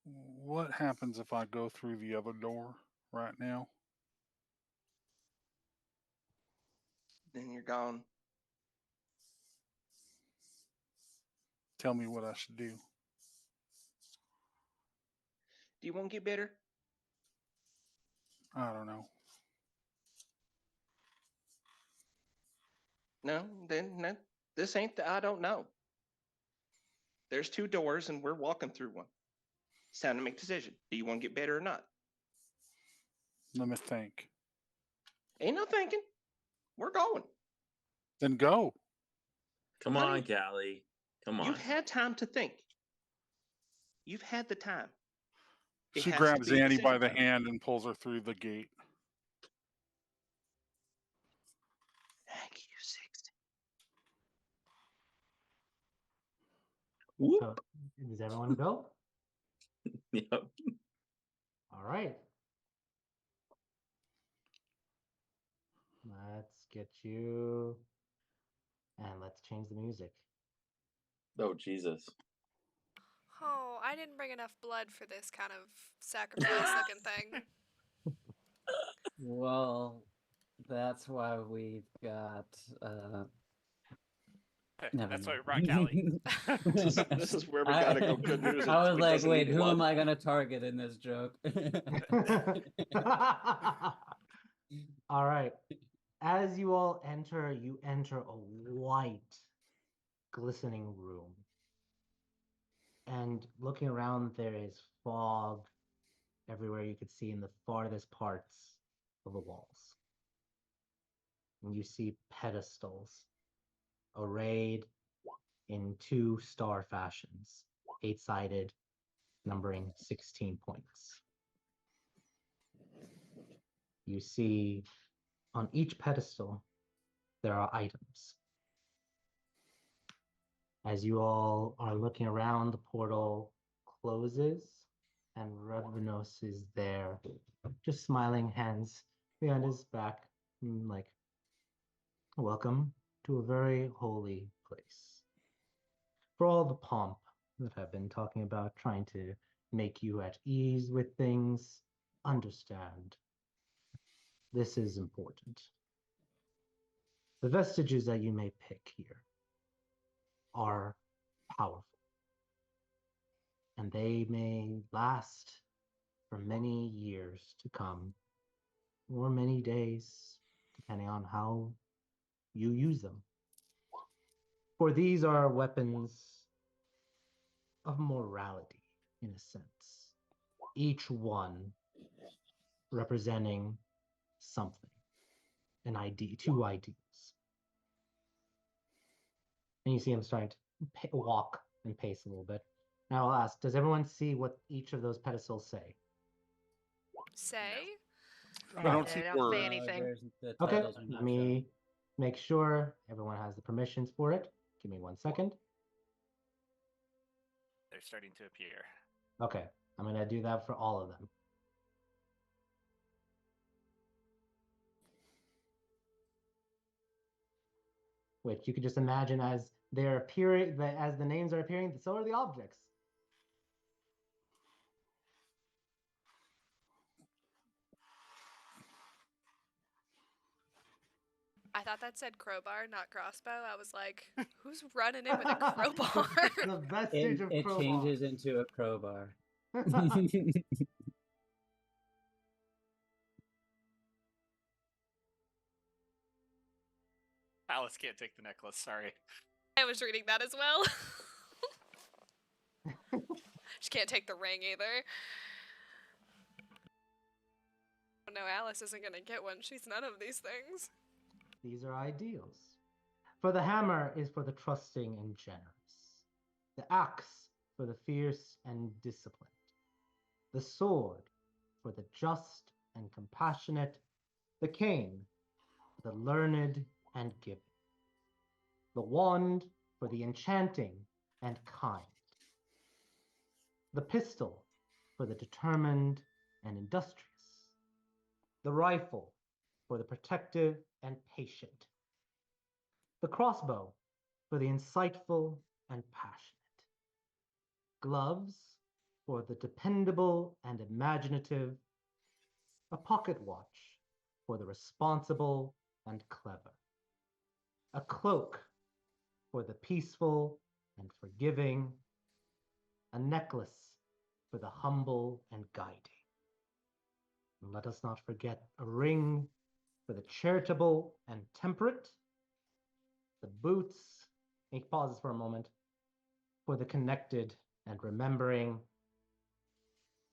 what happens if I go through the other door right now? then you're gone. Tell me what I should do. Do you want to get better? I don't know. No, then no. This ain't the I don't know. There's 2 doors and we're walking through one. It's time to make a decision. Do you want to get better or not? Let me think. Ain't no thinking. We're going. Then go. Come Honey, on, Callie. Come on. You've had time to think. You've had the time. It She has to grabs be Zanny by decision the time. hand and pulls her through the gate. Thank you, 60. Whoop. So, does everyone go? Yep. All right. Let's get you And let's change the music. Oh Jesus. Oh, I didn't bring enough blood for this kind of sacrifice looking thing. Well, that's why we've got never That's why we mind. brought Callie. This is where we gotta go. Good news. I was it like, doesn't wait, need who blood. am I gonna target in this joke? All right. As you all enter, you enter a white, glistening room. And looking around, there is fog everywhere you could see in the farthest parts of the walls. And you see pedestals arrayed in 2 star fashions, 8-sided, numbering 16 points. You see on each pedestal, there are items. As you all are looking around, the portal closes and Redvenos is there, just smiling, hands behind his back, like, welcome to a very holy place. For all the pomp that I've been talking about, trying to make you at ease with things, understand. This is important. The vestiges that you may pick here are powerful, and they may last for many years to come, or many days, depending on how you use them. For these are weapons of morality, in a sense, each one representing something, an idea, 2 ideals. And you see him starting to walk and pace a little bit. Now I'll ask, does everyone see what each of those pedestals say? Say? I Right. don't see They don't words. say anything. The Okay, titles are let not me make sure everyone has the permissions for it. Give me 1 second. They're starting to appear. Okay, I'm gonna do that for all of them. Which you could just imagine as they're appearing, as the names are appearing, so are the objects. I thought that said crowbar, not crossbow. I was like, who's running in with a crowbar? The vestige of It crowbar. changes into a crowbar. Alice can't take the necklace. Sorry. I was reading that as well. She can't take the ring either. Oh, no, Alice isn't gonna get one. She's none of these things. These are ideals. For the hammer is for the trusting and generous. The axe for the fierce and disciplined. The sword for the just and compassionate. The cane for the learned and giving. The wand for the enchanting and kind. The pistol for the determined and industrious. The rifle for the protective and patient. The crossbow for the insightful and passionate. Gloves for the dependable and imaginative. A pocket watch for the responsible and clever. A cloak for the peaceful and forgiving. A necklace for the humble and guiding. And let us not forget a ring for the charitable and temperate. The boots, he pauses for a moment, for the connected and remembering.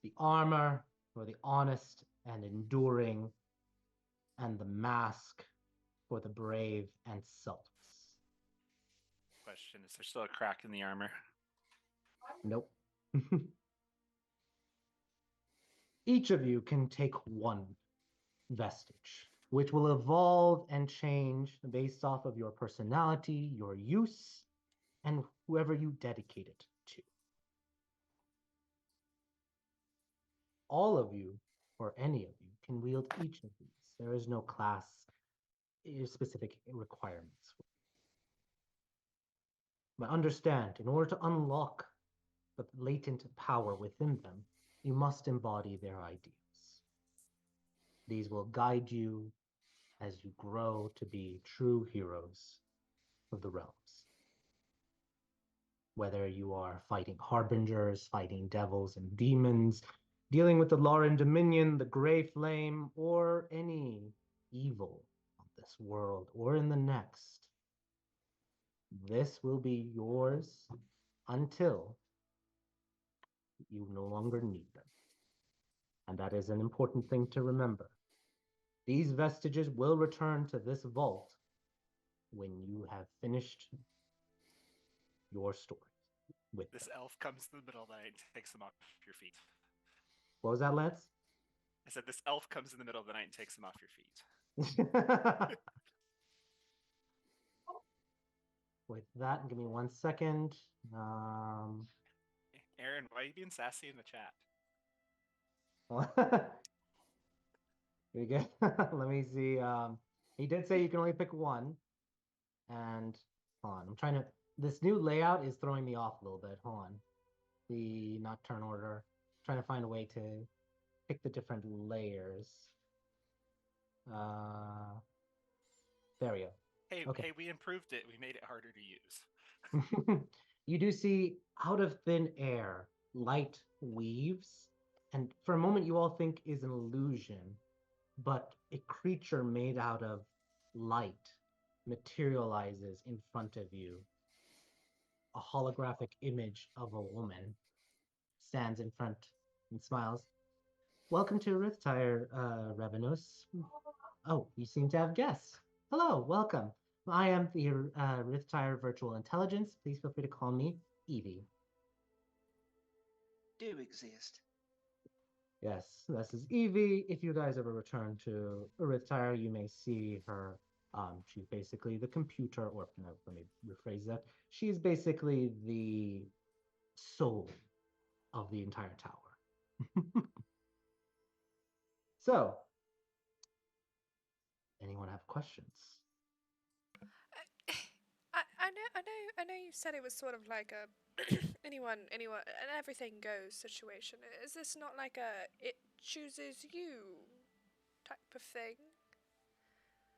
The armor for the honest and enduring. And the mask for the brave and selfless. Question: is there still a crack in the armor? Nope. Each of you can take one vestige, which will evolve and change based off of your personality, your use, and whoever you dedicate it to. All of you, or any of you, can wield each of these. There is no class specific requirements. But understand, in order to unlock the latent power within them, you must embody their ideas. These will guide you as you grow to be true heroes of the realms. Whether you are fighting harbingers, fighting devils and demons, dealing with the Lauren Dominion, the Grey Flame, or any evil of this world or in the next, this will be yours until you no longer need them. And that is an important thing to remember. These vestiges will return to this vault when you have finished your story with This them. elf comes in the middle of the night and takes them off your feet. What was that, Lance? I said this elf comes in the middle of the night and takes them off your feet. With that, give me 1 second. Aaron, why are you being sassy in the chat? Here we go. Let me see. He did say you can only pick one. And hold on, I'm trying to. This new layout is throwing me off a little bit. Hold on. The not turn order. Trying to find a way to pick the different layers. There we go. Hey, Okay. hey, we improved it. We made it harder to use. You do see out of thin air, light weaves, and for a moment you all think is an illusion, but a creature made out of light materializes in front of you. A holographic image of a woman stands in front and smiles. Welcome to Rithtyre, Revenus. Oh, you seem to have guests. Hello, welcome. I am the Rithtyre Virtual Intelligence. Please feel free to call me Evie. Do exist. Yes, this is Evie. If you guys ever return to Rithtyre, you may see her. She's basically the computer, or no, let me rephrase that. She's basically the soul of the entire tower. So, anyone have questions? I know you said it was sort of like a anyone, an everything goes situation. Is this not like a it chooses you type of thing?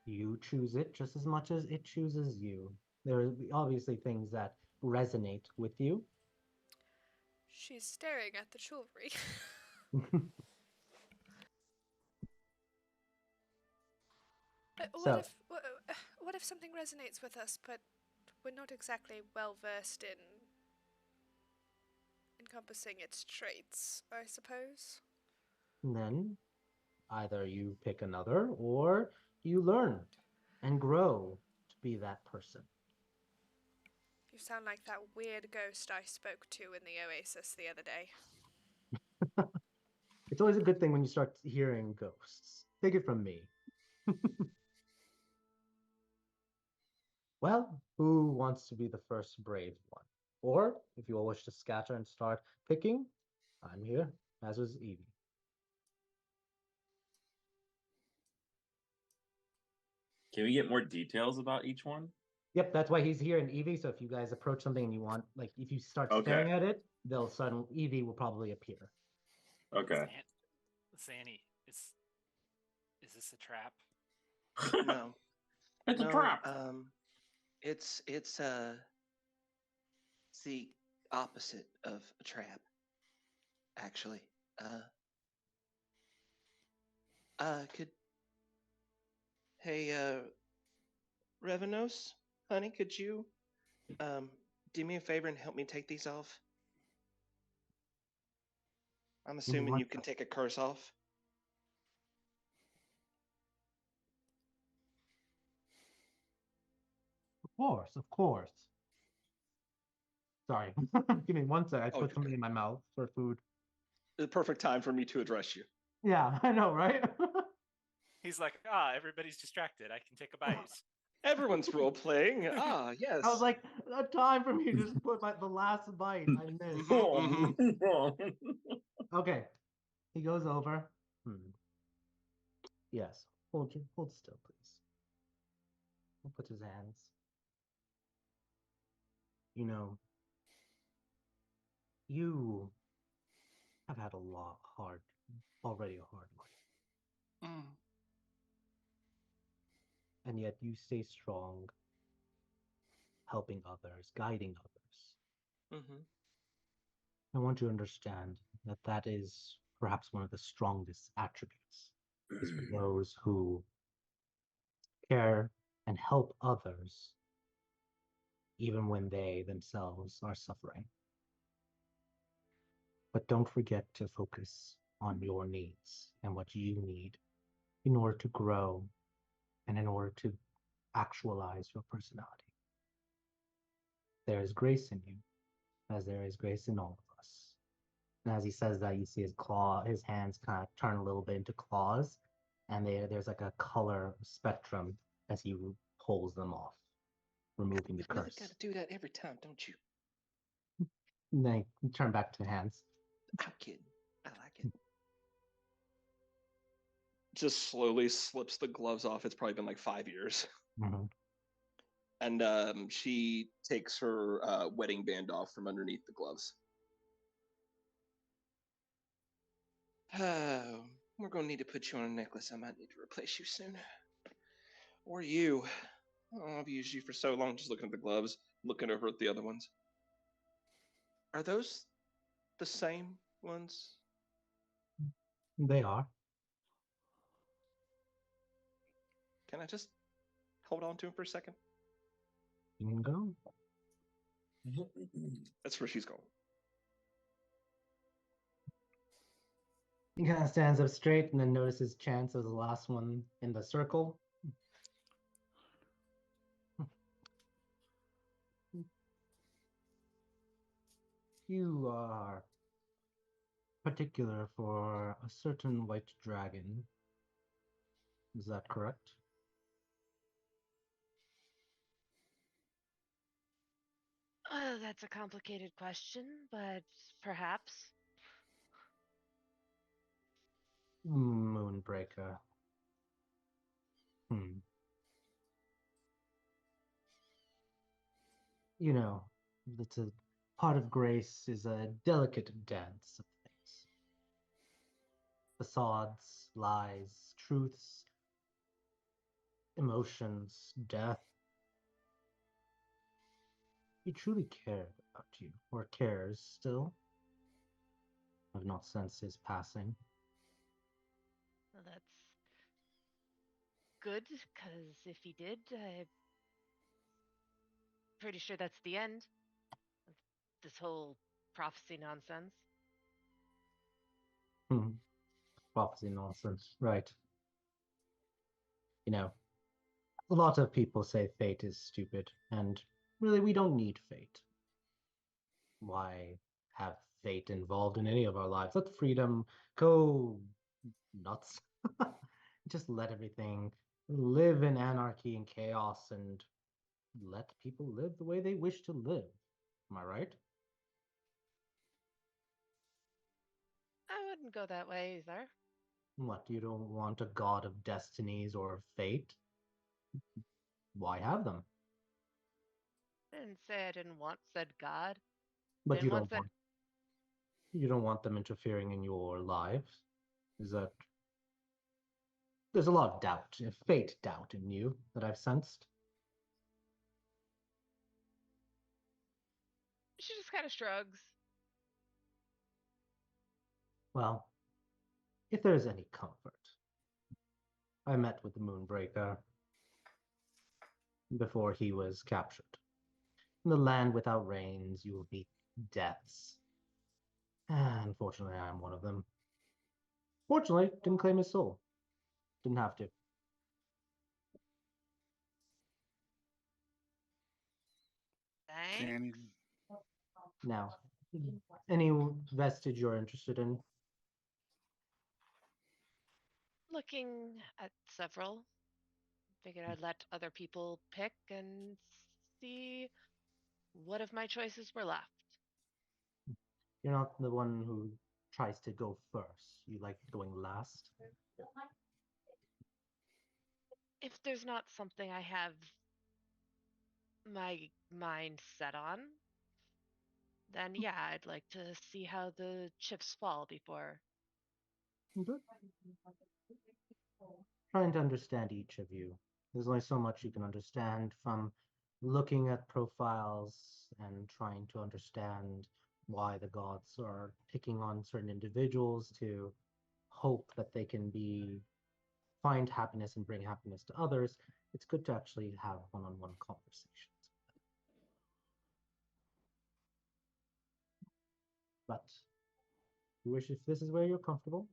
You choose it just as much as it chooses you. There are obviously things that resonate with you. She's staring at the jewelry. So, What if something resonates with us, but we're not exactly well versed in encompassing its traits, I suppose? then either you pick another or you learn and grow to be that person. You sound like that weird ghost I spoke to in the Oasis the other day. It's always a good thing when you start hearing ghosts. Take it from me. Well, who wants to be the first brave one? Or if you all wish to scatter and start picking, I'm here, as was Evie. Can we get more details about each one? Yep, that's why he's here in Evie. So if you guys approach something and you want, like, if you start staring at it, they'll suddenly Evie will probably appear. Okay. Zanny, is this a trap? No. It's a trap. It's the opposite of a trap, actually. Hey, Revenos, honey, could you do me a favor and help me take these off? I'm assuming you can take a curse off. Of course. Sorry. Give me 1 sec. I put something in my mouth for food. The perfect time for me to address you. Yeah, I know, right? He's like, everybody's distracted. I can take a bite. Everyone's role playing. Yes. I was like, a time for me to just put the last bite I missed. Okay. He goes over. Yes. Hold still, please. He'll put his hands. You know, you have had already a hard life, Mm. and yet you stay strong, helping others, guiding others. Mm-hmm. I want you to understand that that is perhaps one of the strongest attributes, is for those who care and help others, even when they themselves are suffering. But don't forget to focus on your needs and what you need in order to grow and in order to actualize your personality. There is grace in you, as there is grace in all of us. And as he says that, you see his hands kind of turn a little bit into claws, and there's like a color spectrum as he pulls them off, removing the You really curse. got to do that every time, don't you? And then you turn back to hands. I'm kidding. I like it. Just slowly slips the gloves off. It's probably been like 5 years. Mm-hmm. And she takes her wedding band off from underneath the gloves. We're going to need to put you on a necklace. I might need to replace you soon. Or you. Oh, I've used you for so long just looking at the gloves, looking over at the other ones. Are those the same ones? They are. Can I just hold on to them for a second? You can go. That's where she's going. He kind of stands up straight and then notices Chance as the last one in the circle. You are particular for a certain white dragon. Is that correct? That's a complicated question, but perhaps. Moonbreaker. You know, it's a part of grace is a delicate dance of things. Facades, lies, truths, emotions, death. He truly cared about you, or cares still. I've not sensed his passing. Well, that's good, because if he did, I'm pretty sure that's the end of this whole prophecy nonsense. Prophecy nonsense, right. You know, a lot of people say fate is stupid, and really we don't need fate. Why have fate involved in any of our lives? Let freedom go nuts. Just let everything live in anarchy and chaos and let people live the way they wish to live. Am I right? I wouldn't go that way either. What, you don't want a god of destinies or fate? Why have them? I didn't say I didn't want said God. But Didn't you want don't said. want you don't want them interfering in your lives? Is that there's a lot of doubt, fate doubt in you that I've sensed. She just kind of shrugs. Well, if there's any comfort, I met with the Moonbreaker before he was captured. In the land without rains, you will meet deaths. Unfortunately, I am one of them. Fortunately, didn't claim his soul. Didn't have to. Thanks. Danny, Now, any vestige you're interested in? Looking at several. Figured I'd let other people pick and see what of my choices were left. You're not the one who tries to go first. You like going last? If there's not something I have my mind set on, then yeah, I'd like to see how the chips fall before. Good. Trying to understand each of you. There's only so much you can understand from looking at profiles and trying to understand why the gods are picking on certain individuals to hope that they can find happiness and bring happiness to others. It's good to actually have one-on-one conversations. But you wish if this is where you're comfortable,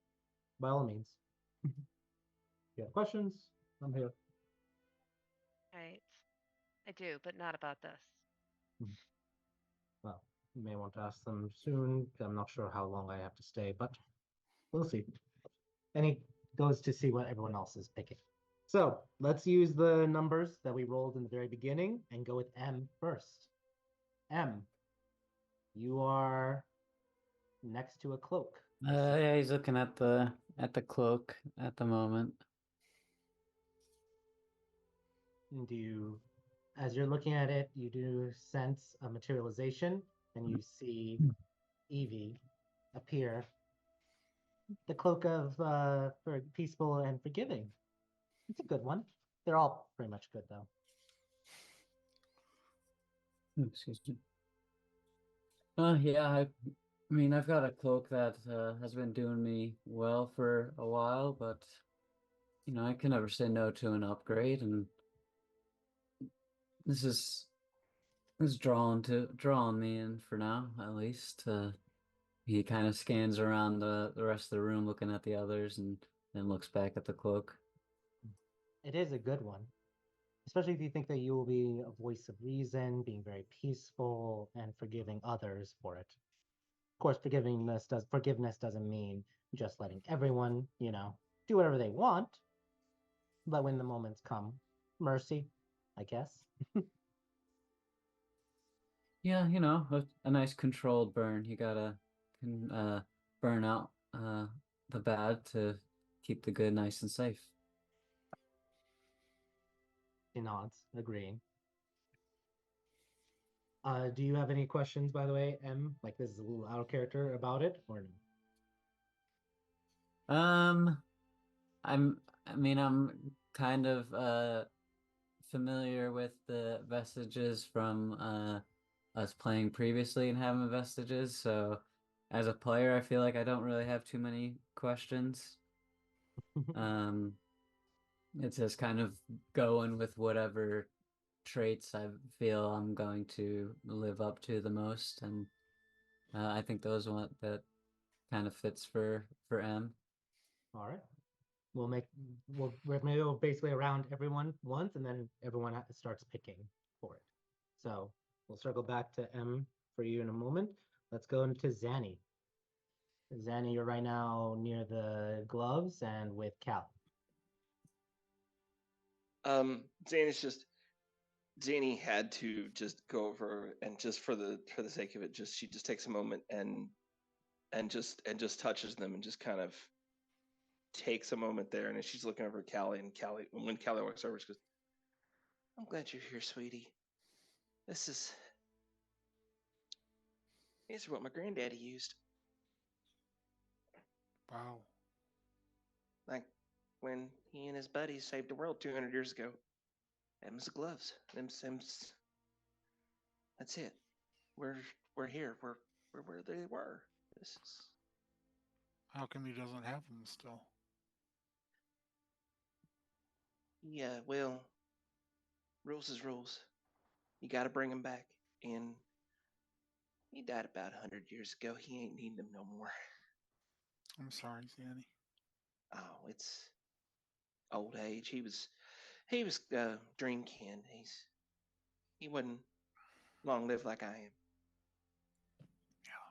by all means. If you have questions, I'm here. Right. I do, but not about this. Well, you may want to ask them soon. I'm not sure how long I have to stay, but we'll see. And he goes to see what everyone else is picking. So let's use the numbers that we rolled in the very beginning and go with M first. M, you are next to a cloak. Yeah, he's looking at the cloak at the moment. And as you're looking at it, you do sense a materialization, and you see Evie appear. The cloak of for peaceful and forgiving. It's a good one. They're all pretty much good, though. Excuse me. Yeah, I mean, I've got a cloak that has been doing me well for a while, but I can never say no to an upgrade, and this is drawing me in for now, at least. He kind of scans around the rest of the room, looking at the others, and then looks back at the cloak. It is a good one, especially if you think that you will be a voice of reason, being very peaceful and forgiving others for it. Of course, forgiveness doesn't mean just letting everyone, do whatever they want, but when the moments come, mercy, I guess. Yeah, a nice controlled burn. You gotta burn out the bad to keep the good nice and safe. He nods, agreeing. Do you have any questions, by the way, M? Like this is a little out of character about it, or no? I'm kind of familiar with the vestiges from us playing previously and having vestiges, so as a player I feel like I don't really have too many questions. It's just kind of going with whatever traits I feel I'm going to live up to the most, and I think those one that kind of fits for M. All right. Maybe we'll basically around everyone once, and then everyone starts picking for it. So we'll circle back to M for you in a moment. Let's go into Zanny. Zanny, you're right now near the gloves and with Cal. Zanny had to just go over and just for the sake of it, she just takes a moment and just touches them and just kind of takes a moment there. And as she's looking over at Callie, and when Callie walks over, she goes, "I'm glad you're here, sweetie. These are what my granddaddy used. Wow. Like when he and his buddies saved the world 200 years ago. Them's the gloves. Them's that's it. We're here. We're where they were. This is How come he doesn't have them still? yeah. Well, rules is rules. You got to bring him back. And he died about 100 years ago. He ain't needing them no more. I'm sorry, Zanny. Oh, it's old age. He was dream kin. He wasn't long lived like I am. Yeah.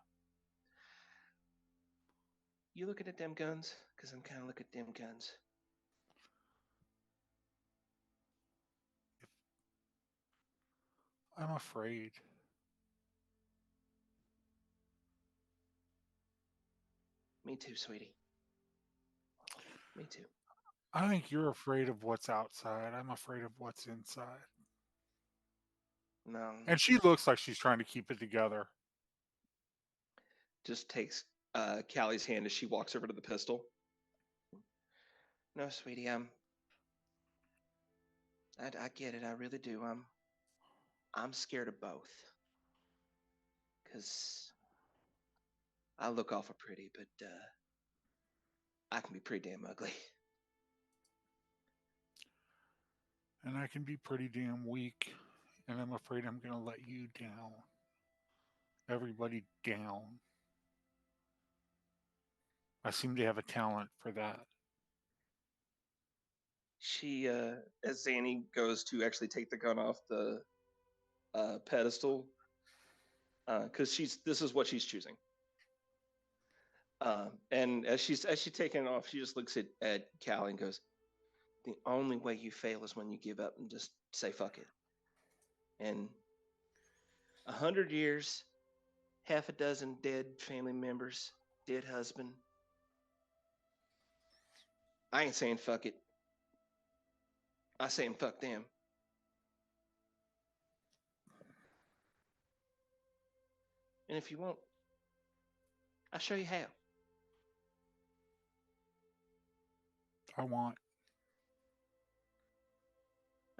You looking at them guns? Cause I'm kind of looking at them guns. I'm afraid. Me too, sweetie. Me too. I think you're afraid of what's outside. I'm afraid of what's inside. No. And she looks like she's trying to keep it together. just takes Callie's hand as she walks over to the pistol. No, sweetie, I get it. I really do. I'm scared of both. Cause I look awful pretty, but I can be pretty damn ugly. And I can be pretty damn weak. And I'm afraid I'm going to let you down. Everybody down. I seem to have a talent for that. She, as Zanny goes to actually take the gun off the pedestal, because this is what she's choosing. And as she's taking it off, she just looks at Callie and goes, "The only way you fail is when you give up and just say fuck it." And 100 years, half a dozen dead family members, dead husband. I ain't saying fuck it. I saying fuck them. And if you won't, I'll show you how. I want.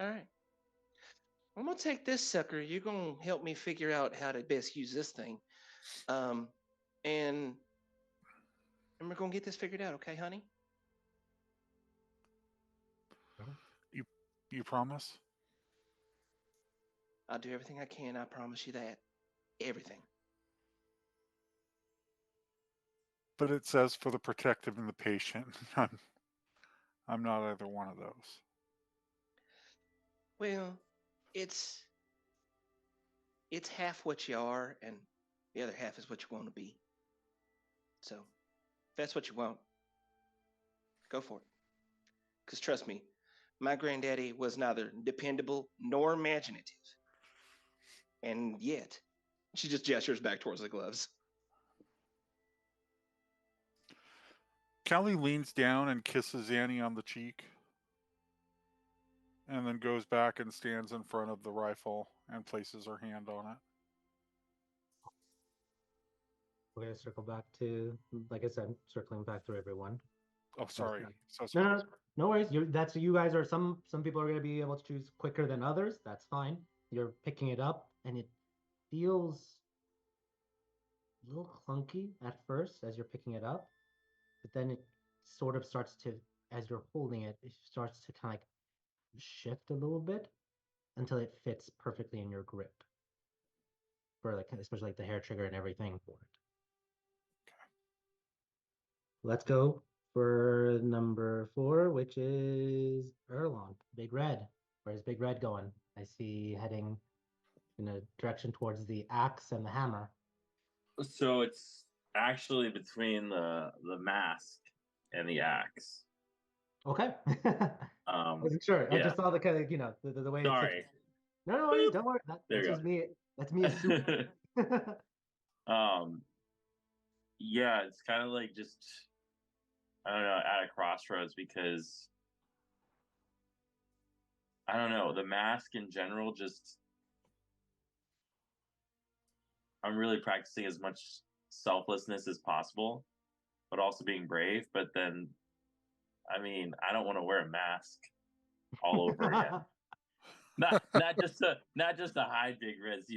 All right. I'm gonna take this sucker. You're gonna help me figure out how to best use this thing. And we're gonna get this figured out, okay, honey? You promise? I'll do everything I can. I promise you that. Everything. But it says for the protective and the patient. I'm not either one of those. Well, it's half what you are, and the other half is what you want to be. So, if that's what you want, go for it. Because trust me, my granddaddy was neither dependable nor imaginative. And yet, she just gestures back towards the gloves. Callie leans down and kisses Annie on the cheek. And then goes back and stands in front of the rifle and places her hand on it. We're gonna circle back to, like I said, circling back through everyone. Oh, sorry. Okay. So sorry. No worries. You guys are some people are gonna be able to choose quicker than others. That's fine. You're picking it up, and it feels a little clunky at first as you're picking it up, but then it sort of starts to, as you're holding it, it starts to kind of like shift a little bit until it fits perfectly in your grip. For like, especially like the hair trigger and everything for it. Let's go for number 4, which is Erlon, Big Red. Where's Big Red going? I see heading in a direction towards the axe and the hammer. So it's actually between the mask and the axe. Okay. I wasn't sure. Yeah. I just saw the kind of, the way Sorry. it's. No worries. Don't worry. That's just go. me. That's me assuming. Yeah, it's kind of like just, I don't know, at a crossroads, because I don't know, the mask in general, just I'm really practicing as much selflessness as possible, but also being brave. But then, I mean, I don't want to wear a mask all over again. not just to hide Big Red's,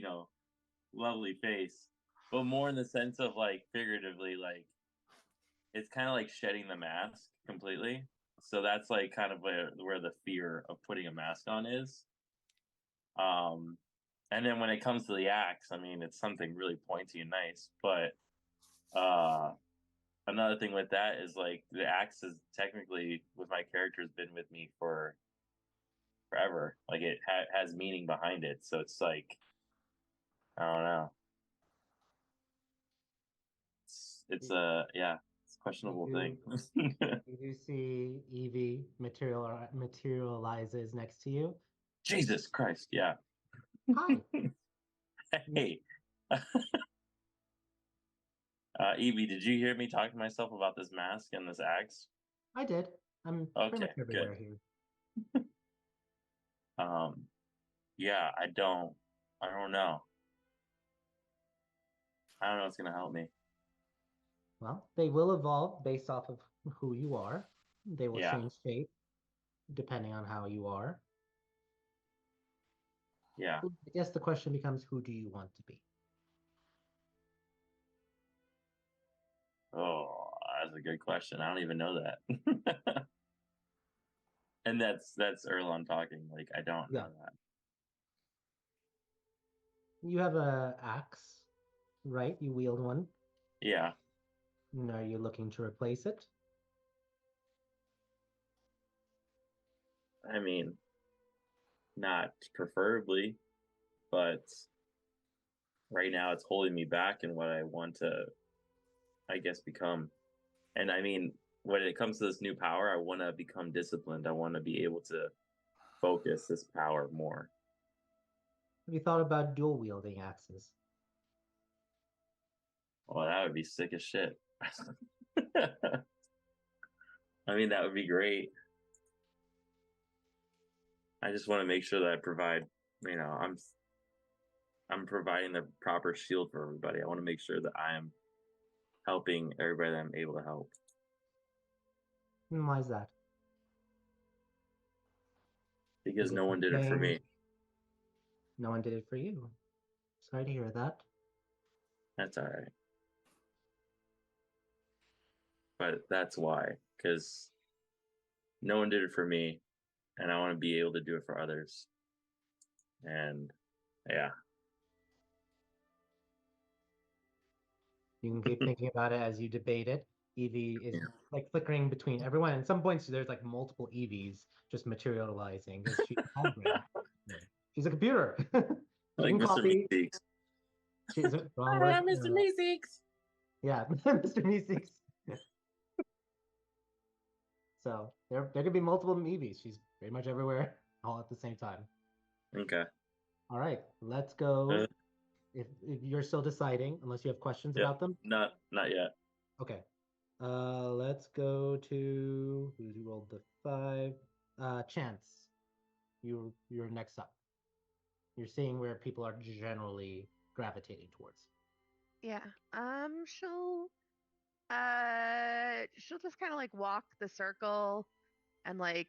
lovely face, but more in the sense of like figuratively, like it's kind of like shedding the mask completely. So that's like kind of where the fear of putting a mask on is. And then when it comes to the axe, I mean, it's something really pointy and nice. But another thing with that is like the axe is technically, with my characters, been with me for forever. Like it has meaning behind it. So it's like, I don't know. It's a questionable thing. You do see Evie materializes next to you. Jesus Christ! Yeah. Hi. Hey. Evie, did you hear me talk to myself about this mask and this axe? I did. I'm pretty much everywhere good. here. Yeah, I don't know. I don't know what's gonna help me. Well, they will evolve based off of who you are. They will Yeah. change shape depending on how you are. Yeah. I guess the question becomes, who do you want to be? Oh, that's a good question. I don't even know that. And that's Erlon talking. Like I don't Yeah. know that. You have a axe, right? You wield one. Yeah. Are you looking to replace it? I mean, not preferably, but right now it's holding me back in what I want to, I guess, become. And I mean, when it comes to this new power, I want to become disciplined. I want to be able to focus this power more. Have you thought about dual wielding axes? Well, that would be sick as shit. I mean, that would be great. I just want to make sure that I provide, I'm providing the proper shield for everybody. I want to make sure that I am helping everybody that I'm able to help. Why is that? Because Is it no one did it for something- me. No one did it for you. Sorry to hear that. That's all right. But that's why, because no one did it for me, and I want to be able to do it for others. And yeah, You can keep thinking about it as you debate it. Evie is Yeah. like flickering between everyone. And some points, there's like multiple Evies just materializing because she's hologram. She's a computer. She like can Mr. copy. Meeseeks. She's a wrong Hi, word. I'm Mr. Meeseeks. Yeah, Mr. Meeseeks. So there could be multiple Eevees. She's pretty much everywhere all at the same time. Okay. All right, let's go. If you're still deciding, unless you have questions Yeah, about them. not yet. Okay. Let's go to who rolled the 5. Chance. You're next up. You're seeing where people are generally gravitating towards. Yeah. She'll just kind of like walk the circle and like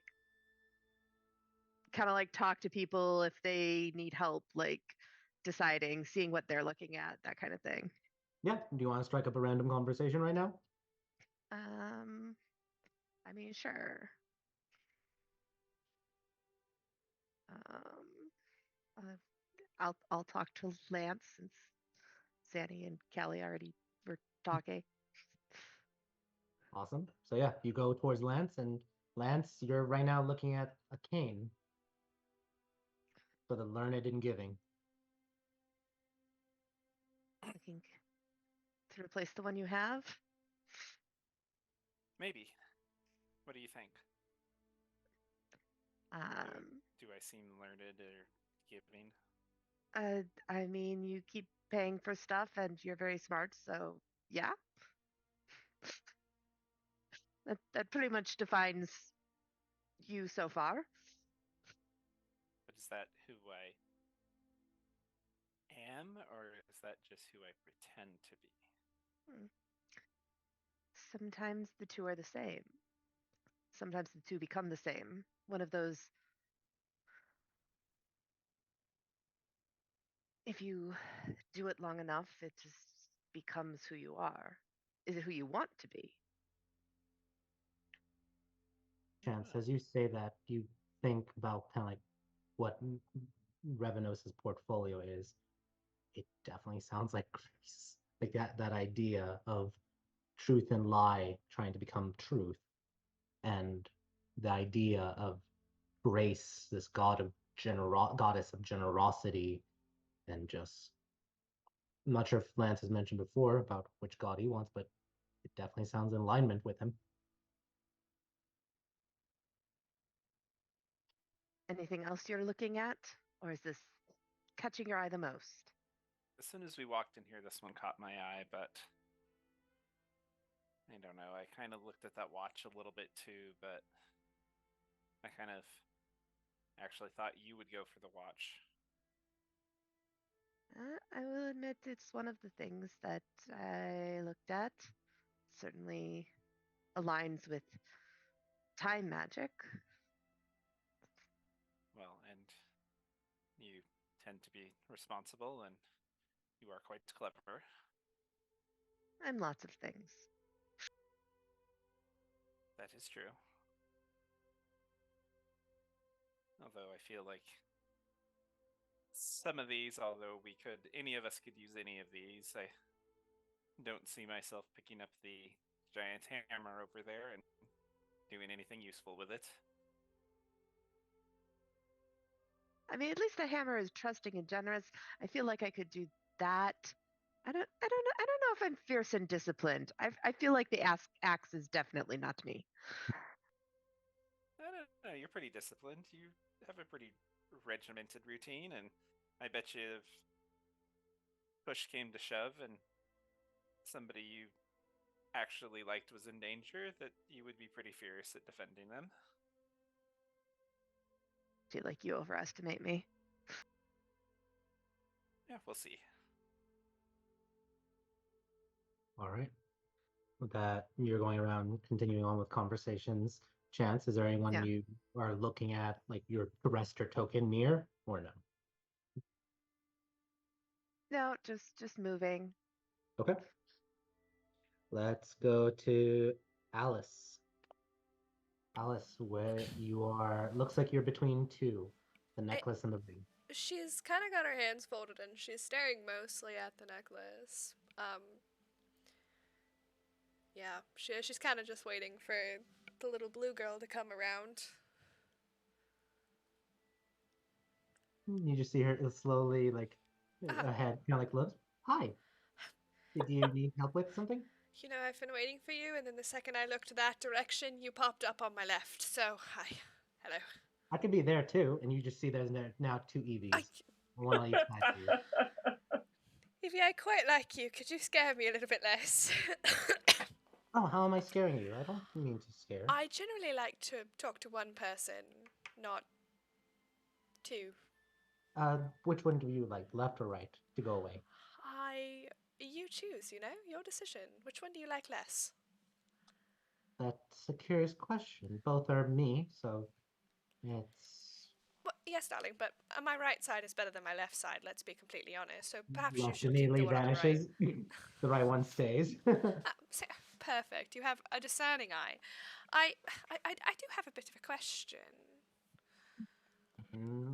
kind of like talk to people if they need help, like deciding, seeing what they're looking at, that kind of thing. Yeah. Do you want to strike up a random conversation right now? I mean, sure. I'll talk to Lance since Sandy and Callie already were talking. Awesome. So yeah, you go towards Lance, and Lance, you're right now looking at a cane for the learned in giving. Looking to replace the one you have. Maybe. What do you think? Do I seem learned or giving? I mean, you keep paying for stuff and you're very smart, so yeah. That pretty much defines you so far. But is that who I am, or is that just who I pretend to be? Sometimes the two are the same. Sometimes the two become the same. One of those, if you do it long enough, it just becomes who you are. Is it who you want to be? Chance, as you say that, you think about kind of like what Revenos's portfolio is. It definitely sounds like Grace. Like that idea of truth and lie trying to become truth, and the idea of Grace, this goddess of generosity, and just I'm not sure if Lance has mentioned before about which god he wants, but it definitely sounds in alignment with him. Anything else you're looking at? Or is this catching your eye the most? As soon as we walked in here, this one caught my eye, but I don't know. I kind of looked at that watch a little bit too, but I kind of actually thought you would go for the watch. I will admit it's one of the things that I looked at. certainly aligns with time magic. Well, and you tend to be responsible, and you are quite clever. I'm lots of things. That is true. Although I feel like some of these, although any of us could use any of these, I don't see myself picking up the giant hammer over there and doing anything useful with it. I mean, at least the hammer is trusting and generous. I feel like I could do that. I don't know. I don't know if I'm fierce and disciplined. I feel like the axe is definitely not me. I don't know. You're pretty disciplined. You have a pretty regimented routine, and I bet you if push came to shove and somebody you actually liked was in danger, that you would be pretty fierce at defending them. I feel like you overestimate me. Yeah, we'll see. All right. With that, you're going around continuing on with conversations. Chance, is there anyone Yeah. you are looking at, like your rest or token near, or no? No, just moving. Okay. Let's go to Alice. Alice, where you are, looks like you're between two, the necklace and the ring. She's kind of got her hands folded and she's staring mostly at the necklace. Yeah, she's kind of just waiting for the little blue girl to come around. You just see her slowly, like, ahead, kind of like looks. Hi. Do you need help with something? You know, I've been waiting for you, and then the second I looked that direction, you popped up on my left. So, hi. Hello. I could be there too, and you just see there's now two EVs. One on each side of you. Evie, I quite like you. Could you scare me a little bit less? Oh, how am I scaring you? I don't mean to scare. I generally like to talk to one person, not two. Which one do you like, left or right, to go away? You choose, your decision. Which one do you like less? That's a curious question. Both are me, so it's... Well, yes, darling, but my right side is better than my left side, let's be completely honest. So perhaps you Left should keep the immediately one on the right. vanishes. The right one stays. Perfect. You have a discerning eye. I do have a bit of a question.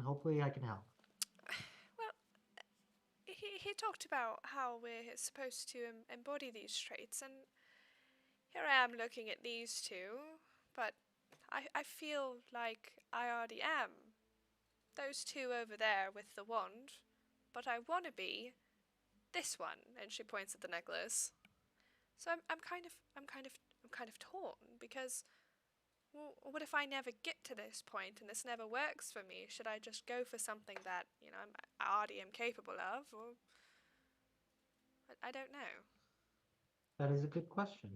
Hopefully I can help. Well, he talked about how we're supposed to embody these traits, and here I am looking at these two, but I feel like I already am. Those two over there with the wand, but I want to be this one. And she points at the necklace. So I'm kind of torn because, well, what if I never get to this point and this never works for me? Should I just go for something that I already am capable of, or I don't know. That is a good question.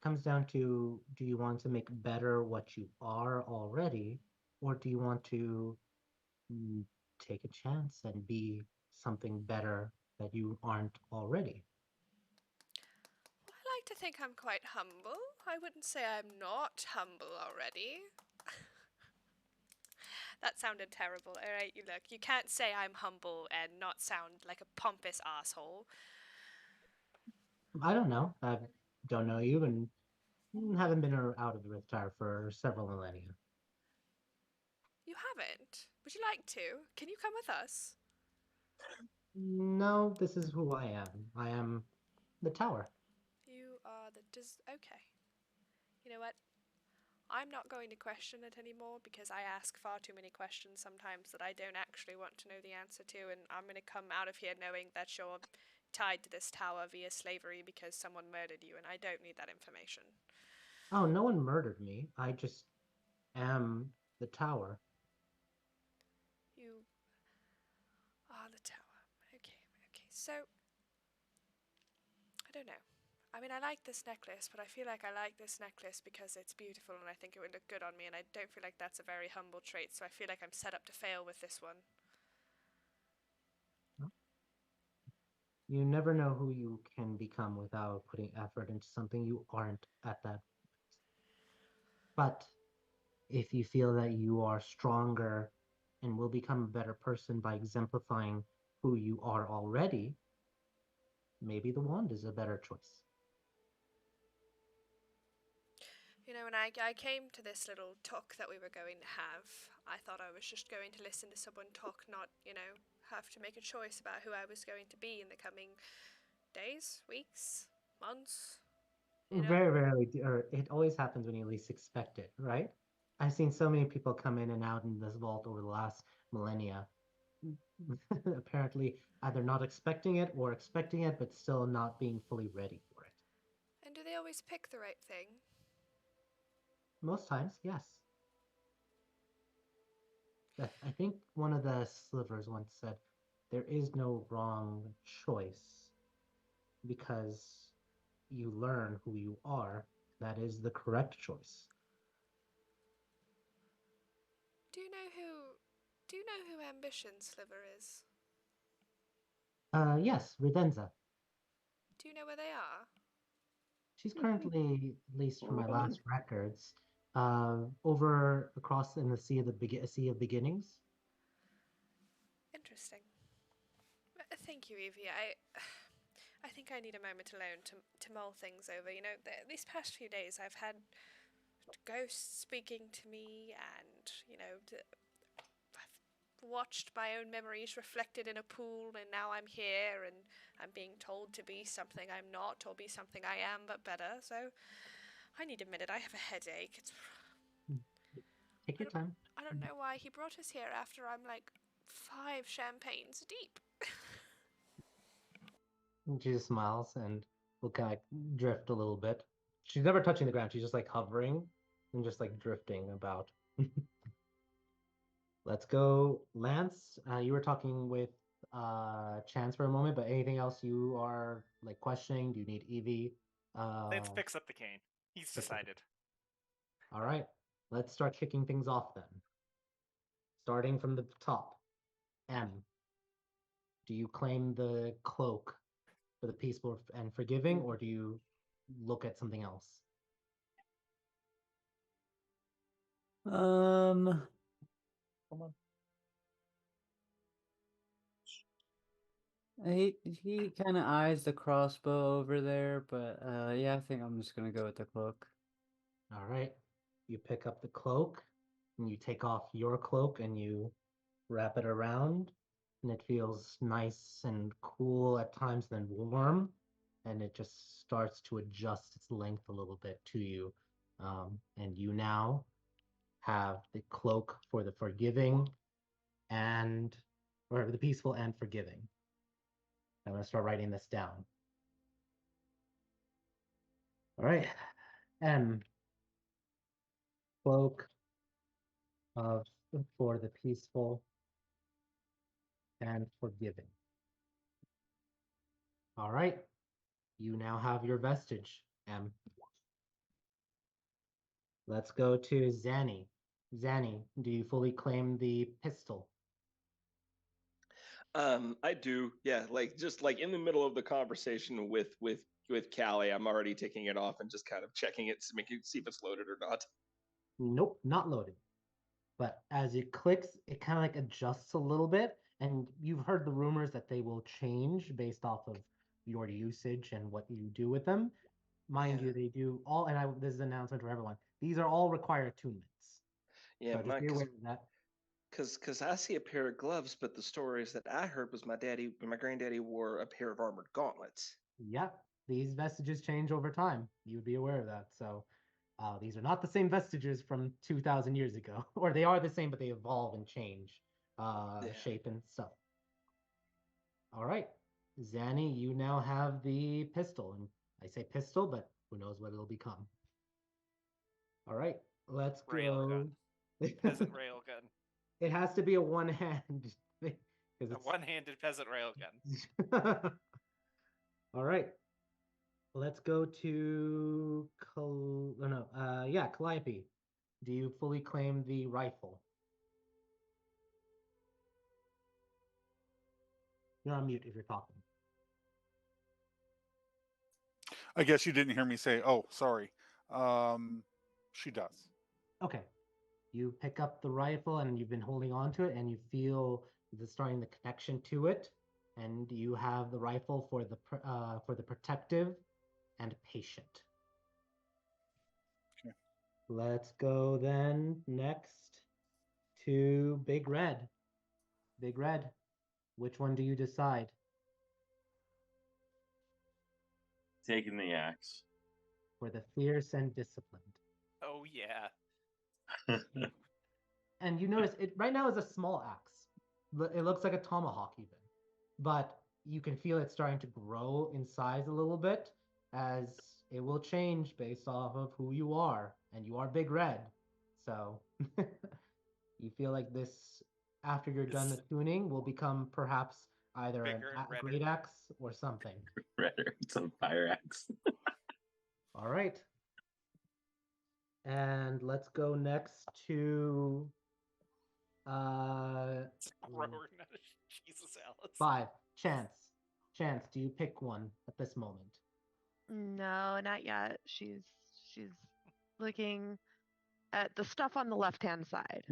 Comes down to, do you want to make better what you are already, or do you want to take a chance and be something better that you aren't already? Well, I like to think I'm quite humble. I wouldn't say I'm not humble already. That sounded terrible. All right, you can't say I'm humble and not sound like a pompous asshole. I don't know. I don't know you and haven't been out of the Rift Tower for several millennia. You haven't? Would you like to? Can you come with us? No, this is who I am. I am the tower. You are okay. You know what? I'm not going to question it anymore because I ask far too many questions sometimes that I don't actually want to know the answer to, and I'm going to come out of here knowing that you're tied to this tower via slavery because someone murdered you, and I don't need that information. Oh, no one murdered me. I just am the tower. You are the tower. Okay. So, I don't know. I mean, I like this necklace, but I feel like I like this necklace because it's beautiful and I think it would look good on me, and I don't feel like that's a very humble trait, so I feel like I'm set up to fail with this one. You never know who you can become without putting effort into something you aren't at that. But if you feel that you are stronger and will become a better person by exemplifying who you are already, maybe the wand is a better choice. You know, when I came to this little talk that we were going to have, I thought I was just going to listen to someone talk, not, have to make a choice about who I was going to be in the coming days, weeks, months. Very rarely, or it always happens when you least expect it, right? I've seen so many people come in and out in this vault over the last millennia, apparently either not expecting it or expecting it, but still not being fully ready for it. And do they always pick the right thing? Most times, yes. I think one of the slivers once said, there is no wrong choice because you learn who you are. That is the correct choice. Do you know who Ambition Sliver is? Yes, Redenza. Do you know where they are? She's currently, at least from my last records, over across in the sea of beginnings. Interesting. Thank you, Evie. I think I need a moment alone to mull things over. These past few days I've had ghosts speaking to me, and I've watched my own memories reflected in a pool, and now I'm here and I'm being told to be something I'm not or be something I am but better. So I need a minute. I have a headache. Take your time. I don't know why he brought us here after I'm like 5 champagnes deep. And she just smiles and will kind of drift a little bit. She's never touching the ground. She's just like hovering and just like drifting about. Let's go, Lance. You were talking with Chance for a moment, but anything else you are like questioning? Do you need Evie? Lance picks up the cane. He's decided. All right, let's start kicking things off then. Starting from the top. M, do you claim the cloak for the peaceful and forgiving, or do you look at something else? Come on. He kind of eyes the crossbow over there, but yeah, I think I'm just gonna go with the cloak. All right, you pick up the cloak and you take off your cloak and you wrap it around, and it feels nice and cool at times, then warm, and it just starts to adjust its length a little bit to you. And you now have the cloak for the forgiving and, or the peaceful and forgiving. I'm going to start writing this down. All right. M, cloak of for the peaceful and forgiving. All right. You now have your vestige, M. Let's go to Zanny. Zanny, do you fully claim the pistol? I do, yeah. Like just like in the middle of the conversation with Callie, I'm already taking it off and just kind of checking it to see if it's loaded or not. Nope, not loaded. But as it clicks, it kind of like adjusts a little bit. And you've heard the rumors that they will change based off of your usage and what you do with them. Mind Yeah. you, they do all, and this is an announcement for everyone. These are all required attunements. Yeah, So just be aware of that. Because I see a pair of gloves, but the stories that I heard was my granddaddy wore a pair of armored gauntlets. Yep, these vestiges change over time. You would be aware of that. So these are not the same vestiges from 2,000 years ago, or they are the same, but they evolve and change shape and stuff. All right, Zanny, you now have the pistol, and I say pistol, but who knows what it'll become. All right, let's go. Peasant railgun. It has to be a one hand thing because A it's one-handed peasant railgun. All right. Let's go to Calliope. Do you fully claim the rifle? You're on mute if you're talking. I guess you didn't hear me say, "Oh, sorry." She does. Okay. You pick up the rifle and you've been holding on to it, and you feel starting the connection to it, and you have the rifle for the protective and patient. Okay. Let's go then next to Big Red. Big Red, which one do you decide? Taking the axe. For the fierce and disciplined. Oh yeah. And you notice it right now is a small axe. It looks like a tomahawk even, but you can feel it starting to grow in size a little bit as it will change based off of who you are, and you are Big Red. So you feel like this, after you're done the tuning, will become perhaps either Bigger and a redder. great axe or something. Redder. It's a fire axe. All right. And let's go next to Grower. Jesus, Alice. 5. Chance. Chance, do you pick one at this moment? No, not yet. She's looking at the stuff on the left-hand side.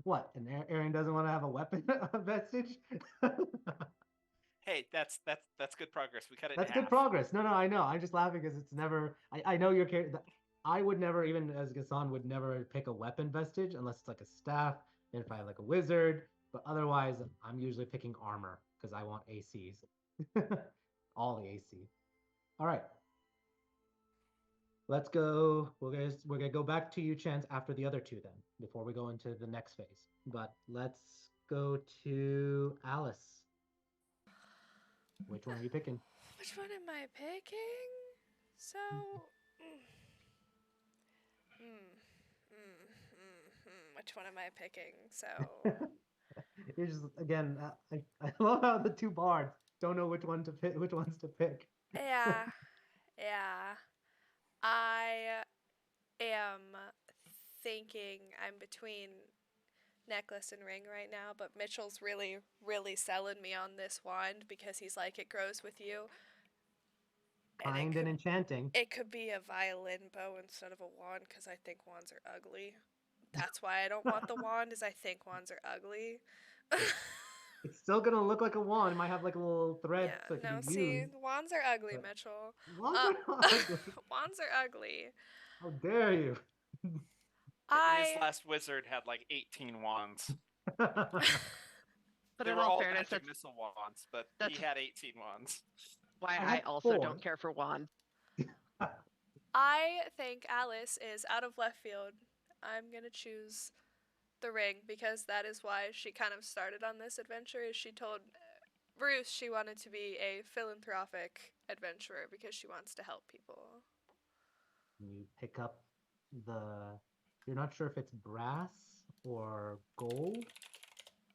What? And Aaron doesn't want to have a weapon vestige? Hey, that's good progress. We cut it in That's half. good progress. No, I know. I'm just laughing because it's never. I know your character. I would never, even as Gassan, would never pick a weapon vestige unless it's like a staff. And if I have like a wizard, but otherwise, I'm usually picking armor because I want ACs. All the AC. All right. Let's go. We're gonna go back to you, Chance, after the other two then, before we go into the next phase. But let's go to Alice. Which one are you picking? Which one am I picking? So, which one am I picking? So, You're just again. I love how the two bards don't know which one to pick, which ones to pick. yeah. I am thinking I'm between necklace and ring right now, but Mitchell's really, really selling me on this wand because he's like, it grows with you. Kind and enchanting. It could be a violin bow instead of a wand because I think wands are ugly. That's why I don't want the wand, is I think wands are ugly. It's still gonna look like a wand. It might have like a little thread Yeah, so it can no, be see, used. wands are ugly, but- Mitchell. Wands are not ugly. Wands are ugly. How dare you? His last wizard had like 18 wands. But They in were all all fairness, magic missile wands, but he that's- had 18 wands. why I I have also 4. don't care for wand. I think Alice is out of left field. I'm gonna choose the ring because that is why she kind of started on this adventure. Is she told Bruce she wanted to be a philanthropic adventurer because she wants to help people. You pick up you're not sure if it's brass or gold,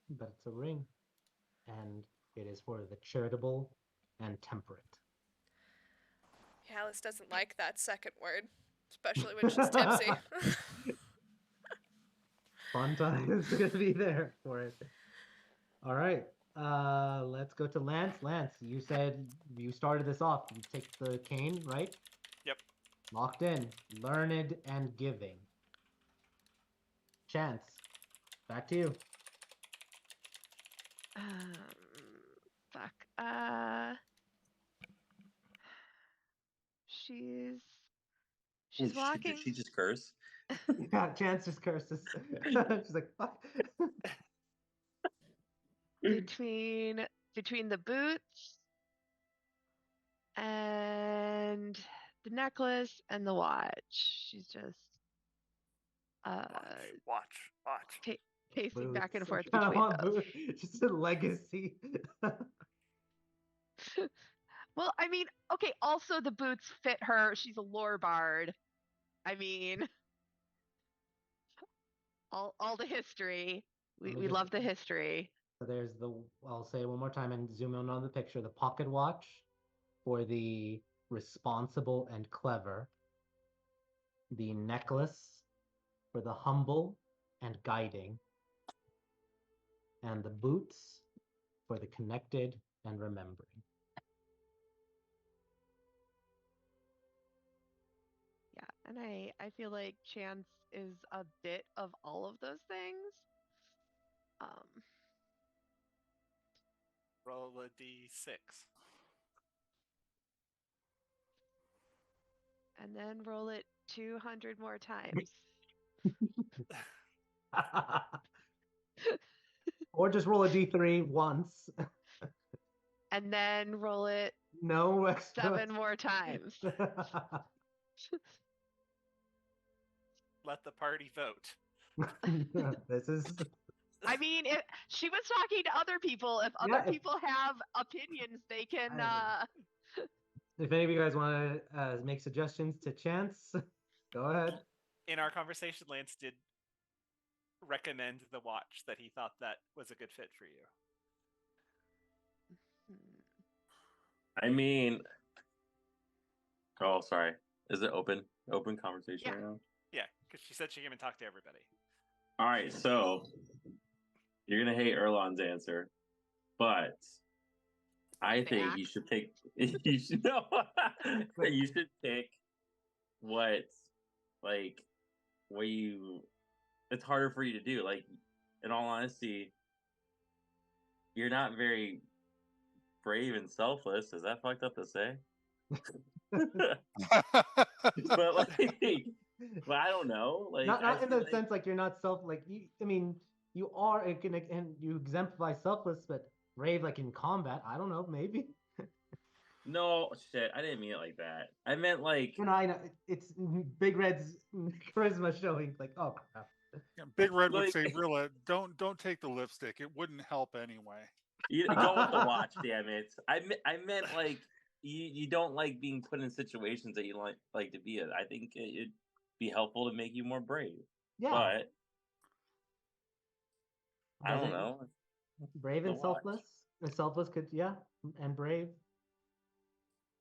but it's a ring. And it is for the charitable and temperate. Alice doesn't like that second word, especially when she's tipsy. Fun time is gonna be there for it. All right. Let's go to Lance. Lance, you said you started this off. You take the cane, right? Yep. Locked in. Learned and giving. Chance. Back to you. Fuck. She's Did walking she just curse? Yeah, Chance just curses. She's like, fuck. between the boots and the necklace and the watch. She's just Watch. pacing back and forth Kinda between want those. just a legacy. Well, I mean, okay, also the boots fit her. She's a lore bard. I mean, all the history. We love the history. So there's I'll say it one more time and zoom in on the picture, the pocket watch for the responsible and clever, the necklace for the humble and guiding, and the boots for the connected and remembering. And I feel like chance is a bit of all of those things. Um, Roll a d6. and then roll it 200 more times. Or just roll a d3 once. And then roll it No extra. 7 more times. Let the party vote. This is. I mean, if she was talking to other people, if other Yeah, people have opinions, they can. If any of you guys want to make suggestions to Chance, go ahead. In our conversation, Lance did recommend the watch, that he thought that was a good fit for you. I mean, oh, sorry. Is it open conversation Yeah. right now? Yeah, because she said she came and talked to everybody. All right, so you're gonna hate Erlon's answer, but I The think you axe? should pick. You should no. You should pick what, like, what you. It's harder for you to do. Like, in all honesty, you're not very brave and selfless. Is that fucked up to say? But like, but I don't know. Like, Not I in feel the like, sense like you're not like you. I mean, you are and you exemplify selfless, but brave like in combat. I don't know, maybe. no shit. I didn't mean it like that. I meant like, You know, I know it's Big Red's charisma showing. Like, oh crap. Yeah, Big Red would Like- say, "Rilla, don't take the lipstick. It wouldn't help anyway." you go with the watch. Damn it. I meant like you don't like being put in situations that you like to be in. I think it'd be helpful to make you more brave. Yeah. But I Does don't it- know. Brave The and watch. selfless. And selfless could and brave.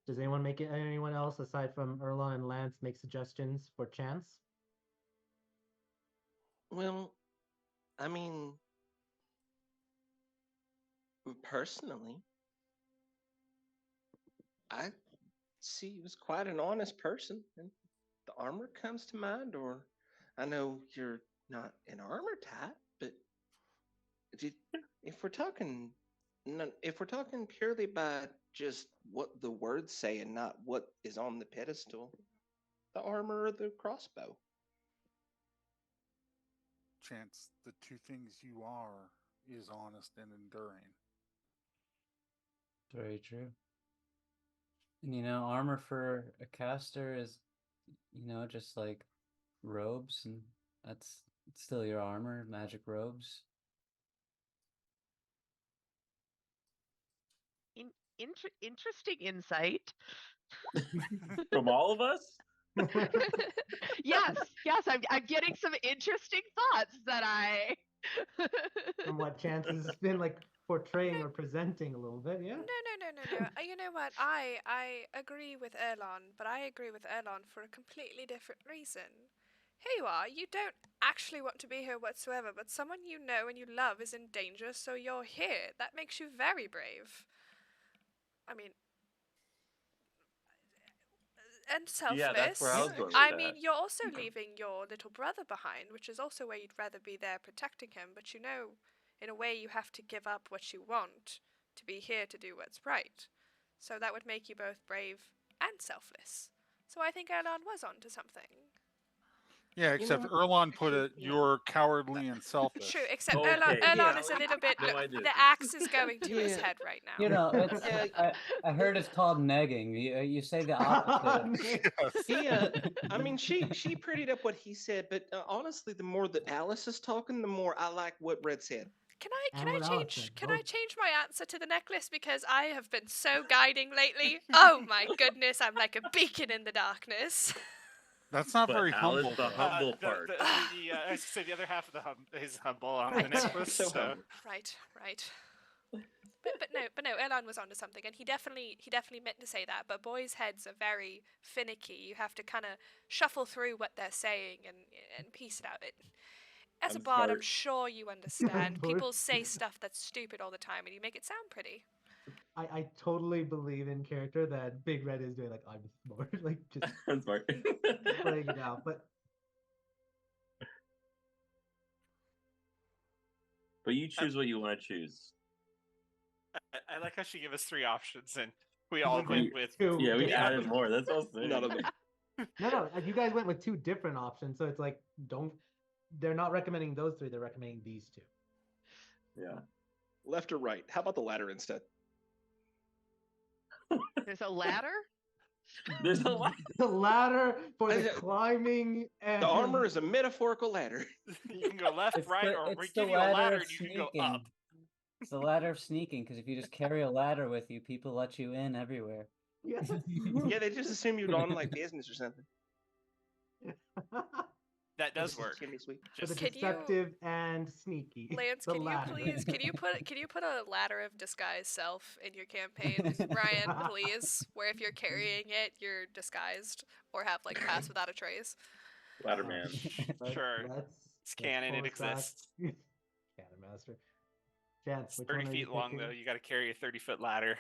Does anyone else aside from Erlon and Lance make suggestions for Chance? Well, I mean, personally, I see he was quite an honest person, and the armor comes to mind. Or I know you're not an armor type, but if we're talking, if we're talking purely by just what the words say and not what is on the pedestal, the armor or the crossbow. Chance, the two things you are is honest and enduring. Very true. And armor for a caster is, just like robes, and that's still your armor, magic robes. Interesting insight. From all of us? yes, I'm getting some interesting thoughts that I. From what Chance has been like portraying or presenting a little bit, yeah. No. You know what? I agree with Erlon, but I agree with Erlon for a completely different reason. Here you are. You don't actually want to be here whatsoever, but someone you know and you love is in danger, so you're here. That makes you very brave. I mean, and selfless. Yeah, that's where I was going with I that. mean, you're also leaving your little brother behind, which is also where you'd rather be there protecting him, but in a way you have to give up what you want to be here to do what's right. So that would make you both brave and selfless. So I think Erlon was onto something. Yeah, except Erlon put it, "You're cowardly and selfish." True, except Okay, Erlon yeah. is a little bit. No, I didn't. The axe is going to his Yeah. head right now. It's Yeah. I heard it's called negging. You say the opposite. Yes. I mean, she prettied up what he said, but honestly, the more that Alice is talking, the more I like what Red said. Can And I what Alex change? said, Can I both. change my answer to the necklace because I have been so guiding lately? Oh my goodness, I'm like a beacon in the darkness. That's not But very Alice, humble. the though. humble part. I was to say the other half of is humble on the Right. necklace. So So humble. Right. But no, Erlon was onto something, and he definitely meant to say that. But boys' heads are very finicky. You have to kind of shuffle through what they're saying and piece it out. As a I'm bard, I'm smart. sure you understand. Bard. People say stuff that's stupid all the time, and you make it sound pretty. I totally believe in character that Big Red is doing like I'm smart, like just That's smart. playing it out. But But you choose what you want to choose. I like how she gave us 3 options, and we all went went with two. Yeah, we Yeah. added more. That's all I'm saying. None of them. No, you guys went with 2 different options, so it's like they're not recommending those 3, they're recommending these 2. Yeah. Left or right? How about the ladder instead? There's a ladder? There's a lot. The ladder for I the said- climbing and The armor is a metaphorical ladder. you can go left, It's right, the, or we it's the give you a ladder ladder of and you can go sneaking. up. It's the ladder of sneaking, because if you just carry a ladder with you, people let you in everywhere. Yes. Yeah, they just assume you'd own like business or something. That does This is work. chimney sweep. For the Just Can you- deceptive and sneaky. Lance, the can ladder. you put a ladder of disguise self in your campaign, Ryan, please? Where if you're carrying it, you're disguised or have like pass without a trace. Ladder man. Sure. It's canon, it force that. exists. Canon master. Chance, It's which 30 one are you feet long, picking? though. You got to carry a 30-foot ladder.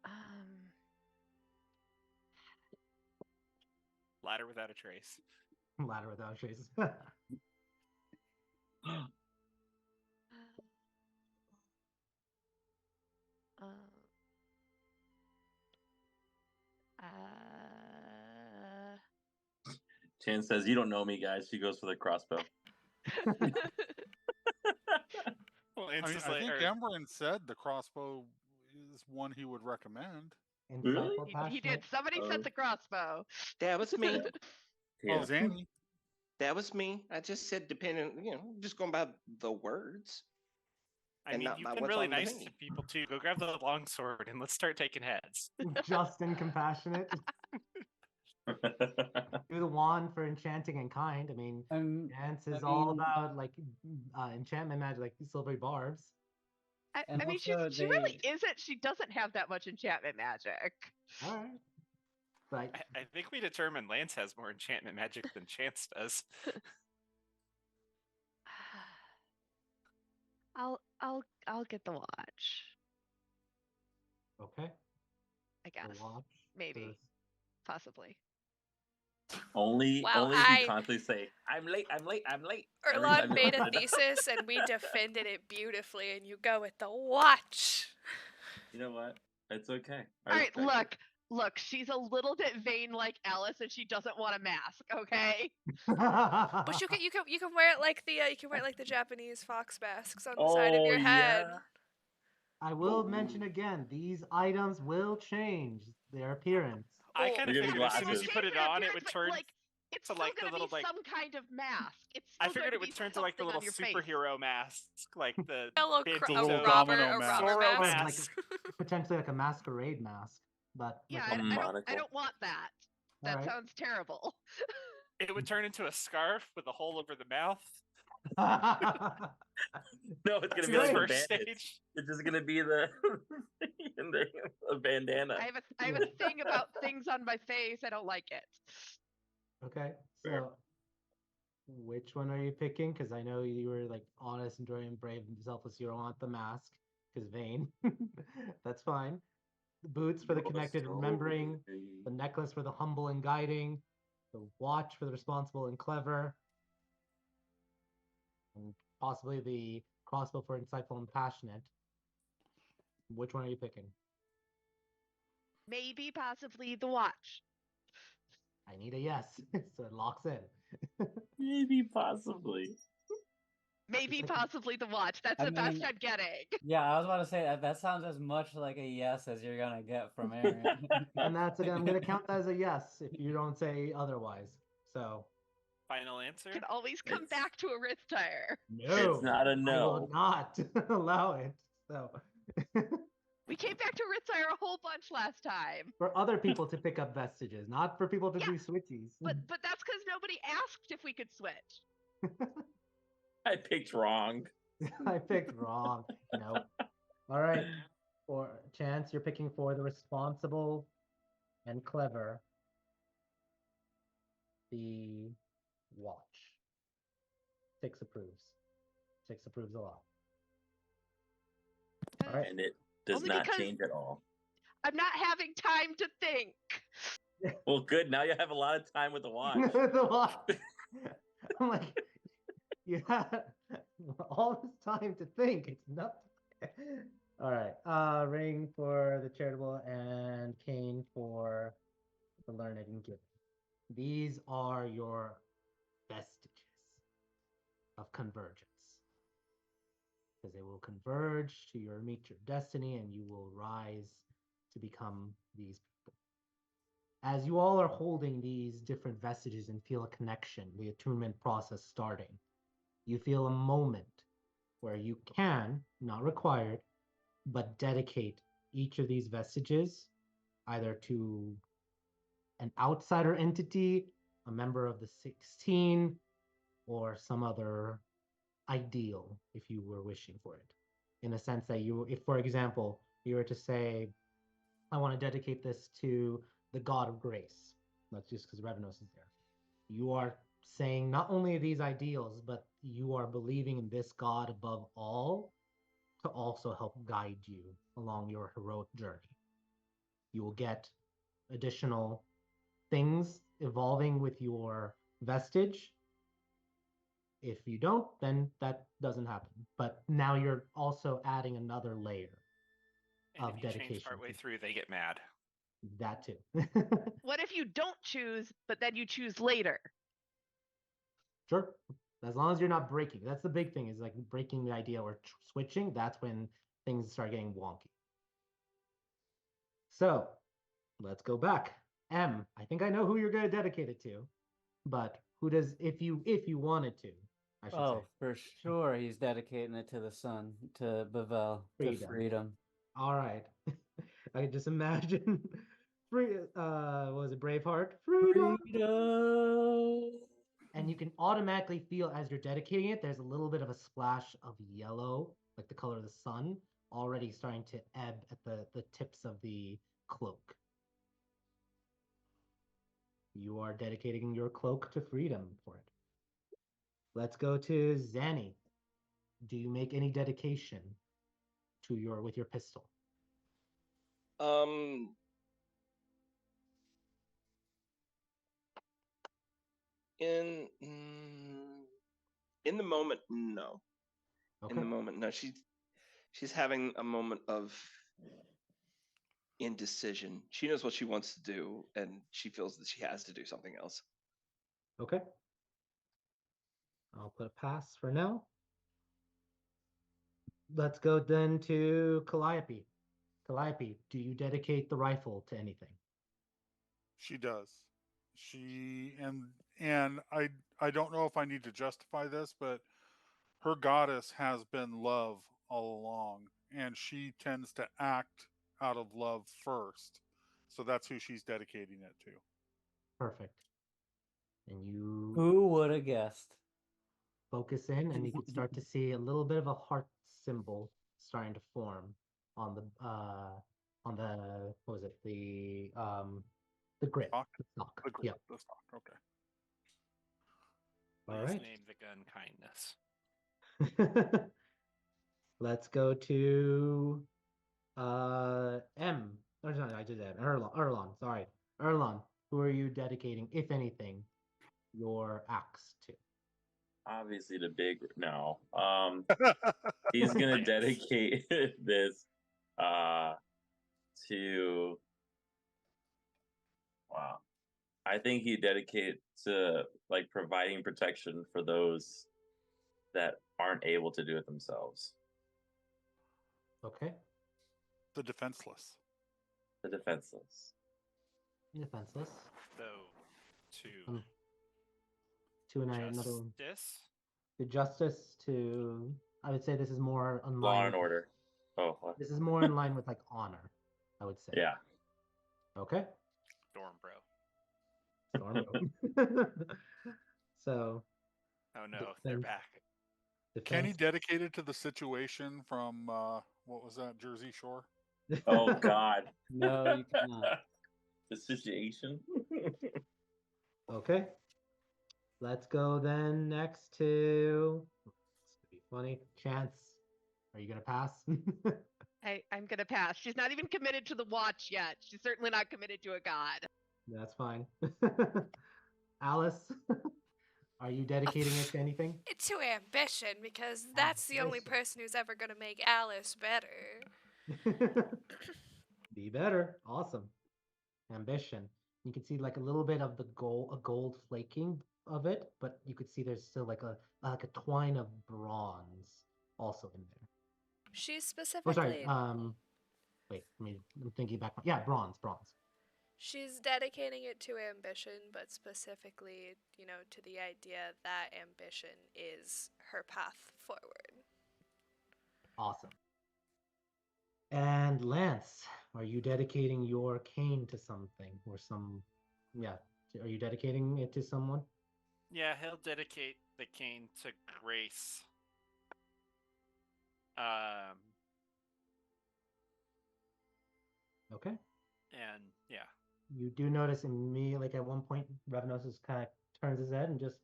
Um, Ladder without a trace. Ladder without traces. uh, uh, Chan says, "You don't know me, guys." She goes for the crossbow. Well, I mean, I think Emran said the crossbow is one he would recommend. Really? Insightful, he passionate. did. Somebody said Oh. the crossbow. That was me. Yeah. Oh, Zanny. That was me. I just said depending, just going by the words. I and mean, not you've by been what's really on the nice menu. to people, too. Go grab the long sword and let's start taking heads. Just and compassionate. Do the wand for enchanting and kind. I mean, Chance is all about like enchantment magic, like silvery barbs. And I mean, also she really isn't. She doesn't have that much enchantment magic. All right. But I think we determined Lance has more enchantment magic than Chance does. I'll get the watch. okay. I The guess. watch Maybe. Possibly. only Wow, if you constantly say, "I'm late, I'm late, I'm late." every Erlon time you made a open it. thesis and we defended it beautifully, and you go with the watch. You know what? It's okay. I All right, respect it. look. She's a little bit vain like Alice, and she doesn't want a mask. Okay. But you can wear it like the Japanese fox masks on the side of your head. Yeah. I will Ooh. mention again, these items will change their appearance. I Oh. kind of You're getting figured as soon as glasses. you put it on, it would turn like it's to still like the gonna little be like. some kind of mask. It's I still figured going it would to be turn to like the something little on your face. superhero mask, like the A Bandito domino a mask. robber Zorro mask. Like mask. potentially like a masquerade mask, but Yeah, like I Monocle. don't want that. That Alright. sounds terrible. It would turn into a scarf with a hole over the mouth. No, it's gonna That's be the like a first bandage. stage. It's just gonna be the a bandana. I have a thing about things on my face. I don't like it. Okay, Fair. so which one are you picking? Because I know you were like honest, enduring, brave, and selfless. You don't want the mask because vain. That's fine. The boots for the You're connected, so remembering. brave. The necklace for the humble and guiding. The watch for the responsible and clever. And possibly the crossbow for insightful and passionate. Which one are you picking? Maybe, possibly the watch. I need a yes, so it locks in. Maybe, possibly. Maybe, like- possibly the watch. That's I the best mean- I'm getting. Yeah, I was about to say that sounds as much like a yes as you're gonna get from Aaron. And that's again, I'm gonna count that as a yes if you don't say otherwise. So Final answer. Can always come It's- back to a wrist tire. no, It's not a I will no. not allow it. So We came back to wrist tire a whole bunch last time. for other people to pick up vestiges, not for people to Yeah, do switchies. But that's because nobody asked if we could switch. I picked wrong. I picked wrong. Nope. All right. For Chance, you're picking for the responsible and clever. The watch. 6 approves. 6 approves a lot. All right. and it does Only not because- change at all. I'm not having time to think. Well, good. Now you have a lot of time with the watch. The watch. I'm like, you have all this time to think. It's not. All right. Ring for the charitable and cane for the learned and giving. These are your vestiges of convergence. Because they will converge to meet your destiny and you will rise to become these people. As you all are holding these different vestiges and feel a connection, the attunement process starting, you feel a moment where you can, not required, but dedicate each of these vestiges either to an outsider entity, a member of the 16, or some other ideal if you were wishing for it. In the sense that if for example, you were to say, I want to dedicate this to the God of grace. That's just because Revenos is there. You are saying not only these ideals, but you are believing in this God above all to also help guide you along your heroic journey. You will get additional things evolving with your vestige. If you don't, then that doesn't happen. But now you're also adding another layer And of if you dedication. change partway through, they get mad. That too. What if you don't choose, but then you choose later? Sure. As long as you're not breaking. That's the big thing, is like breaking the idea or switching. That's when things start getting wonky. So let's go back. M, I think I know who you're going to dedicate it to, but who does, if you wanted to, I should say. for sure, he's dedicating it to the sun, to Bavel, to Freedom. freedom. All right. I can just imagine what was it, Braveheart? Freedom. Freedom. And you can automatically feel as you're dedicating it, there's a little bit of a splash of yellow, like the color of the sun, already starting to ebb at the tips of the cloak. You are dedicating your cloak to freedom for it. Let's go to Zanny. Do you make any dedication to with your pistol? In the moment, no. Okay. In the moment, no. She's having a moment of indecision. She knows what she wants to do, and she feels that she has to do something else. Okay. I'll put a pass for now. Let's go then to Calliope. Calliope, do you dedicate the rifle to anything? She does. She and I don't know if I need to justify this, but her goddess has been love all along, and she tends to act out of love first. So that's who she's dedicating it to. Perfect. And you Who would have guessed? focus in, and you can start to see a little bit of a heart symbol starting to form on the what was it, the grip, Stock? the stock. The grip, Yep. the stock. Okay. Please All right. name the gun kindness. Let's go to M. Oh, no, I did that. Erlon, sorry. Erlon, who are you dedicating, if anything, your axe to? Obviously, the big no. He's gonna Yes. dedicate this to. Wow. I think he dedicated to like providing protection for those that aren't able to do it themselves. Okay. The defenseless. The defenseless. Defenseless. So, to To another one. justice. The justice to, I would say this is more in Law line and with, order. Oh, what? this is more in line with like honor, I would say. Yeah. Okay. Storm bro. Storm. So Oh no, they're defense- back. Kenny defense. dedicated to the situation from what was that, Jersey Shore? Oh God. No, you cannot. The situation. Okay. Let's go then next to, this could be funny, Chance. Are you gonna pass? I'm gonna pass. She's not even committed to the watch yet. She's certainly not committed to a god. That's fine. Alice, are you dedicating it to anything? To ambition, because that's the only Ambition. person who's ever gonna make Alice better. Be better. Awesome. Ambition. You can see like a little bit of the gold flaking of it, but you could see there's still like a twine of bronze also in there. She's Oh, sorry. specifically Wait. I'm thinking back. Yeah, bronze. she's dedicating it to ambition, but specifically, to the idea that ambition is her path forward. Awesome. And Lance, are you dedicating your cane to something or some? Yeah. Are you dedicating it to someone? Yeah, he'll dedicate the cane to Grace. Okay. And yeah. You do notice immediately, like at one point, Revenos just kind of turns his head and just,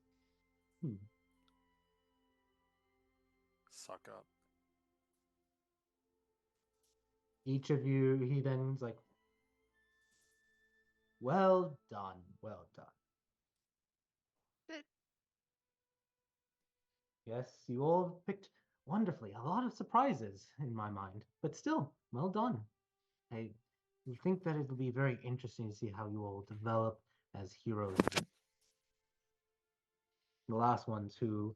Suck up. Each of you, he then's like, well done, well done. Yes, you all picked wonderfully. A lot of surprises in my mind, but still, well done. I think that it'll be very interesting to see how you all develop as heroes. The last ones who,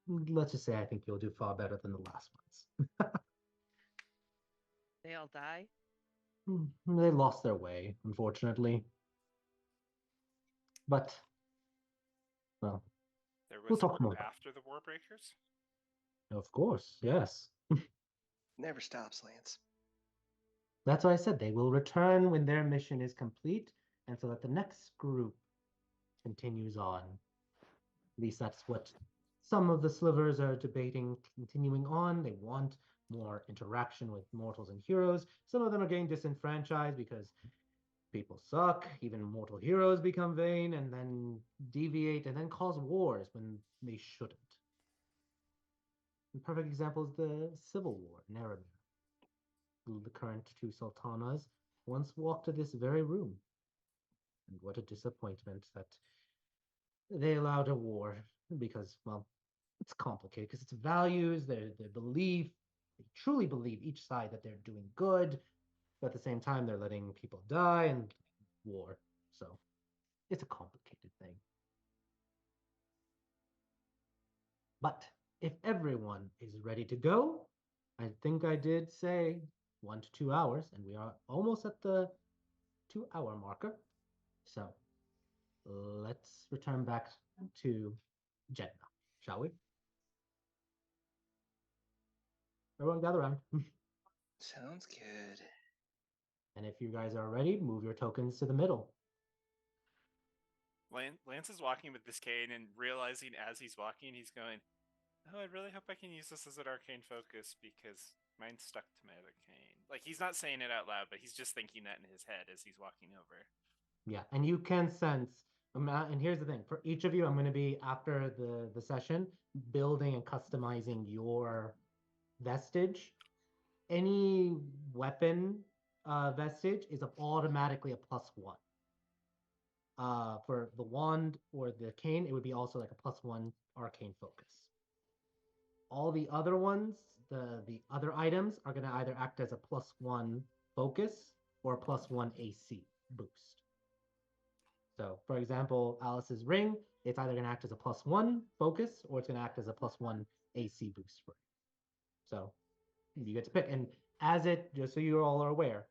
let's just say, I think you'll do far better than the last ones. They all die. They lost their way, unfortunately. But, well, There was we'll talk more. after the Warbreakers? Of course, yes. Never stops, Lance. That's why I said they will return when their mission is complete, and so that the next group continues on. At least that's what some of the slivers are debating continuing on. They want more interaction with mortals and heroes. Some of them are getting disenfranchised because people suck. Even mortal heroes become vain and then deviate and then cause wars when they shouldn't. A perfect example is the Civil War in Erebor. The current two sultanas once walked to this very room. And what a disappointment that they allowed a war because, well, it's complicated because it's values, their belief. They truly believe each side that they're doing good, but at the same time, they're letting people die and war. So it's a complicated thing. But if everyone is ready to go, I think I did say 1 to 2 hours, and we are almost at the 2-hour marker. So let's return back to Jeddah, shall we? Everyone gather around. Sounds good. And if you guys are ready, move your tokens to the middle. Lance is walking with this cane and realizing as he's walking, he's going, oh, I really hope I can use this as an arcane focus because mine's stuck to my other cane. Like, he's not saying it out loud, but he's just thinking that in his head as he's walking over. Yeah, and you can sense, and here's the thing, for each of you, I'm going to be, after the session, building and customizing your vestige. Any weapon vestige is automatically a +1. For the wand or the cane, it would be also like a +1 arcane focus. All the other ones, the other items are going to either act as a +1 focus or a +1 AC boost. So, for example, Alice's ring, it's either going to act as a +1 focus or it's going to act as a +1 AC boost for you. So, you get to pick. And as it, just so you all are aware,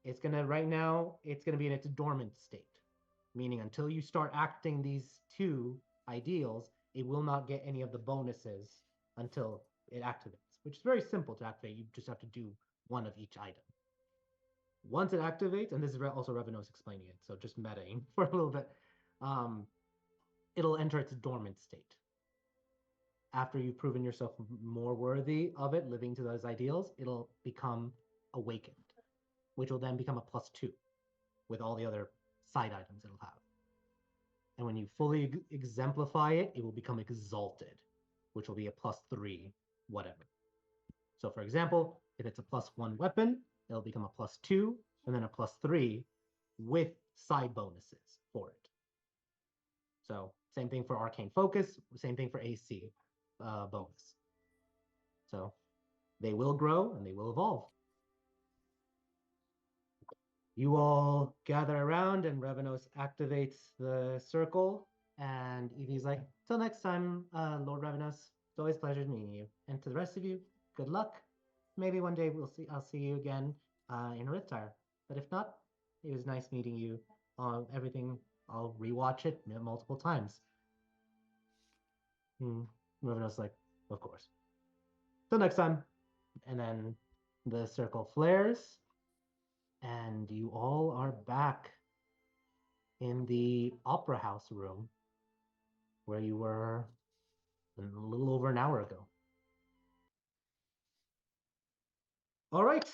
it's going to, right now, it's going to be in its dormant state. Meaning until you start acting these two ideals, it will not get any of the bonuses until it activates, which is very simple to activate. You just have to do one of each item. Once it activates, and this is also Revenos explaining it, so just metaing for a little bit, it'll enter its dormant state. After you've proven yourself more worthy of it, living to those ideals, it'll become awakened, which will then become a +2 with all the other side items it'll have. And when you fully exemplify it, it will become exalted, which will be a +3, whatever. So for example, if it's a +1 weapon, it'll become a +2 and then a +3 with side bonuses for it. So same thing for arcane focus, same thing for AC bonus. So they will grow and they will evolve. You all gather around and Revenos activates the circle, and Evie's like, till next time, Lord Revenos. It's always a pleasure meeting you. And to the rest of you, good luck. Maybe one day I'll see you again in Riptire. But if not, it was nice meeting you. Everything, I'll rewatch it multiple times. Revenos like, of course. Till next time. And then the circle flares, and you all are back in the opera house room where you were a little over an hour ago. All right,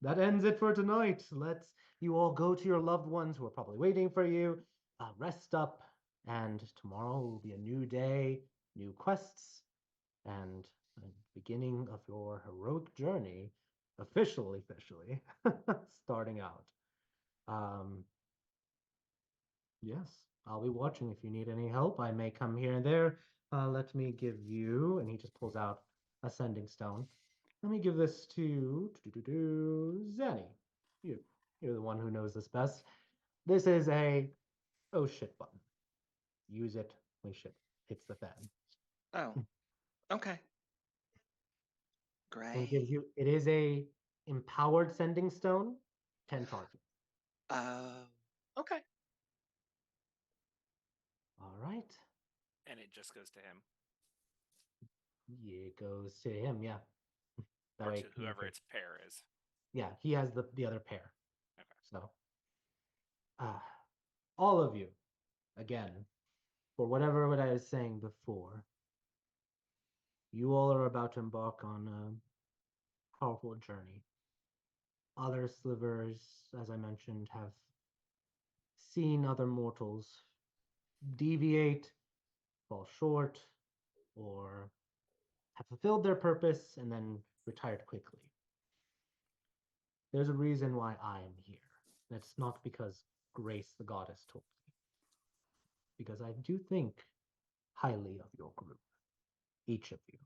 that ends it for tonight. Let's you all go to your loved ones who are probably waiting for you, rest up, and tomorrow will be a new day, new quests, and the beginning of your heroic journey, officially starting out. Yes, I'll be watching. If you need any help, I may come here and there. Let me give you, and he just pulls out a sending stone. Let me give this to Zanny. You're the one who knows this best. This is a oh shit button. Use it when shit hits the fan. Oh, okay. And Great. gives you. It is a empowered sending stone, 10 targets. Okay. All right. And it just goes to him. Yeah, it goes to him. Yeah. That Or way to whoever its pair is. Yeah, he has the other pair. Okay. So, all of you, again, for whatever what I was saying before, you all are about to embark on a powerful journey. Other slivers, as I mentioned, have seen other mortals deviate, fall short, or have fulfilled their purpose and then retired quickly. There's a reason why I am here. It's not because Grace the goddess told me. Because I do think highly of your group, each of you.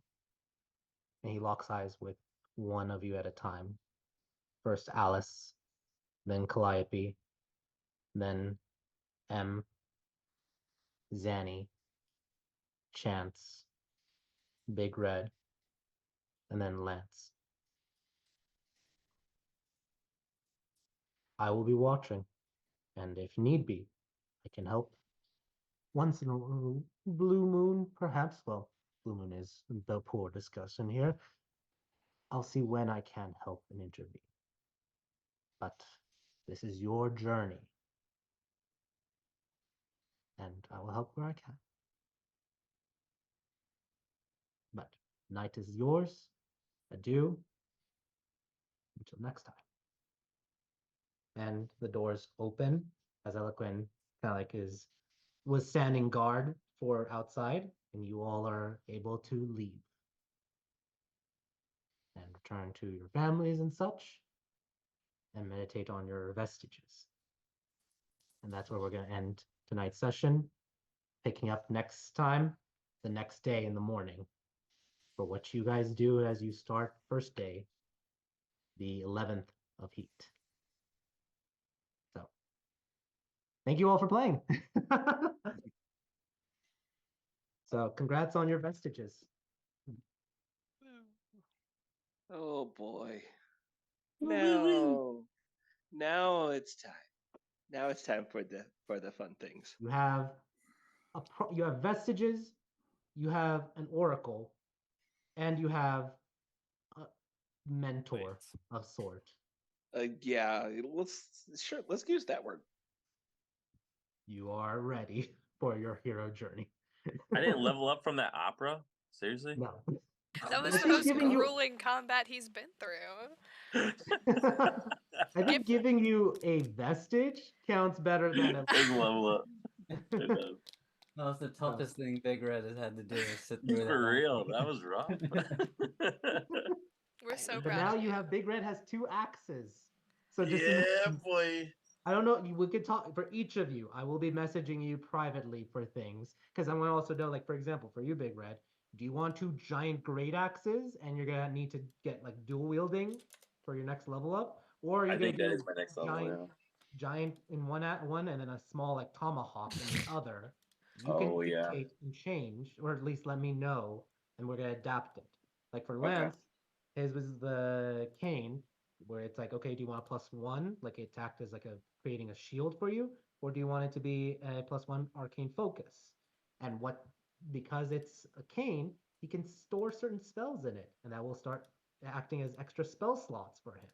And he locks eyes with one of you at a time. First Alice, then Calliope, then M, Zanny, Chance, Big Red, and then Lance. I will be watching, and if need be, I can help. Once in a blue moon, perhaps. Well, blue moon is the poor discussion here. I'll see when I can help and intervene. But this is your journey, and I will help where I can. But night is yours. Adieu. Until next time. And the doors open as Eloquin kind of like was standing guard for outside, and you all are able to leave and return to your families and such, and meditate on your vestiges. And that's where we're going to end tonight's session, picking up next time, the next day in the morning, for what you guys do as you start first day, the 11th of Heat. So, thank you all for playing. So, congrats on your vestiges. Oh boy. No. Now it's time. Now it's time for the fun things. You have you have vestiges, you have an oracle, and you have a mentor of sort. Yeah, let's use that word. You are ready for your hero journey. I didn't level up from that opera. Seriously? No. That was I the think most giving you- grueling combat he's been through. I think giving you a vestige counts better than a Big level up. It does. That was the toughest thing Big Red has had to do is sit through that. For real, that was rough. We're so But proud now of you you. have Big Red has 2 axes. So just Yeah, boy. I don't know. We could talk for each of you. I will be messaging you privately for things because I want to also know, like, for example, for you, Big Red, do you want 2 giant great axes and you're gonna need to get like dual wielding for your next level up, or are you I gonna think that do is my next level. giant, Yeah. giant in one and then a small like tomahawk in the other? You Oh, can yeah. dictate and change, or at least let me know, and we're gonna adapt it. Like for Okay. Lance, his was the cane, where it's like, okay, do you want a +1, like it attacked as like a creating a shield for you, or do you want it to be a +1 arcane focus? And what, because it's a cane, he can store certain spells in it, and that will start acting as extra spell slots for him.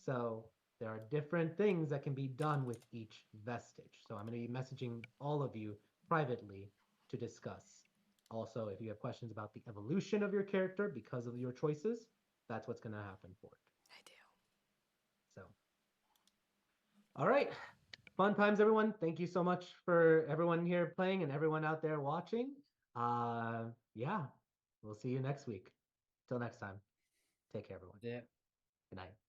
So there are different things that can be done with each vestige. So I'm going to be messaging all of you privately to discuss. Also, if you have questions about the evolution of your character because of your choices, that's what's going to happen for it. I do. So, all right. Fun times, everyone. Thank you so much for everyone here playing and everyone out there watching. Yeah, we'll see you next week. Till next time, take care, everyone. Yeah. Good night.